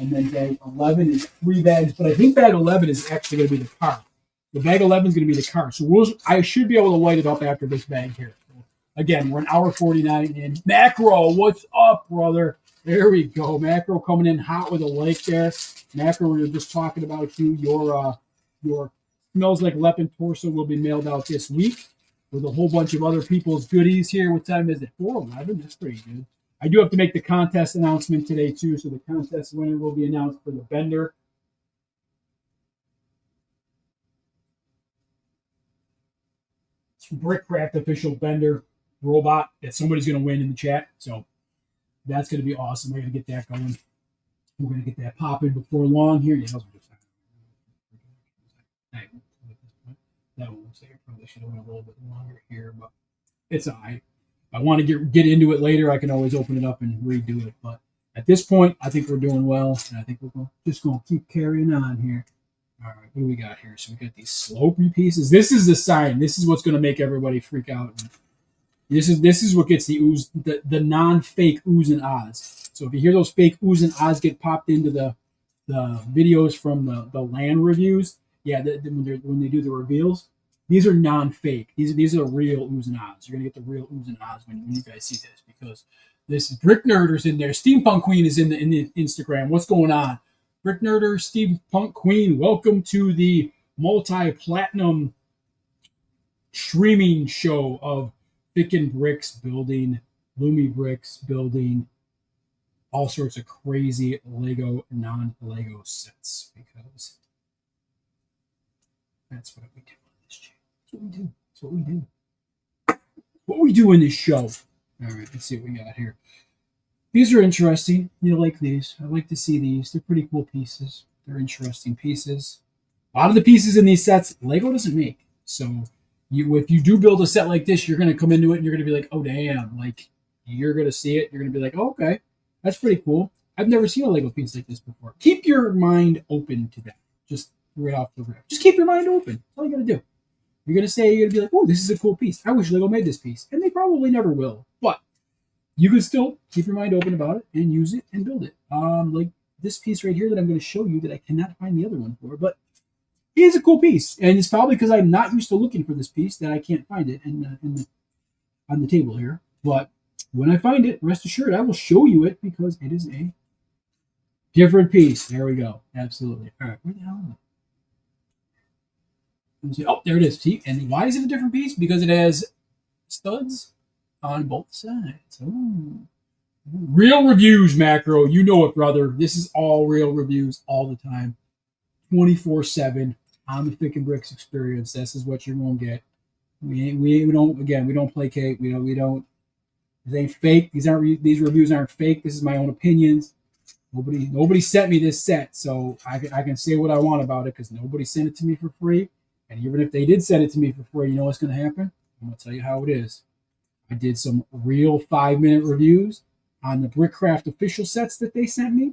and then bag 11 is 3 bags. But I think bag 11 is actually going to be the car. The bag 11 is going to be the car. So I should be able to light it up after this bag here. So again, we're an hour 49 in. Macro, what's up, brother? There we go. Macro coming in hot with a like there. Macro, we were just talking about you. Your Smells Like Lepin Torso will be mailed out this week with a whole bunch of other people's goodies here. What time is it? 4:11. That's pretty good. I do have to make the contest announcement today, too. So the contest winner will be announced for the Bender. Brickcraft official Bender robot that somebody's going to win in the chat. So that's going to be awesome. We're going to get that going. We're going to get that popping before long here. Yeah, that one looks like I probably should have went a little bit longer here, but it's all right. If I want to get into it later, I can always open it up and redo it. But at this point, I think we're doing well, and I think we're just going to keep carrying on here. All right, what do we got here? So we got these slopey pieces. This is the sign. This is what's going to make everybody freak out. This is what gets the ooze, the non-fake oohs and ahs. So if you hear those fake oohs and ahs get popped into the videos from the land reviews, yeah, when they do the reveals, these are non-fake. These are real oohs and ahs. You're gonna get the real oohs and ahs when you guys see this, because this is Brick Nerder's in there. Steampunk Queen is in the Instagram. What's going on? Brick Nerder, Steampunk Queen, welcome to the multi-platinum streaming show of Fikin Bricks building, Lumibricks building, all sorts of crazy Lego, non-Lego sets, because that's what we do on this channel. That's what we do. That's what we do. What we do in this show. All right, let's see what we got here. These are interesting. You like these. I like to see these. They're pretty cool pieces. They're interesting pieces. A lot of the pieces in these sets, Lego doesn't make. So if you do build a set like this, you're going to come into it and you're going to be like, oh, damn. Like, you're going to see it. You're going to be like, oh, okay. That's pretty cool. I've never seen a Lego piece like this before. Keep your mind open to that. Just right off the rip. Just keep your mind open. That's all you got to do. You're going to be like, oh, this is a cool piece. I wish Lego made this piece. And they probably never will. But you can still keep your mind open about it and use it and build it. Like this piece right here that I'm going to show you that I cannot find the other one for. But it is a cool piece. And it's probably because I'm not used to looking for this piece that I can't find it on the table here. But when I find it, rest assured, I will show you it because it is a different piece. There we go. Absolutely. All right. Where the hell am I? Oh, there it is. See? And why is it a different piece? Because it has studs on both sides. Ooh. Real reviews, Macro. You know it, brother. This is all real reviews all the time. 24/7 on the Fikin Bricks experience. This is what you're going to get. We don't placate. We don't. This ain't fake. These reviews aren't fake. This is my own opinions. Nobody sent me this set, so I can say what I want about it because nobody sent it to me for free. And even if they did send it to me for free, you know what's going to happen? I'm going to tell you how it is. I did some real 5-minute reviews on the Brickcraft official sets that they sent me.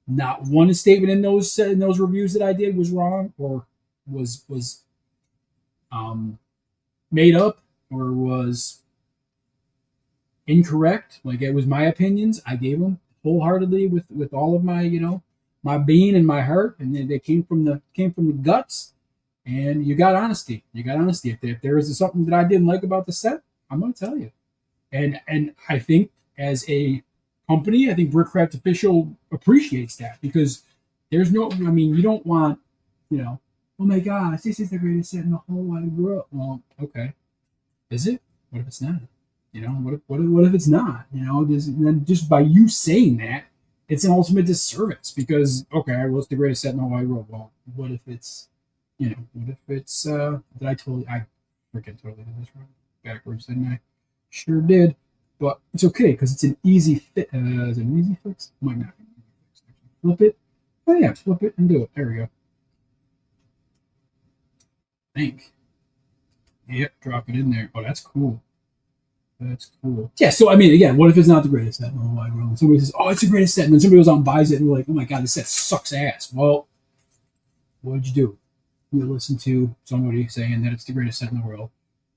Not one statement in those reviews that I did was wrong or was made up or was incorrect. Like, it was my opinions. I gave them wholeheartedly with all of my my being and my heart, and they came from the guts. And you got honesty. If there is something that I didn't like about the set, I'm going to tell you. And I think as a company, I think Brickcraft Official appreciates that because there's no, you don't want, oh my gosh, this is the greatest set in the whole wide world. Well, okay. Is it? What if it's not? What if it's not? Then just by you saying that, it's an ultimate disservice because, okay, well, it's the greatest set in the whole wide world. Well, what if it's, what if it's, I freaking totally did this wrong backwards, didn't I? Sure did. But it's okay because it's an easy fit. Is it an easy fix? Might not be an easy fix. Flip it. Oh, yeah, flip it and do it. There we go. Think. Yep, drop it in there. Oh, that's cool. That's cool. Yeah. So I mean, again, what if it's not the greatest set in the whole wide world? And somebody says, "Oh, it's the greatest set," and then somebody goes out and buys it, and we're like, "Oh my god, this set sucks ass." Well, what did you do? You listen to somebody saying that it's the greatest set in the world,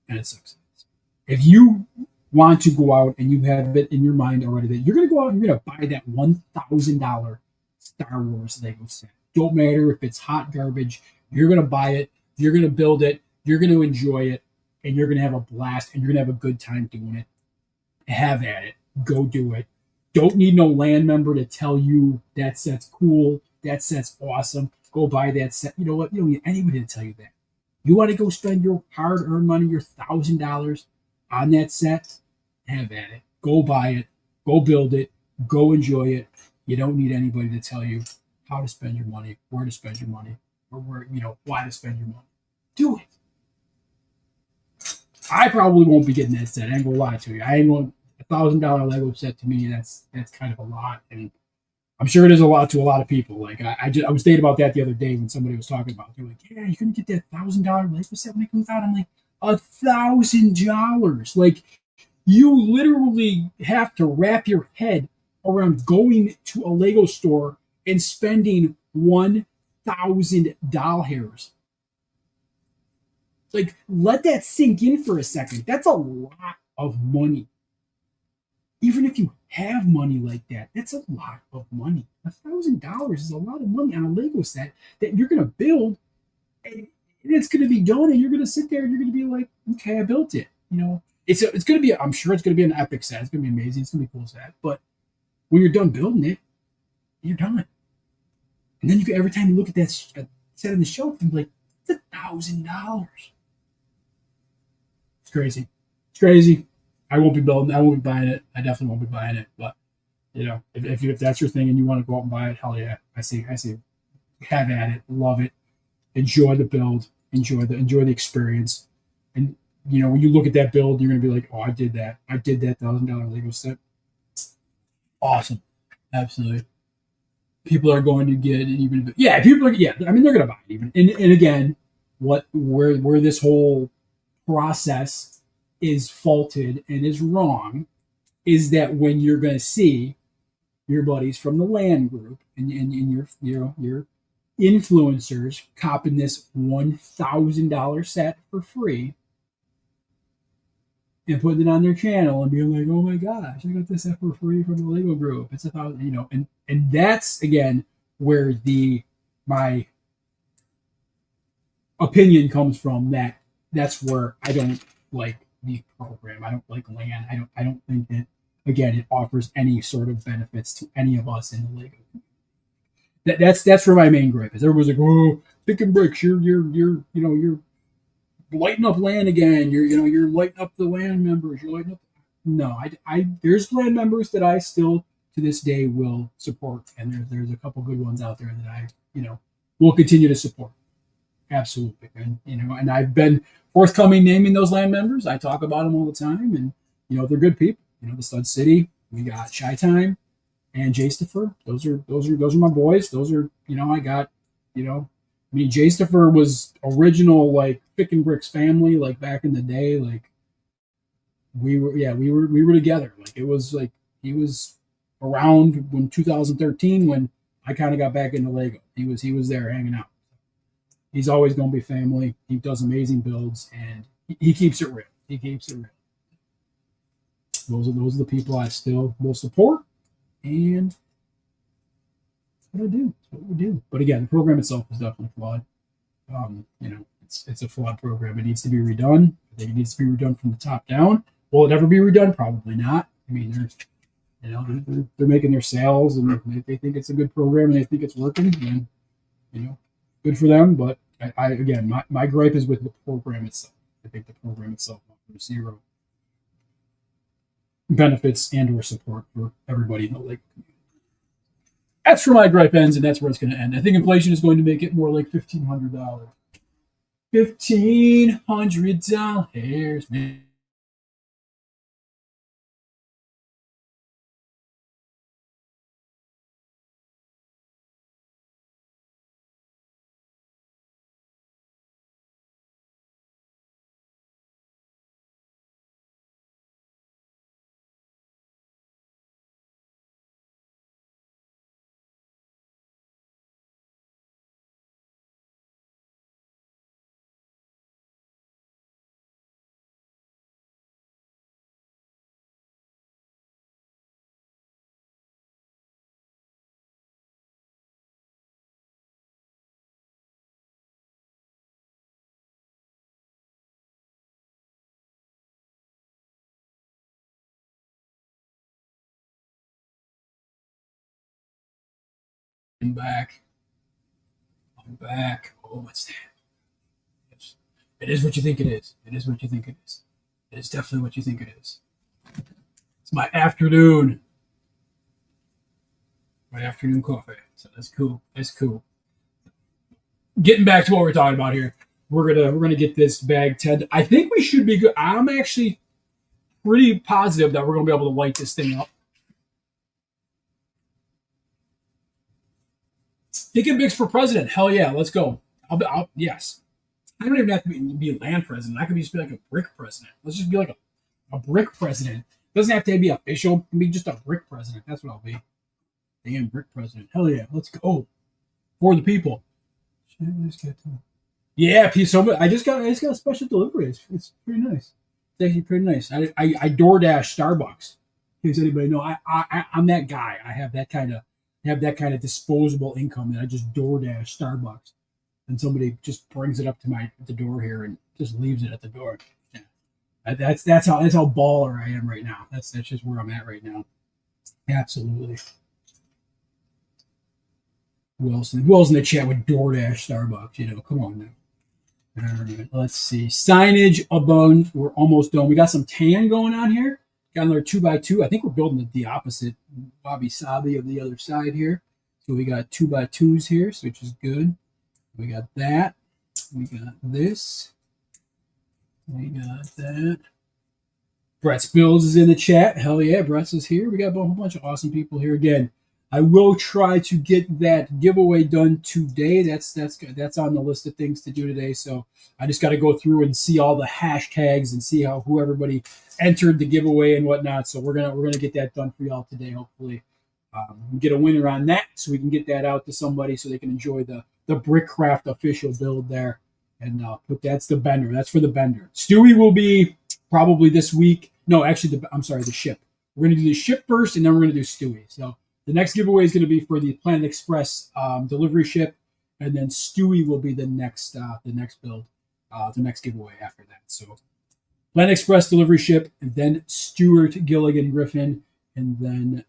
and it sucks ass. If you want to go out and you have it in your mind already that you're going to go out and you're going to buy that $1,000 Star Wars Lego set, don't matter if it's hot garbage, you're going to buy it, you're going to build it, you're going to enjoy it, and you're going to have a blast and you're going to have a good time doing it. Have at it. Go do it. Don't need no land member to tell you that set's cool, that set's awesome. Go buy that set. You know what? You don't need anybody to tell you that. You want to go spend your hard-earned money, your $1,000 on that set? Have at it. Go buy it. Go build it. Go enjoy it. You don't need anybody to tell you how to spend your money, where to spend your money, or where why to spend your money. Do it. I probably won't be getting that set. I ain't gonna lie to you. I ain't going $1,000 Lego set to me. That's kind of a lot, and I'm sure it is a lot to a lot of people. Like I was thinking about that the other day when somebody was talking about. They're like, "Yeah, you couldn't get that $1,000 Lego set when it comes out." I'm like, $1,000. Like you literally have to wrap your head around going to a Lego store and spending 1,000 doll hairs. Like, let that sink in for a second. That's a lot of money. Even if you have money like that, that's a lot of money. $1,000 is a lot of money on a Lego set that you're going to build, and it's going to be done, and you're going to sit there and you're going to be like, okay, I built it. It's going to be. I'm sure it's going to be an epic set. It's going to be amazing. It's going to be a cool set. But when you're done building it, you're done. And then every time you look at that set on the shelf, you're like, it's $1,000. It's crazy. It's crazy. I won't be building. I won't be buying it. I definitely won't be buying it. But if that's your thing and you want to go out and buy it, hell yeah. I see. Have at it. Love it. Enjoy the build. Enjoy the experience. And when you look at that build, you're gonna be like, oh, I did that. I did that $1,000 Lego set. Awesome. Absolutely. People are going to get it even. Yeah, people are. Yeah, I mean they're gonna buy it even. And again, where this whole process is faulted and is wrong is that when you're going to see your buddies from the land group and your influencers copping this $1,000 set for free and putting it on their channel and being like, oh my gosh, I got this set for free from the Lego group. It's 1,000, and that's again where my opinion comes from. That's where I don't like the program. I don't like land. I don't think that again it offers any sort of benefits to any of us in the Lego. That's where my main gripe is. Everyone's like, oh, Fikin bricks, you're lighting up land again. You're lighting up the land members. You're lighting up. No, I there's land members that I still to this day will support, and there's a couple good ones out there that I will continue to support. Absolutely, and I've been forthcoming naming those land members. I talk about them all the time, and they're good people. The Stud City, we got Shy Time and Jaystifer. Those are my boys. Those are I got Jaystifer was original like Fikin Bricks family like back in the day. Like we were together. Like it was like he was around when 2013 when I kind of got back into Lego. He was there hanging out. He's always going to be family. He does amazing builds, and he keeps it real. He keeps it real. Those are the people I still will support, and what I do. What we do. But again, the program itself is definitely flawed. It's a flawed program. It needs to be redone. I think it needs to be redone from the top down. Will it ever be redone? Probably not. I mean, they're making their sales, and they think it's a good program, and they think it's working, and good for them. But I again, my gripe is with the program itself. I think the program itself offers zero benefits and or support for everybody in the Lake community. That's where my gripe ends, and that's where it's going to end. I think inflation is going to make it more like $1,500. $1,500, man. I'm back. I'm back. Oh, what's that? It is what you think it is. It is what you think it is. It is definitely what you think it is. It's my afternoon. My afternoon coffee. So that's cool. That's cool. Getting back to what we're talking about here. We're gonna get this bag, Ted. I think we should be good. I'm actually pretty positive that we're gonna be able to light this thing up. Fikin Biggs for president. Hell yeah, let's go. Yes. I don't even have to be a land president. I could just be like a brick president. Let's just be like a brick president. It doesn't have to be official. It can be just a brick president. That's what I'll be. Damn brick president. Hell yeah, let's go. For the people. Yeah, peace. So I just got a special delivery. It's pretty nice. It's actually pretty nice. I DoorDash Starbucks. In case anybody know, I'm that guy. I have that kind of disposable income that I just DoorDash Starbucks, and somebody just brings it up to the door here and just leaves it at the door. Yeah. That's how baller I am right now. That's just where I'm at right now. Absolutely. Who else in the chat with DoorDash Starbucks? You know, come on now. All right, let's see. Signage above. We're almost done. We got some tan going on here. Got another 2x2. I think we're building the opposite Bobby Sabi of the other side here. So we got 2x2s here, which is good. We got that. We got this. We got that. Brett's Bills is in the chat. Hell yeah, Brett's is here. We got a whole bunch of awesome people here again. I will try to get that giveaway done today. That's on the list of things to do today. So I just got to go through and see all the hashtags and see who everybody entered the giveaway and whatnot. So we're gonna get that done for y'all today. Hopefully, get a winner on that, so we can get that out to somebody so they can enjoy the Brickcraft official build there. And that's the bender. That's for the bender. Stewie will be probably this week. No, actually, I'm sorry, the ship. We're gonna do the ship first, and then we're gonna do Stewie. So. The next giveaway is going to be for the Planet Express delivery ship, and then Stewie will be the next build, the next giveaway after that. So Planet Express delivery ship, and then Stuart Gilligan Griffin, and then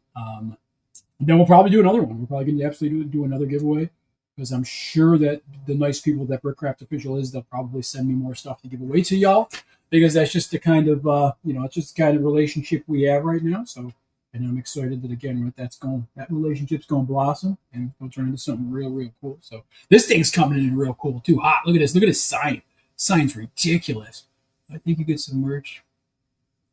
we'll probably do another one. We're probably going to absolutely do another giveaway, because I'm sure that the nice people that Brickcraft Official is, they'll probably send me more stuff to give away to y'all, because that's just the kind of it's just the kind of relationship we have right now. So. And I'm excited that again that relationship's going to blossom and it'll turn into something real, real cool. So this thing's coming in real cool too. Hot. Look at this. Look at this sign. Sign's ridiculous. I think you get some merch.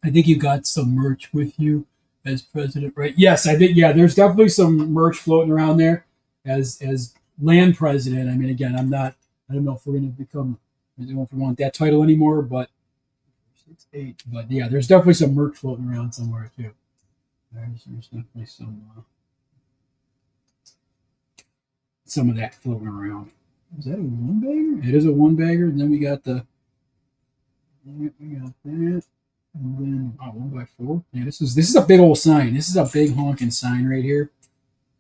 I think you got some merch with you as president, right? Yes, I think. Yeah, there's definitely some merch floating around there as land president. I mean, again, I don't know if we're going to become. I don't know if we want that title anymore, but 6'8". But yeah, there's definitely some merch floating around somewhere too. There's definitely some of that floating around. Is that a one bagger? It is a one bagger. And then we got that, and then 1x4. Yeah, this is a big old sign. This is a big honking sign right here.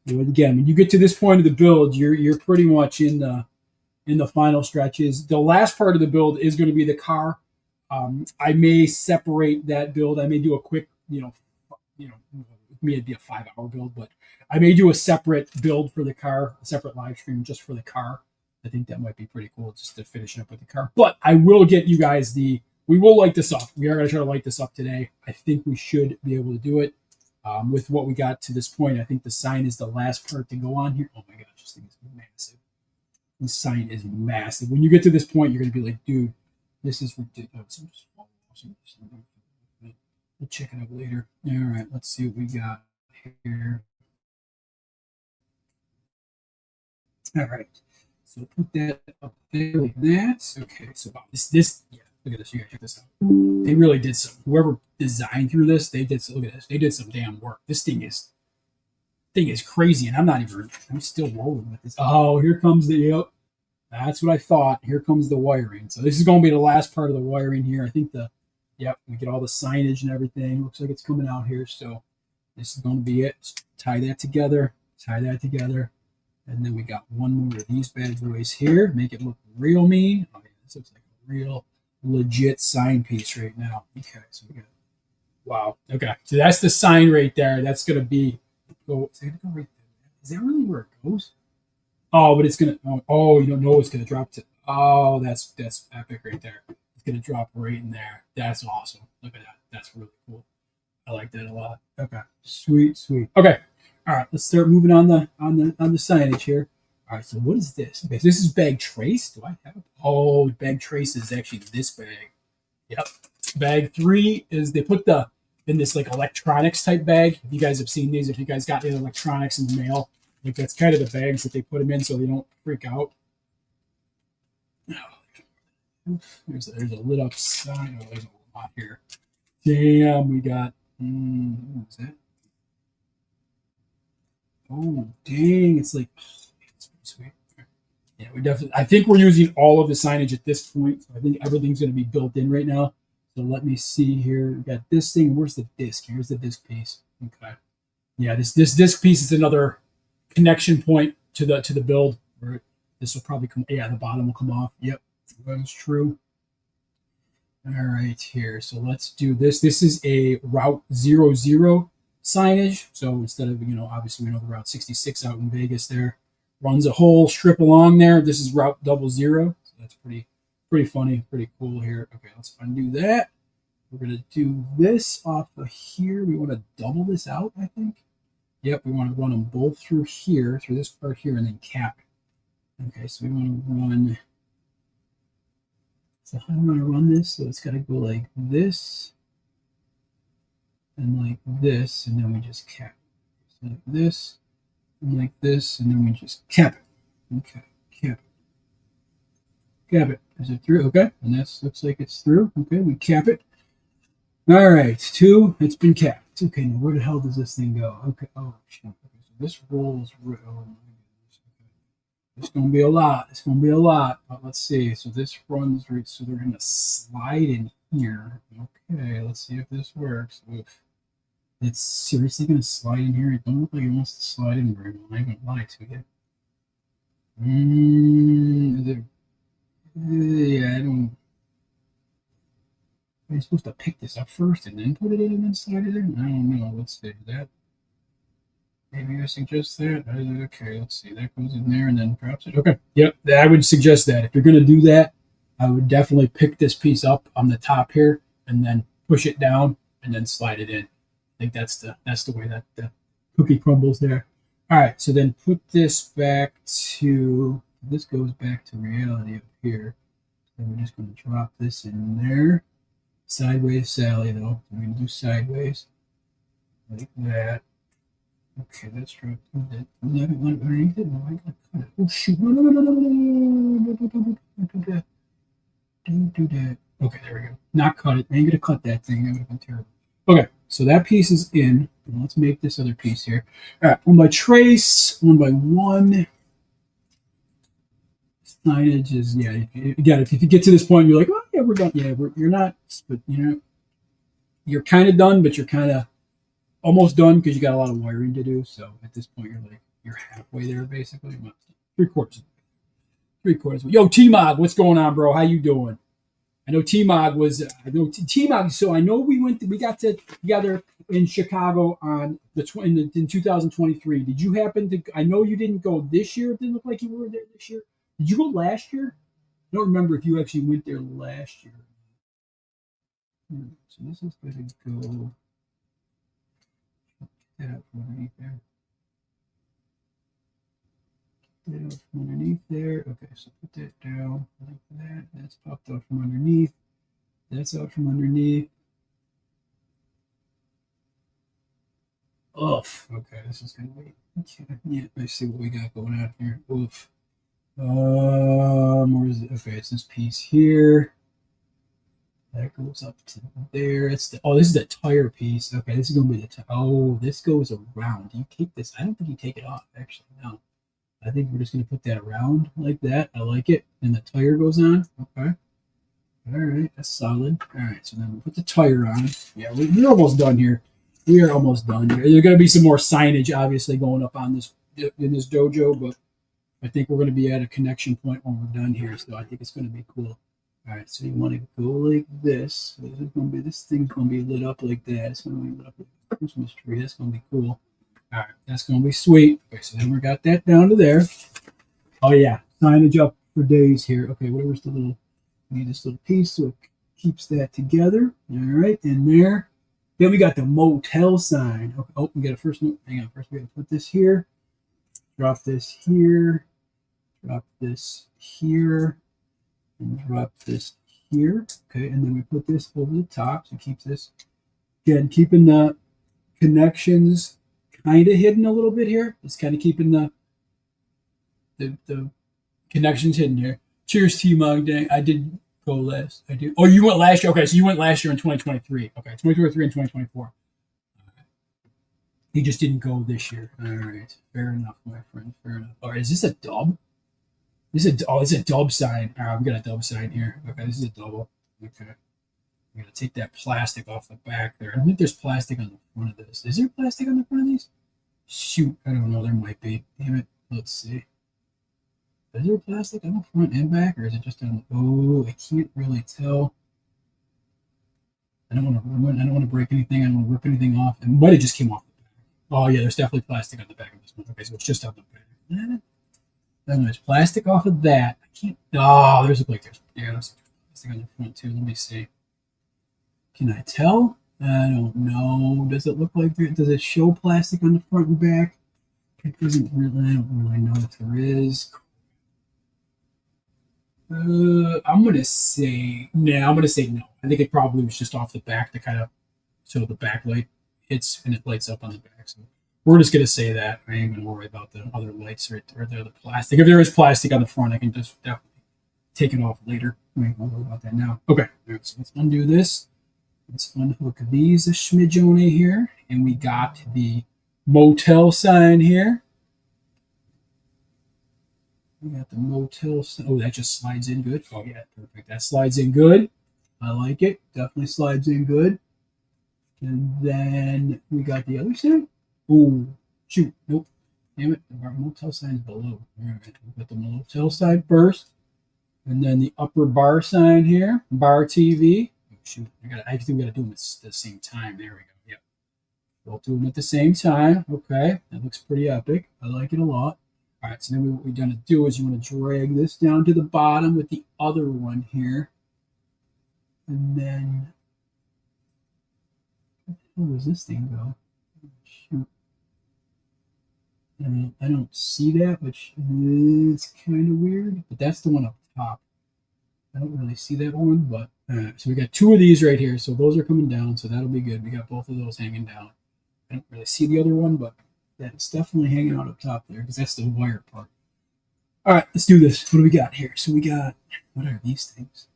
Again, when you get to this point of the build, you're pretty much in the final stretches. The last part of the build is going to be the car. I may separate that build. I may do a quick, with me it'd be a 5-hour build, but I may do a separate build for the car, a separate live stream just for the car. I think that might be pretty cool just to finish it up with the car. But I will get you guys we will light this up. We are going to try to light this up today. I think we should be able to do it with what we got to this point. I think the sign is the last part to go on here. Oh my gosh, this thing is massive. The sign is massive. When you get to this point, you're going to be like, dude, this is ridiculous. We'll check it out later. All right, let's see what we got here. All right, so put that up there like that. Okay, so this, yeah, look at this. You gotta check this out. They really did some. Whoever designed through this, they did. Look at this. They did some damn work. This thing is crazy, and I'm still rolling with this. Oh, here comes yep. That's what I thought. Here comes the wiring. So this is going to be the last part of the wiring here. I think yep, we get all the signage and everything. Looks like it's coming out here. So this is going to be it. Just tie that together. And then we got one more of these bad boys here. Make it look real mean. Oh, yeah, this looks like a real legit sign piece right now. Okay, so we got, wow. Okay, so that's the sign right there. That's going to be, is that going to go right there? Is that really where it goes? Oh, but it's gonna. Oh, you don't know it's gonna drop to. Oh, that's epic right there. It's gonna drop right in there. That's awesome. Look at that. That's really cool. I like that a lot. Okay, sweet, sweet. Okay, all right. Let's start moving on the signage here. All right. So what is this? Okay, so this is bag trace. Do I have it? Oh, bag trace is actually this bag. Yep. Bag three is they put the in this like electronics type bag. If you guys have seen these, if you guys got the electronics in the mail, like that's kind of the bags that they put them in so they don't freak out. There's a lit up sign. Oh, there's a lot here. Damn, we got. What was that? Oh, dang! It's like, it's pretty sweet. Yeah, we definitely. I think we're using all of the signage at this point. So I think everything's going to be built in right now. So let me see here. We got this thing. Where's the disc? Here's the disc piece. Okay. Yeah, this disc piece is another connection point to the build. Where this will probably come. Yeah, the bottom will come off. Yep, that's true. All right, here. So let's do this. This is a Route 00 signage. So instead of, obviously we know the Route 66 out in Vegas there runs a whole strip along there. This is Route 00. So that's pretty funny, pretty cool here. Okay, let's undo that. We're going to do this off of here. We want to double this out, I think. Yep, we want to run them both through here, through this part here, and then cap it. Okay, so we want to run. So how do I want to run this? So it's got to go like this and like this, and then we just cap it. So like this and like this, and then we just cap it. Okay, cap it. Cap it. Is it through? Okay, and this looks like it's through. Okay, we cap it. All right, 2, it's been capped. Okay, now where the hell does this thing go? Okay, oh, shit. Okay, so this rolls. Oh, my goodness. Okay. It's going to be a lot. It's going to be a lot. But let's see. So this runs right. So they're going to slide in here. Okay, let's see if this works. Oof. It's seriously going to slide in here. It don't look like it wants to slide in very well. I'm going to lie to you. Yeah, I don't. Are you supposed to pick this up first and then put it in and then slide it in? I don't know. Let's do that. Maybe I suggest that. Okay, let's see. That goes in there and then drops it. Okay. Yep. I would suggest that. If you're going to do that, I would definitely pick this piece up on the top here and then push it down and then slide it in. I think that's the way that the cookie crumbles there. All right. So then put this back to, this goes back to reality up here. So we're just going to drop this in there. Sideways Sally, though. We're going to do sideways. Like that. Okay, that's right. Underneath it? No, I gotta cut it. Oh, shoot. No. Don't do that. Don't do that. Okay, there we go. Not cut it. I ain't going to cut that thing. That would have been terrible. Okay, so that piece is in. Let's make this other piece here. All right, 1 by trace, 1 by 1. Signage is, yeah, again, if you get to this point, you're like, oh, yeah, we're done. Yeah, you're not, but you're kind of done, but you're kind of almost done because you got a lot of wiring to do. So at this point, you're halfway there, basically. Well, 3/4. 3/4. Yo, T-Mog, what's going on, bro? How you doing? I know T-Mog was, T-Mog, so I know we got together in Chicago on in 2023. Did you happen to, I know you didn't go this year. It didn't look like you were there this year. Did you go last year? I don't remember if you actually went there last year. So this is going to go. Get that up from underneath there. Get that up from underneath there. Okay, so put that down like that. That's popped out from underneath. That's out from underneath. Oof. Okay, this is going to be. Okay. Yeah, let's see what we got going on here. Oof. Where is it? Okay, it's this piece here. That goes up to there. It's the, this is the tire piece. Okay, this is gonna be the tire. Oh, this goes around. Do you take this? I don't think you take it off, actually. No. I think we're just gonna put that around like that. I like it. And the tire goes on. Okay. All right, that's solid. All right, so then we'll put the tire on. Yeah, we're almost done here. We are almost done here. There's gonna be some more signage, obviously, going up on this in this dojo, but I think we're going to be at a connection point when we're done here, so I think it's going to be cool. All right, so you want to go like this. So this thing's going to be lit up like that. It's going to be lit up like a Christmas tree. That's going to be cool. All right, that's going to be sweet. Okay, so then we got that down to there. Oh yeah, signage up for days here. Okay, whatever's the little, we need this little piece so it keeps that together. All right, and there. Then we got the motel sign. Okay, oh, we got a first note. Hang on, first we got to put this here, drop this here, drop this here, and drop this here. Okay, and then we put this over the top, so it keeps this, again, keeping the connections kind of hidden a little bit here. It's kind of keeping the connections hidden here. Cheers to you, Mug Dang. I did go last. I did. Oh, you went last year. Okay, so you went last year in 2023. Okay, 2023 and 2024. He just didn't go this year. All right, fair enough, my friend. Fair enough. All right, is this a dub? This is a, oh, it's a dub sign. All right, we got a dub sign here. Okay, this is a double. Okay, we gotta take that plastic off the back there. I don't think there's plastic on the front of this. Is there plastic on the front of these? Shoot, I don't know. There might be. Damn it. Let's see. Is there plastic on the front and back, or is it just on? Oh, I can't really tell. I don't want to ruin. I don't want to break anything. I don't want to rip anything off. It might have just came off the back. Oh yeah, there's definitely plastic on the back of this one. Okay, so it's just on the back. Then there's plastic off of that. I can't. Oh, there's like there's plastic on the front too. Let me see. Can I tell? I don't know. Does it look like there? Does it show plastic on the front and back? It doesn't really. I don't really know if there is. I'm gonna say I'm gonna say no. I think it probably was just off the back to kind of so the backlight hits and it lights up on the back. So we're just gonna say that. I ain't gonna worry about the other lights or the plastic. If there is plastic on the front, I can just definitely take it off later. I ain't gonna worry about that now. Okay, right, so let's undo this. Let's unhook these schmidjone here, and we got the motel sign here. We got the motel. Oh, that just slides in good. Oh, yeah, perfect. That slides in good. I like it. Definitely slides in good. And then we got the other side. Oh, shoot. Nope. Damn it. Our motel sign is below. All right. We'll put the motel sign first. And then the upper bar sign here. Bar TV. Oh, shoot. I think we got to do them at the same time. There we go. Yep. We'll do them at the same time. Okay. That looks pretty epic. I like it a lot. All right, so then what we're going to do is you want to drag this down to the bottom with the other one here. And then, where does this thing go? Shoot. I don't see that, which is kind of weird. But that's the one up top. I don't really see that one, but so we got two of these right here. So those are coming down, so that'll be good. We got both of those hanging down. I don't really see the other one, but that's definitely hanging out up top there because that's the wire part. All right, let's do this. What do we got here? So we got, what are these things?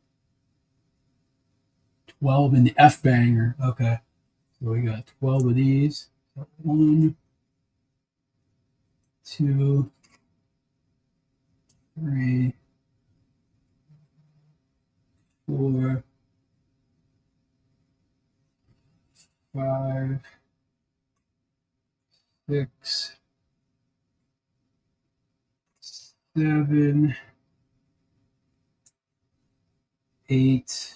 12 in the F banger. Okay. So we got 12 of these. 1, 2, 3, 4, 5, 6, 7, 8,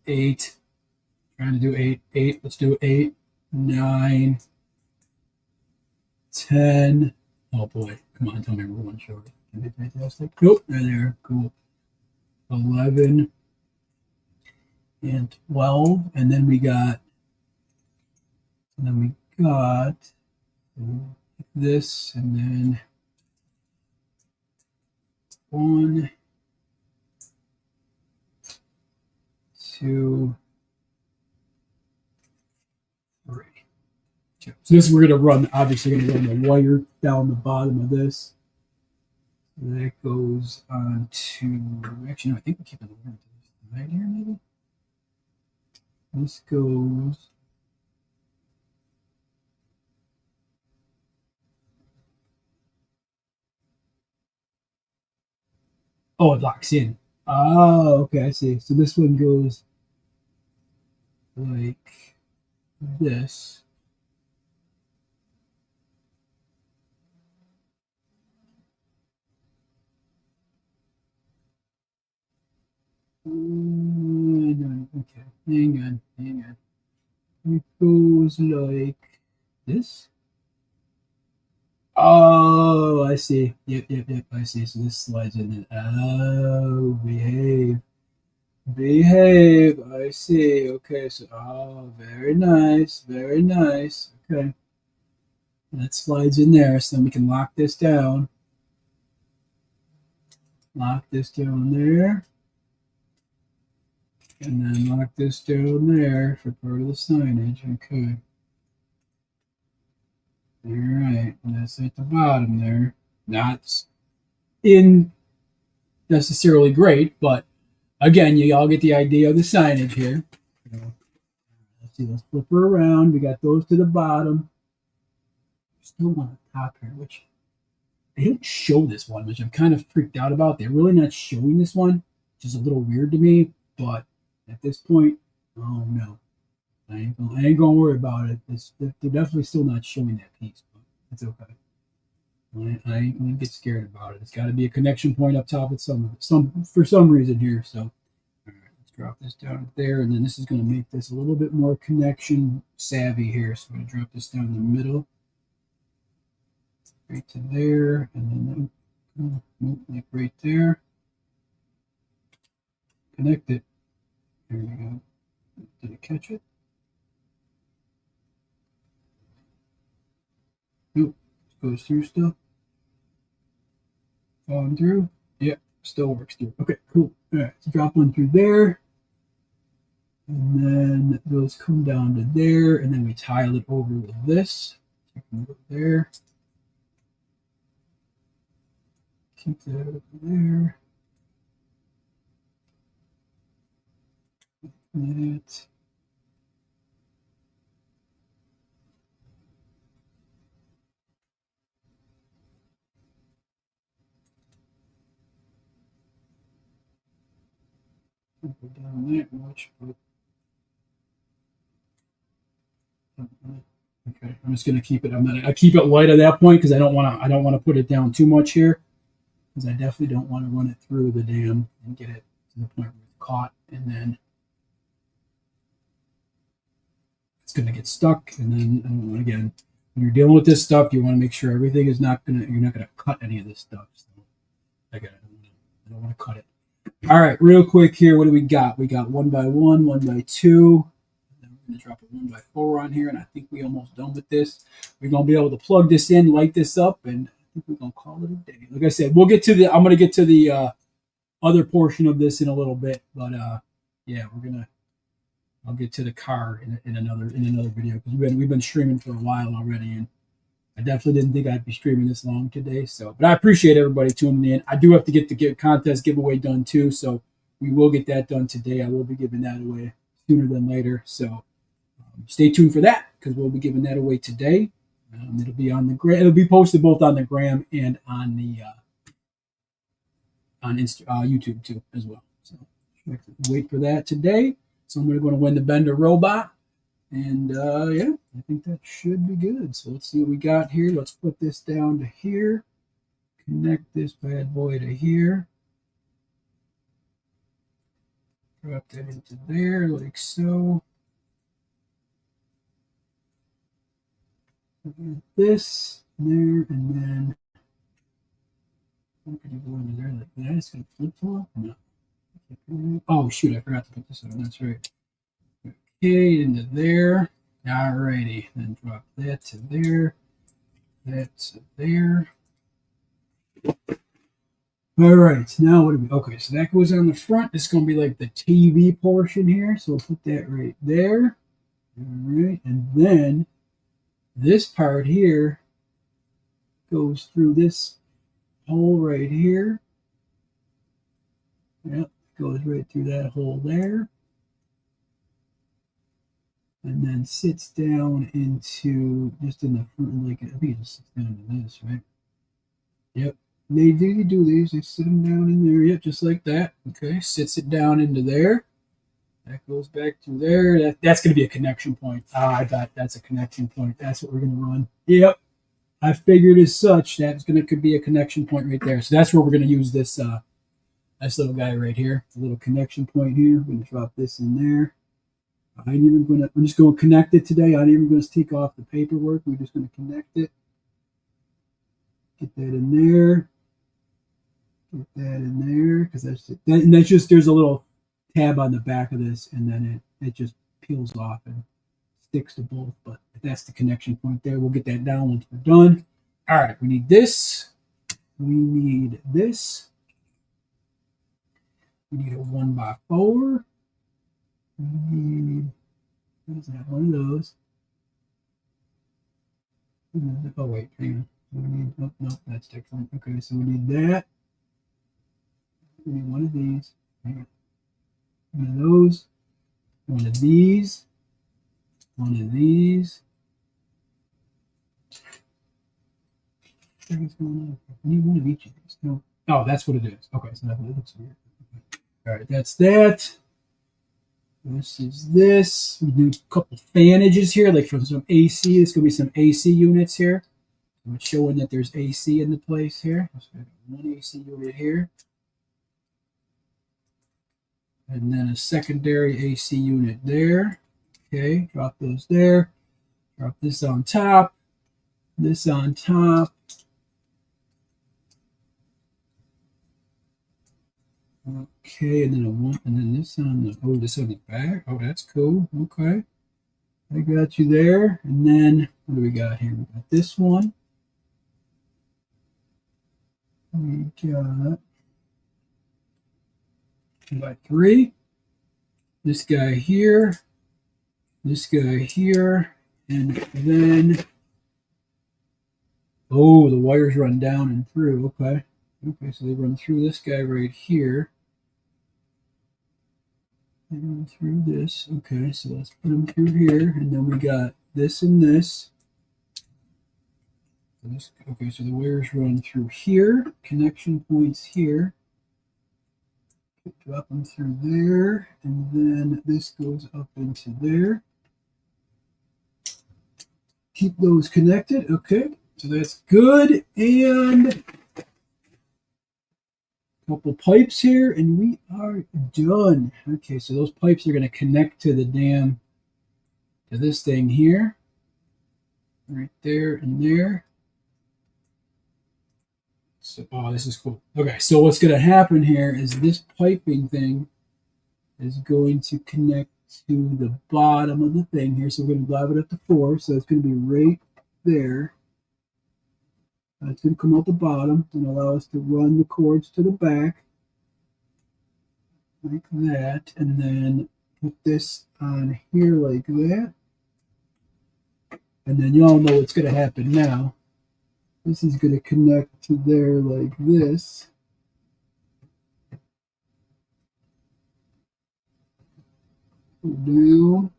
8. Trying to do 8, 8. Let's do 8, 9, 10. Oh boy, come on, tell me we're one short. Can be fantastic. Nope, there, cool. 11 and 12, and then we got this, and then 1, 2, 3. So this we're gonna run. Obviously, gonna run the wire down the bottom of this. That goes on to. Actually, no. I think we're keeping the wire to the side here, maybe. This goes. Oh, it locks in. Oh, okay, I see. So this one goes like this. Okay, hang on. It goes like this. Oh, I see. Yep, I see. So this slides in. And, oh, behave. Behave. I see. Okay, so, oh, very nice. Very nice. Okay. That slides in there, so then we can lock this down. Lock this down there. And then lock this down there for part of the signage. Okay. All right. And that's at the bottom there. Not in necessarily great, but again, you all get the idea of the signage here. So, let's see, let's flip her around. We got those to the bottom. Still on the top here, which they don't show this one, which I'm kind of freaked out about. They're really not showing this one, which is a little weird to me. But at this point, oh no, I ain't gonna worry about it. They're definitely still not showing that piece, but it's okay. I ain't gonna get scared about it. It's got to be a connection point up top at some for some reason here. So, all right, let's drop this down there, and then this is going to make this a little bit more connection savvy here. So I'm going to drop this down in the middle, right to there, and then like right there. Connect it. There we go. Did it catch it? Nope. It goes through still. Falling through. Yep, still works through. Okay, cool. All right, let's drop one through there. And then those come down to there, and then we tile it over with this. There. Keep that over there. That. Go down that much, but okay. I'm just gonna keep it. I keep it light at that point because I don't want to put it down too much here, because I definitely don't want to run it through the dam and get it to the point where it's caught, and then it's gonna get stuck. And then again, when you're dealing with this stuff, you want to make sure everything is not gonna you're not gonna cut any of this stuff. So again, I don't want to cut it. All right, real quick here, what do we got? We got 1x1, 1x2. Then we're going to drop a 1x4 on here, and I think we're almost done with this. We're going to be able to plug this in, light this up, and I think we're going to call it a day. Like I said, we'll get to the. I'm going to get to the other portion of this in a little bit, but yeah, I'll get to the car in another video, because we've been streaming for a while already, and I definitely didn't think I'd be streaming this long today. So, but I appreciate everybody tuning in. I do have to get the contest giveaway done too, so we will get that done today. I will be giving that away sooner than later. So stay tuned for that, because we'll be giving that away today. It'll be on the it'll be posted both on the gram and on the on YouTube too as well. So wait for that today. So I'm going to win the Bender robot. And yeah, I think that should be good. So let's see what we got here. Let's put this down to here. Connect this bad boy to here. Drop that into there like so. This, there, and then how could you go into there like that? It's going to flip flop? No. Oh, shoot, I forgot to put this on. That's right. Okay, into there. Alrighty, then drop that to there. That to there. All right, now what do we? Okay, so that goes on the front. It's going to be like the TV portion here. So we'll put that right there. All right, and then this part here goes through this hole right here. Yep, goes right through that hole there. And then sits down into just in the front, like I think it just sits down into this, right? Yep. They do these. They sit them down in there. Yep, just like that. Okay, sits it down into there. That goes back to there. That's going to be a connection point. I bet that's a connection point. That's what we're going to run. Yep. I figured as such. That's could be a connection point right there. So that's where we're going to use this this little guy right here. The little connection point here. We're going to drop this in there. I'm just going to connect it today. I ain't even going to take off the paperwork. We're just going to connect it. Get that in there. Get that in there, because that's just there's a little tab on the back of this, and then it just peels off and sticks to both. But that's the connection point there. We'll get that down once we're done. All right, we need this. We need this. We need a 1x4. We need, what is that? One of those. Oh wait, hang on. We need, oh no, that's different. Okay, so we need that. We need one of these. Hang on. One of those. One of these. One of these. What's going on? I need one of each of these. No. Oh, that's what it is. Okay, so that looks weird. Okay. All right, that's that. This is this. We do a couple fanages here, like from some AC. There's going to be some AC units here. I'm showing that there's AC in the place here. One AC unit here. And then a secondary AC unit there. Okay, drop those there. Drop this on top. This on top. Okay, and then a one, and then this on the this on the back. Oh, that's cool. Okay, I got you there. And then what do we got here? We got this one. We got 3. This guy here. This guy here, and then oh, the wires run down and through. Okay, okay, so they run through this guy right here. They run through this. Okay, so let's put them through here, and then we got this and this. Okay, so the wires run through here. Connection points here. Drop them through there, and then this goes up into there. Keep those connected. Okay, so that's good. And a couple pipes here, and we are done. Okay, so those pipes are going to connect to the to this thing here. Right there and there. So, oh, this is cool. Okay, so what's going to happen here is this piping thing is going to connect to the bottom of the thing here. So we're going to drive it up to 4. So it's going to be right there. It's going to come out the bottom and allow us to run the cords to the back. Like that. And then put this on here like that. And then you all know what's going to happen now. This is going to connect to there like this. Down.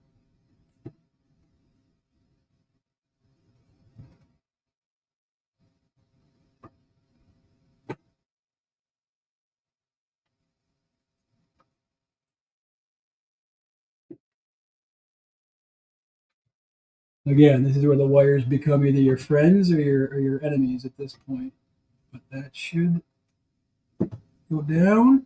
Again, this is where the wires become either your friends or your enemies at this point. But that should go down.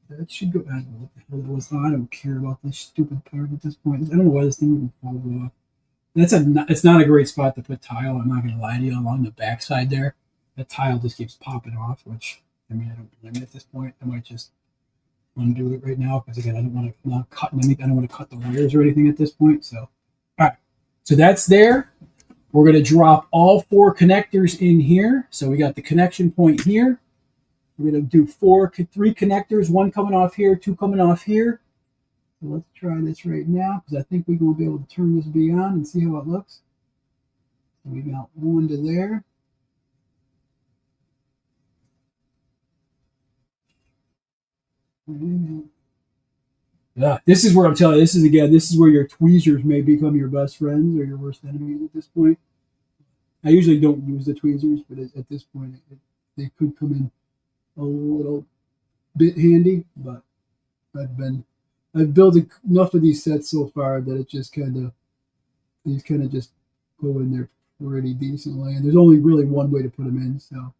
That should go. I don't know what the hell that was. I don't care about this stupid part at this point. I don't know why this thing even falls off. It's not a great spot to put tile. I'm not going to lie to you. Along the backside there, that tile just keeps popping off. Which I mean, I don't blame it at this point. I might just undo it right now because again, I don't want to cut anything. I don't want to cut the wires or anything at this point. So, all right. So that's there. We're going to drop all 4 connectors in here. So we got the connection point here. We're going to do 3 connectors, 1 coming off here, 2 coming off here. So let's try this right now because I think we're going to be able to turn this B on and see how it looks. So we got 1 to there. Yeah, this is where I'm telling you, this is where your tweezers may become your best friends or your worst enemies at this point. I usually don't use the tweezers, but at this point, they could come in a little bit handy. But I've built enough of these sets so far that it just these kind of just go in there pretty decently. And there's only really one way to put them in. So,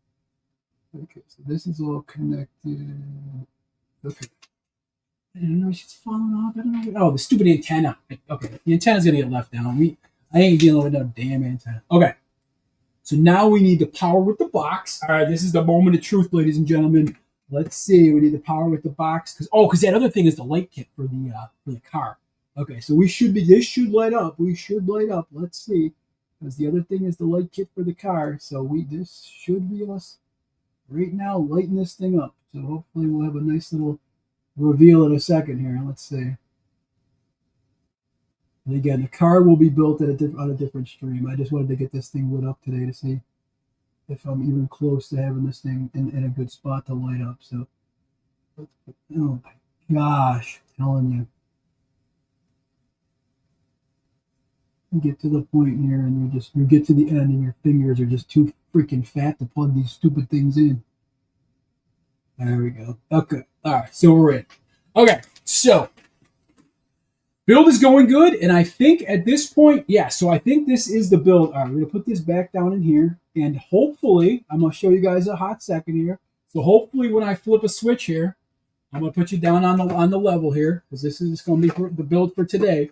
okay, so this is all connected. Okay. I don't know, she's falling off. I don't know. Oh, the stupid antenna. Okay, the antenna's gonna get left down. I ain't dealing with no damn antenna. Okay. So now we need the power with the box. All right, this is the moment of truth, ladies and gentlemen. Let's see. We need the power with the box because that other thing is the light kit for the car. Okay, so we should be. This should light up. We should light up. Let's see, because the other thing is the light kit for the car. So this should be us right now lighting this thing up. So hopefully we'll have a nice little reveal in a second here. Let's see. And again, the car will be built at on a different stream. I just wanted to get this thing lit up today to see if I'm even close to having this thing in a good spot to light up. So, oh my gosh, I'm telling you. You get to the point here and you get to the end and your fingers are just too freaking fat to plug these stupid things in. There we go. Okay. All right. So we're in. Okay. So build is going good. And I think at this point, yeah, so I think this is the build. All right. We're going to put this back down in here. And hopefully, I'm going to show you guys a hot second here. So hopefully when I flip a switch here, I'm going to put you down on the level here because this is going to be the build for today.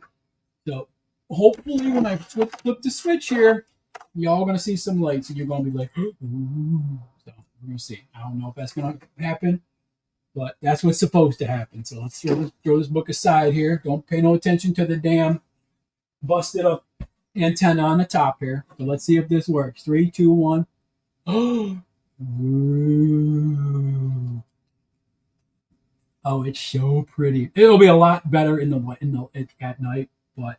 So hopefully when I flip the switch here, y'all going to see some lights and you're going to be like, ooh. So we're going to see. I don't know if that's going to happen, but that's what's supposed to happen. So let's throw this book aside here. Don't pay no attention to the damn busted up antenna on the top here. So let's see if this works. 3, 2, 1. Oh, it's so pretty. It'll be a lot better at night, but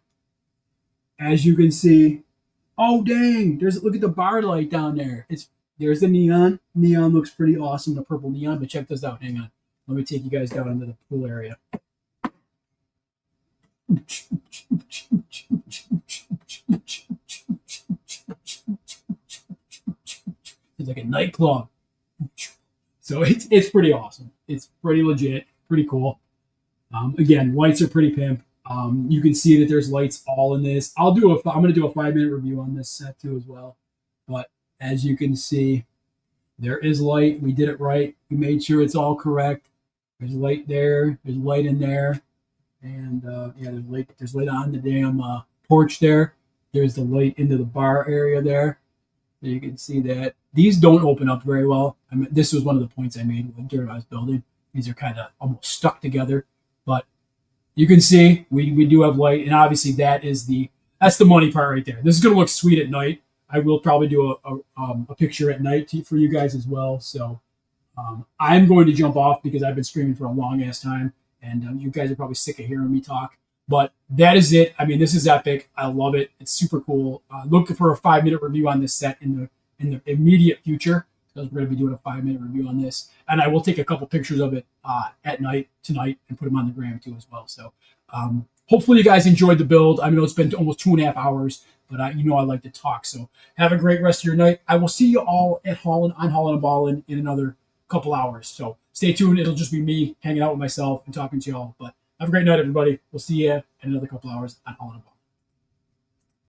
as you can see, oh dang! Look at the bar light down there. There's the neon. Neon looks pretty awesome, the purple neon. But check this out. Hang on. Let me take you guys down into the pool area. It's like a nightclub. So it's pretty awesome. It's pretty legit, pretty cool. Again, lights are pretty pimp. You can see that there's lights all in this. I'm going to do a 5-minute review on this set too as well. But as you can see, there is light. We did it right. We made sure it's all correct. There's light there. There's light in there. And yeah, there's light on the damn porch there. There's the light into the bar area there. So you can see that. These don't open up very well. I mean, this was one of the points I made during I was building. These are kind of almost stuck together. But you can see we do have light. And obviously that's the money part right there. This is going to look sweet at night. I will probably do a picture at night for you guys as well. So I'm going to jump off because I've been streaming for a long ass time. And you guys are probably sick of hearing me talk. But that is it. I mean, this is epic. I love it. It's super cool. Look for a 5-minute review on this set in the immediate future, because we're going to be doing a 5-minute review on this. And I will take a couple pictures of it at night tonight and put them on the gram too as well. So hopefully you guys enjoyed the build. I know it's been almost 2.5 hours, but I like to talk. So have a great rest of your night. I will see you all on Haulin' and Ballin' in another couple hours. So stay tuned. It'll just be me hanging out with myself and talking to y'all. But have a great night, everybody. We'll see you in another couple hours on Haulin' and Ballin'.